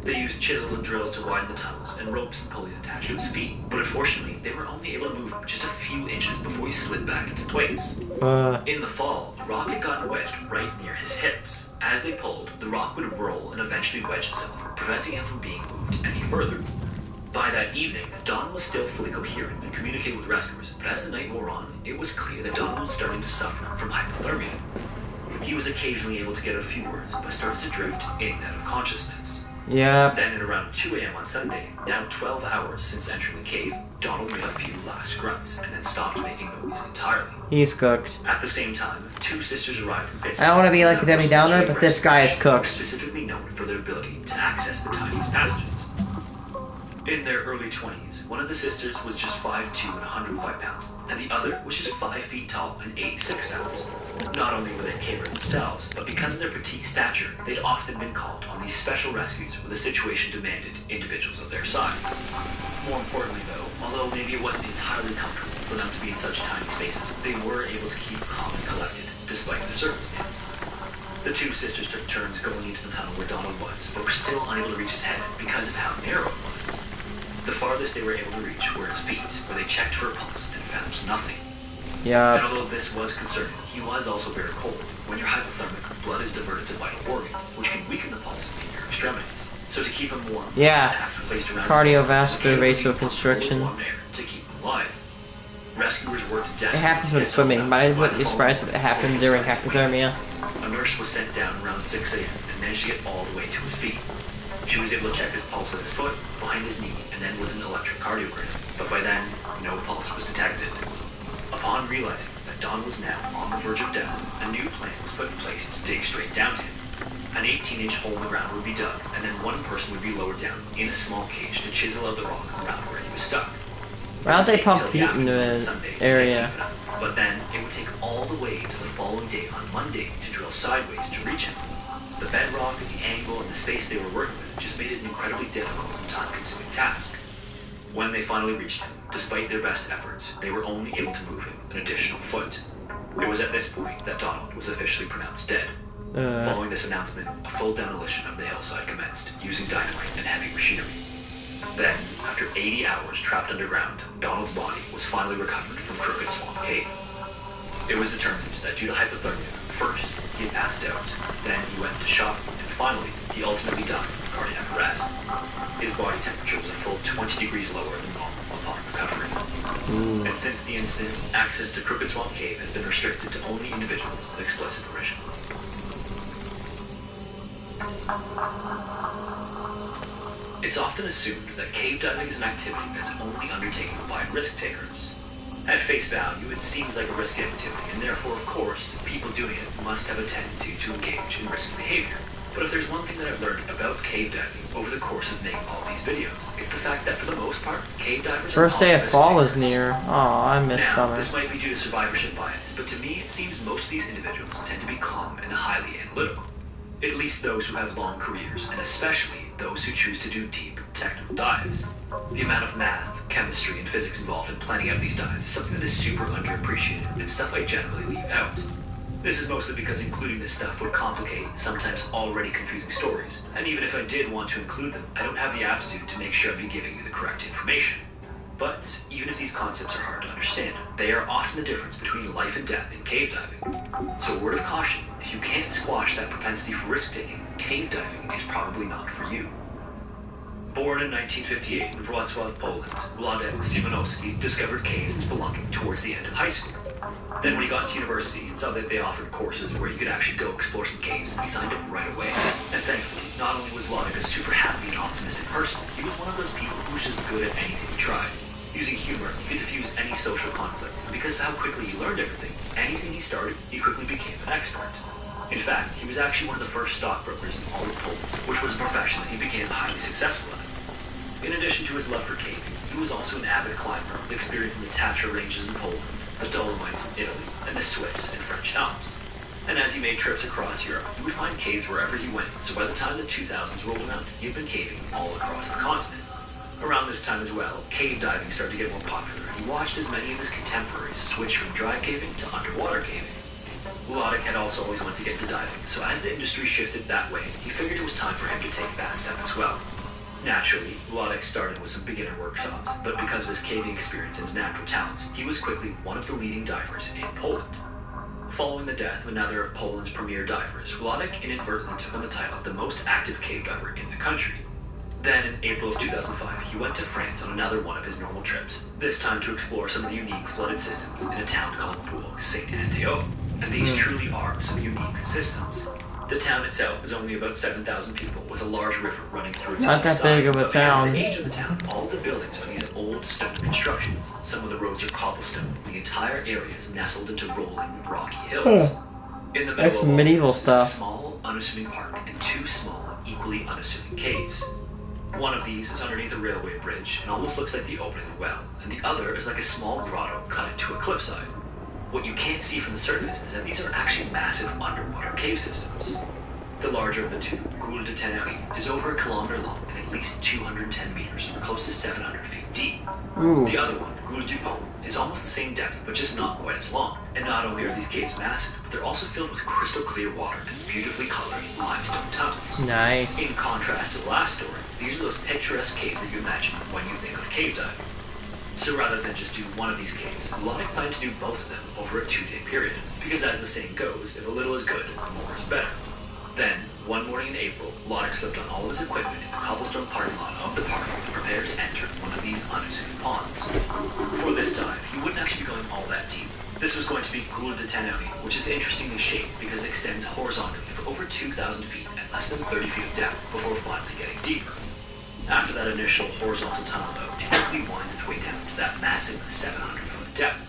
They used chisels and drills to widen the tunnels, and ropes and pulleys attached to his feet, but unfortunately, they were only able to move him just a few inches before he slid back into place. In the fall, the rock had gotten wedged right near his hips. As they pulled, the rock would roll and eventually wedge itself, preventing him from being moved any further. By that evening, Donald was still fully coherent and communicated with rescuers, but as the night wore on, it was clear that Donald was starting to suffer from hypothermia. He was occasionally able to get a few words, but started to drift in and out of consciousness. Yeah. Then at around 2 a.m. on Sunday, now 12 hours since entering the cave, Donald made a few last grunts and then stopped making noise entirely. He's cooked. At the same time, two sisters arrived from Pittsburgh. I don't want to be like a Debbie Downer, but this guy is cooked. Specifically known for their ability to access the tiniest passages. In their early 20s, one of the sisters was just 5'2" and 105 pounds, and the other was just 5 feet tall and 86 pounds. Not only were they cavers themselves, but because of their petite stature, they'd often been called on these special rescues where the situation demanded individuals of their size. More importantly though, although maybe it wasn't entirely comfortable for them to be in such tiny spaces, they were able to keep calm and collected, despite the circumstance. The two sisters took turns going into the tunnel where Donald was, but were still unable to reach his head because of how narrow it was. The farthest they were able to reach were his feet, where they checked for a pulse and found nothing. Yeah. And although this was concerning, he was also very cold. When you're hypothermic, blood is diverted to vital organs, which can weaken the pulse in your extremities. So to keep him warm, Yeah. cardiovascular vasoconstriction. to keep him alive. Rescuers worked It desperately happens to with get swimming, Donald but I out by wouldn't the be surprised if it following happened morning. during hypothermia. A nurse was sent down around 6 a.m. and managed to get all the way to his feet. She was able to check his pulse at his foot, behind his knee, and then with an electrocardiogram. But by then, no pulse was detected. Upon realizing that Don was now on the verge of death, a new plan was put in place to dig straight down to him. An 18-inch hole in the ground would be dug, and then one person would be lowered down in a small cage to chisel out the rock around where he was stuck. Why don't they Take pump till the heat into afternoon on the Sunday to get area? deep enough, but then it would take all the way to the following day on Monday to drill sideways to reach him. The bedrock, the angle, and the space they were working with just made it an incredibly difficult and time-consuming task. When they finally reached him, despite their best efforts, they were only able to move him an additional foot. It was at this point that Donald was officially pronounced dead. Following this announcement, a full demolition of the hillside commenced, using dynamite and heavy machinery. Then, after 80 hours trapped underground, Donald's body was finally recovered from Crooked Swamp Cave. It was determined that due to hypothermia, first, he had passed out, then he went to shock, and finally, he ultimately died of cardiac arrest. His body temperature was a full 20 degrees lower than normal upon recovery. And since the incident, access to Crooked Swamp Cave has been restricted to only individuals with explicit permission. It's often assumed that cave diving is an activity that's only undertaken by risk takers. At face value, it seems like a risky activity, and therefore, of course, people doing it must have a tendency to engage in risky behavior. But if there's one thing that I've learned about cave diving over the course of making all these videos, it's the fact that for the most part, cave divers First are day of fall is investigators. near. Oh, I miss Now, summer. this might be due to survivorship bias, but to me it seems most of these individuals tend to be calm and highly analytical. At least those who have long careers, and especially those who choose to do deep, technical dives. The amount of math, chemistry, and physics involved in planning out these dives is something that is super underappreciated, and stuff I generally leave out. This is mostly because including this stuff would complicate sometimes already confusing stories, and even if I did want to include them, I don't have the aptitude to make sure I'd be giving you the correct information. But even if these concepts are hard to understand, they are often the difference between life and death in cave diving. So a word of caution, if you can't squash that propensity for risk-taking, cave diving is probably not for you. Born in 1958 in Wrocław, Poland, Władek Simonowski discovered caves and spelunking towards the end of high school. Then when he got into university and saw that they offered courses where you could actually go explore some caves, he signed up right away. And thankfully, not only was Władek a super happy and optimistic person, he was one of those people who was just good at anything he tried. Using humor, he could diffuse any social conflict, and because of how quickly he learned everything, anything he started, he quickly became an expert. In fact, he was actually one of the first stockbrokers in all of Poland, which was a profession that he became highly successful at. In addition to his love for caving, he was also an avid climber, experiencing the Tatra ranges in Poland, the Dolomites in Italy, and the Swiss and French Alps. And as he made trips across Europe, he would find caves wherever he went, so by the time the 2000s rolled around, he had been caving all across the continent. Around this time as well, cave diving started to get more popular, and he watched as many of his contemporaries switch from dry caving to underwater caving. Władek had also always wanted to get into diving, so as the industry shifted that way, he figured it was time for him to take that step as well. Naturally, Władek started with some beginner workshops, but because of his caving experience and his natural talents, he was quickly one of the leading divers in Poland. Following the death of another of Poland's premier divers, Władek inadvertently took on the title of the most active cave diver in the country. Then, in April of 2005, he went to France on another one of his normal trips, this time to explore some of the unique flooded systems in a town called Bourg Saint-Andéol. And these truly are some unique systems. The town itself is only about 7,000 people, with a large river running through its Not that side. big of a But because town. of the age of the town, all of the buildings are these old stone constructions. Some of the roads are cobblestone. The entire area is nestled into rolling, rocky hills. In the middle That's of all medieval this is stuff. a small, unassuming park and two small, equally unassuming caves. One of these is underneath a railway bridge and almost looks like the opening of a well, and the other is like a small grotto cut into a cliffside. What you can't see from the surface is that these are actually massive underwater cave systems. The larger of the two, Goule de Tenerife, is over 1 kilometer long and at least 210 meters, or close to 700 feet deep. Ooh. The other one, Goule du Pont, is almost the same depth, but just not quite as long. And not only are these caves massive, but they're also filled with crystal clear water and beautifully colored limestone tunnels. Nice. In contrast to the last story, these are those picturesque caves that you imagine when you think of cave diving. So rather than just do one of these caves, Władek planned to do both of them over a 2-day period, because as the saying goes, if a little is good, more is better. Then, one morning in April, Władek slipped on all of his equipment in the cobblestone parking lot of the park and prepared to enter one of these unassuming ponds. For this dive, he wouldn't actually be going all that deep. This was going to be Goule de Tenerife, which is interestingly shaped because it extends horizontally for over 2,000 feet at less than 30 feet of depth before finally getting deeper. After that initial horizontal tunnel, though, it quickly winds its way down to that massive 700-foot depth.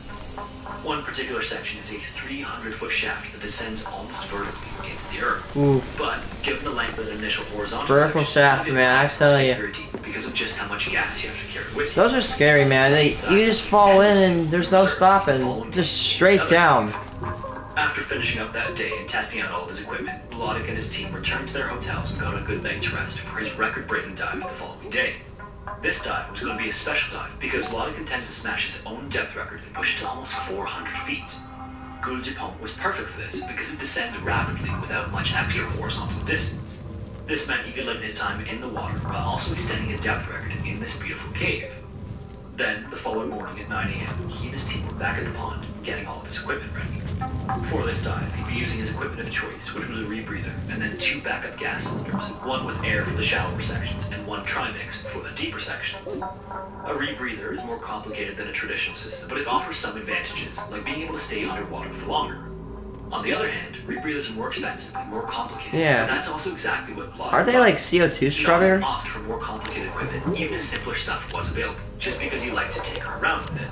One particular section is a 300-foot shaft that descends almost vertically into the earth. Oof. But given the length of the initial horizontal Vertical section, shaft, it man, I happens tell to get ya. very deep because of just how much gas you have to carry with you. Those are scary, man. You just fall in and there's no stopping. Just straight down. After finishing up that day and testing out all of his equipment, Władek and his team returned to their hotels and got a good night's rest for his record-breaking dive the following day. This dive was going to be a special dive because Władek intended to smash his own depth record and push it to almost 400 feet. Goule du Pont was perfect for this because it descends rapidly without much extra horizontal distance. This meant he could limit his time in the water while also extending his depth record in this beautiful cave. Then, the following morning at 9 a.m., he and his team were back at the pond, getting all of his equipment ready. For this dive, he'd be using his equipment of choice, which was a rebreather, and then 2 backup gas cylinders, one with air for the shallower sections, and 1 trimix for the deeper sections. A rebreather is more complicated than a traditional system, but it offers some advantages, like being able to stay underwater for longer. On the other hand, rebreathers are more expensive and more complicated, Yeah. but that's also exactly what Władek Aren't they loved. like CO2 He often scrubbers? opted for more complicated equipment, even if simpler stuff was available, just because he liked to tinker around with it.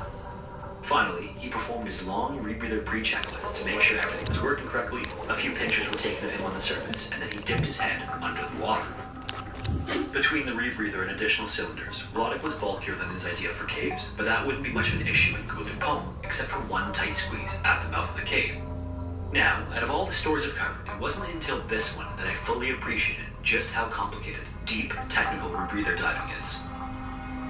Finally, he performed his long rebreather pre-checklist to make sure everything was working correctly. A few pictures were taken of him on the surface, and then he dipped his head under the water. Between the rebreather and additional cylinders, Władek was bulkier than his idea for caves, but that wouldn't be much of an issue in Goule du Pont, except for one tight squeeze at the mouth of the cave. Now, out of all the stories I've covered, it wasn't until this one that I fully appreciated just how complicated, deep, technical rebreather diving is.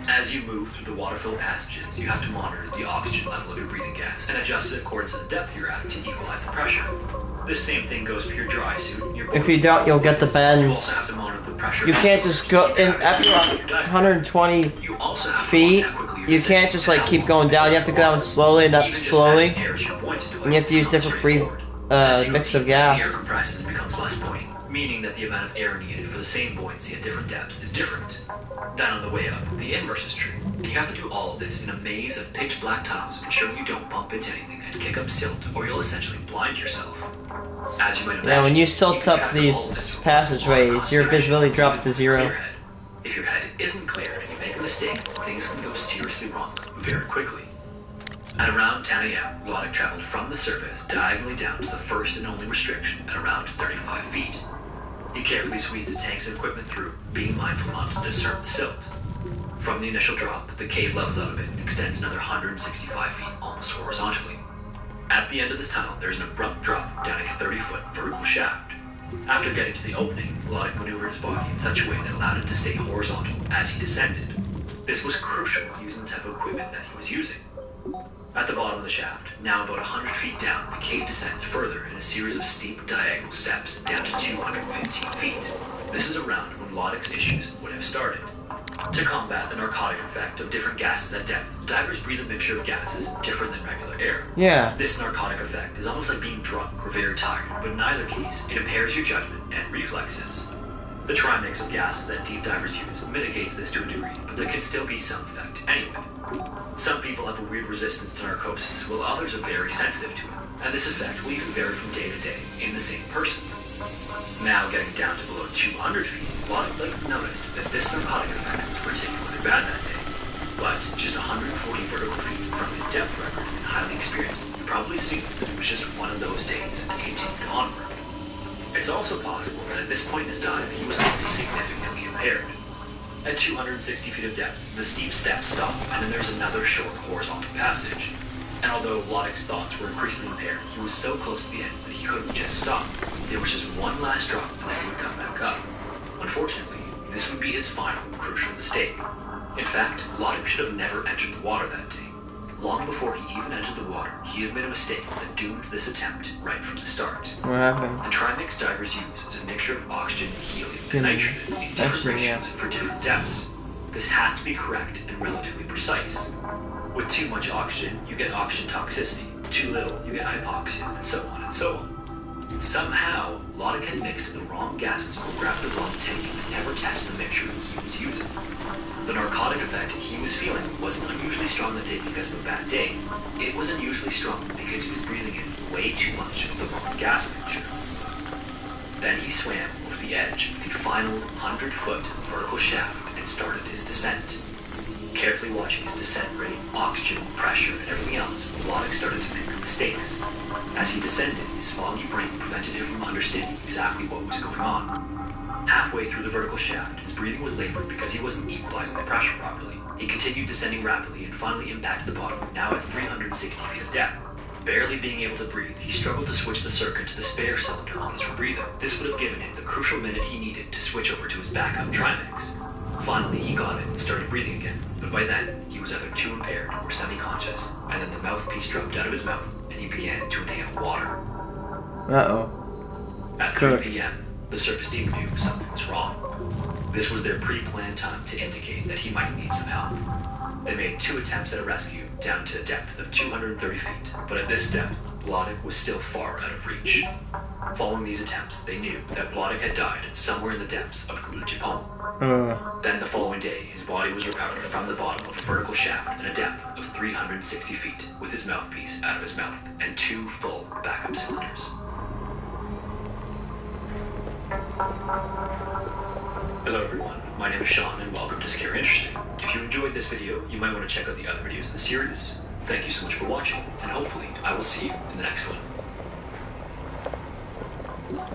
As you move through the water-filled passages, you have to monitor the oxygen level of your breathing gas and adjust it according to the depth you're at to equalize the pressure. This same thing goes for your dry suit. If you don't, you'll get the You bends. also have to monitor the pressure. You can't just go in after You're diving. 120 You also have to feet. monitor how quickly you can't just like keep going down. You have to go down slowly and up slowly. And you have to use different mix of gas. The air compresses, it becomes less buoyant, meaning that the amount of air needed for the same buoyancy at different depths is different. Then on the way up, the inverse is true, and you have to do all of this in a maze of pitch black tunnels, ensuring you don't bump into anything and kick up silt, or you'll essentially blind yourself. As you might imagine, Yeah, when you silt up these passageways, your visibility drops to 0. If your head isn't clear and you make a mistake, things can go seriously wrong very quickly. At around 10 a.m., Lodic traveled from the surface diagonally down to the first and only restriction at around 35 feet. He carefully squeezed his tanks and equipment through, being mindful not to disturb the silt. From the initial drop, the cave levels out a bit and extends another 165 feet almost horizontally. At the end of this tunnel, there's an abrupt drop down a 30-foot vertical shaft. After getting to the opening, Lodic maneuvered his body in such a way that allowed him to stay horizontal as he descended. This was crucial when using the type of equipment that he was using. At the bottom of the shaft, now about 100 feet down, the cave descends further in a series of steep diagonal steps down to 215 feet. This is around when Lodic's issues would have started. To combat the narcotic effect of different gases at depth, divers breathe a mixture of gases different than regular air. Yeah. This narcotic effect is almost like being drunk or very tired, but in either case, it impairs your judgment and reflexes. The trimix of gases that deep divers use mitigates this to a degree, but there can still be some effect anyway. Some people have a weird resistance to narcosis, while others are very sensitive to it, and this effect will even vary from day to day in the same person. Now getting down to below 200 feet, Lodic noticed that this narcotic effect was particularly bad that day. But just 140 vertical feet from his depth record and highly experienced, he probably assumed that it was just one of those days and continued onward. It's also possible that at this point in his dive, he was already significantly impaired. At 260 feet of depth, the steep steps stop, and then there's another short horizontal passage. And although Lodic's thoughts were increasingly impaired, he was so close to the end that he couldn't just stop. There was just one last drop, and then he would come back up. Unfortunately, this would be his final, crucial mistake. In fact, Lodic should have never entered the water that day. Long before he even entered the water, he had made a mistake that doomed this attempt right from the start. What happened? The trimix divers use is a mixture of oxygen, helium, and nitrogen in different ratios for different depths. This has to be correct and relatively precise. With too much oxygen, you get oxygen toxicity. Too little, you get hypoxia, and so on and so on. Somehow, Lodic had mixed the wrong gases or grabbed the wrong tank and never tested the mixture he was using. The narcotic effect he was feeling wasn't unusually strong that day because of a bad day. It was unusually strong because he was breathing in way too much of the wrong gas mixture. Then he swam over the edge of the final 100-foot vertical shaft and started his descent. Carefully watching his descent rate, oxygen, pressure, and everything else, Lodic started to make mistakes. As he descended, his foggy brain prevented him from understanding exactly what was going on. Halfway through the vertical shaft, his breathing was labored because he wasn't equalizing the pressure properly. He continued descending rapidly and finally impacted the bottom, now at 360 feet of depth. Barely being able to breathe, he struggled to switch the circuit to the spare cylinder on his rebreather. This would have given him the crucial minute he needed to switch over to his backup trimix. Finally, he got it and started breathing again, but by then, he was either too impaired or semi-conscious, and then the mouthpiece dropped out of his mouth, and he began to inhale water. Uh-oh. At 3 p.m., the surface team knew something was wrong. This was their pre-planned time to indicate that he might need some help. They made 2 attempts at a rescue down to a depth of 230 feet, but at this depth, Lodic was still far out of reach. Following these attempts, they knew that Lodic had died somewhere in the depths of Gula Japon. Then the following day, his body was recovered from the bottom of a vertical shaft at a depth of 360 feet, with his mouthpiece out of his mouth and 2 full backup cylinders. Hello everyone, my name is Sean and welcome to Scary Interesting. If you enjoyed this video, you might want to check out the other videos in the series. Thank you so much for watching, and hopefully I will see you in the next one.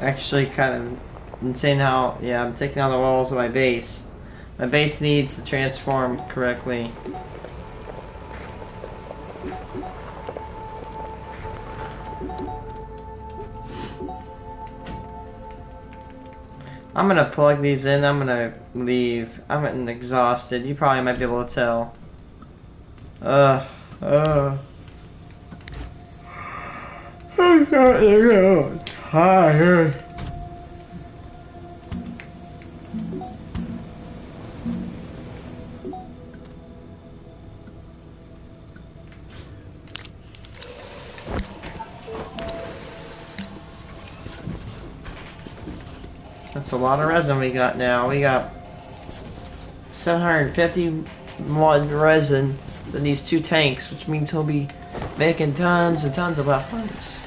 Actually, kind of insane how, yeah, I'm taking on the walls of my base. My base needs to transform correctly. I'm gonna plug these in, I'm gonna leave. I'm getting exhausted. You probably might be able to tell. I'm getting tired. That's a lot of resin we got now. We got 750 mod resin in these 2 tanks, which means he'll be making tons and tons of weapons.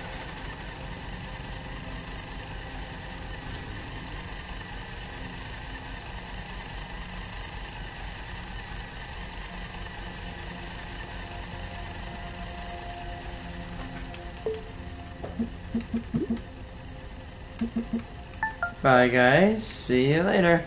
Bye guys, see you later.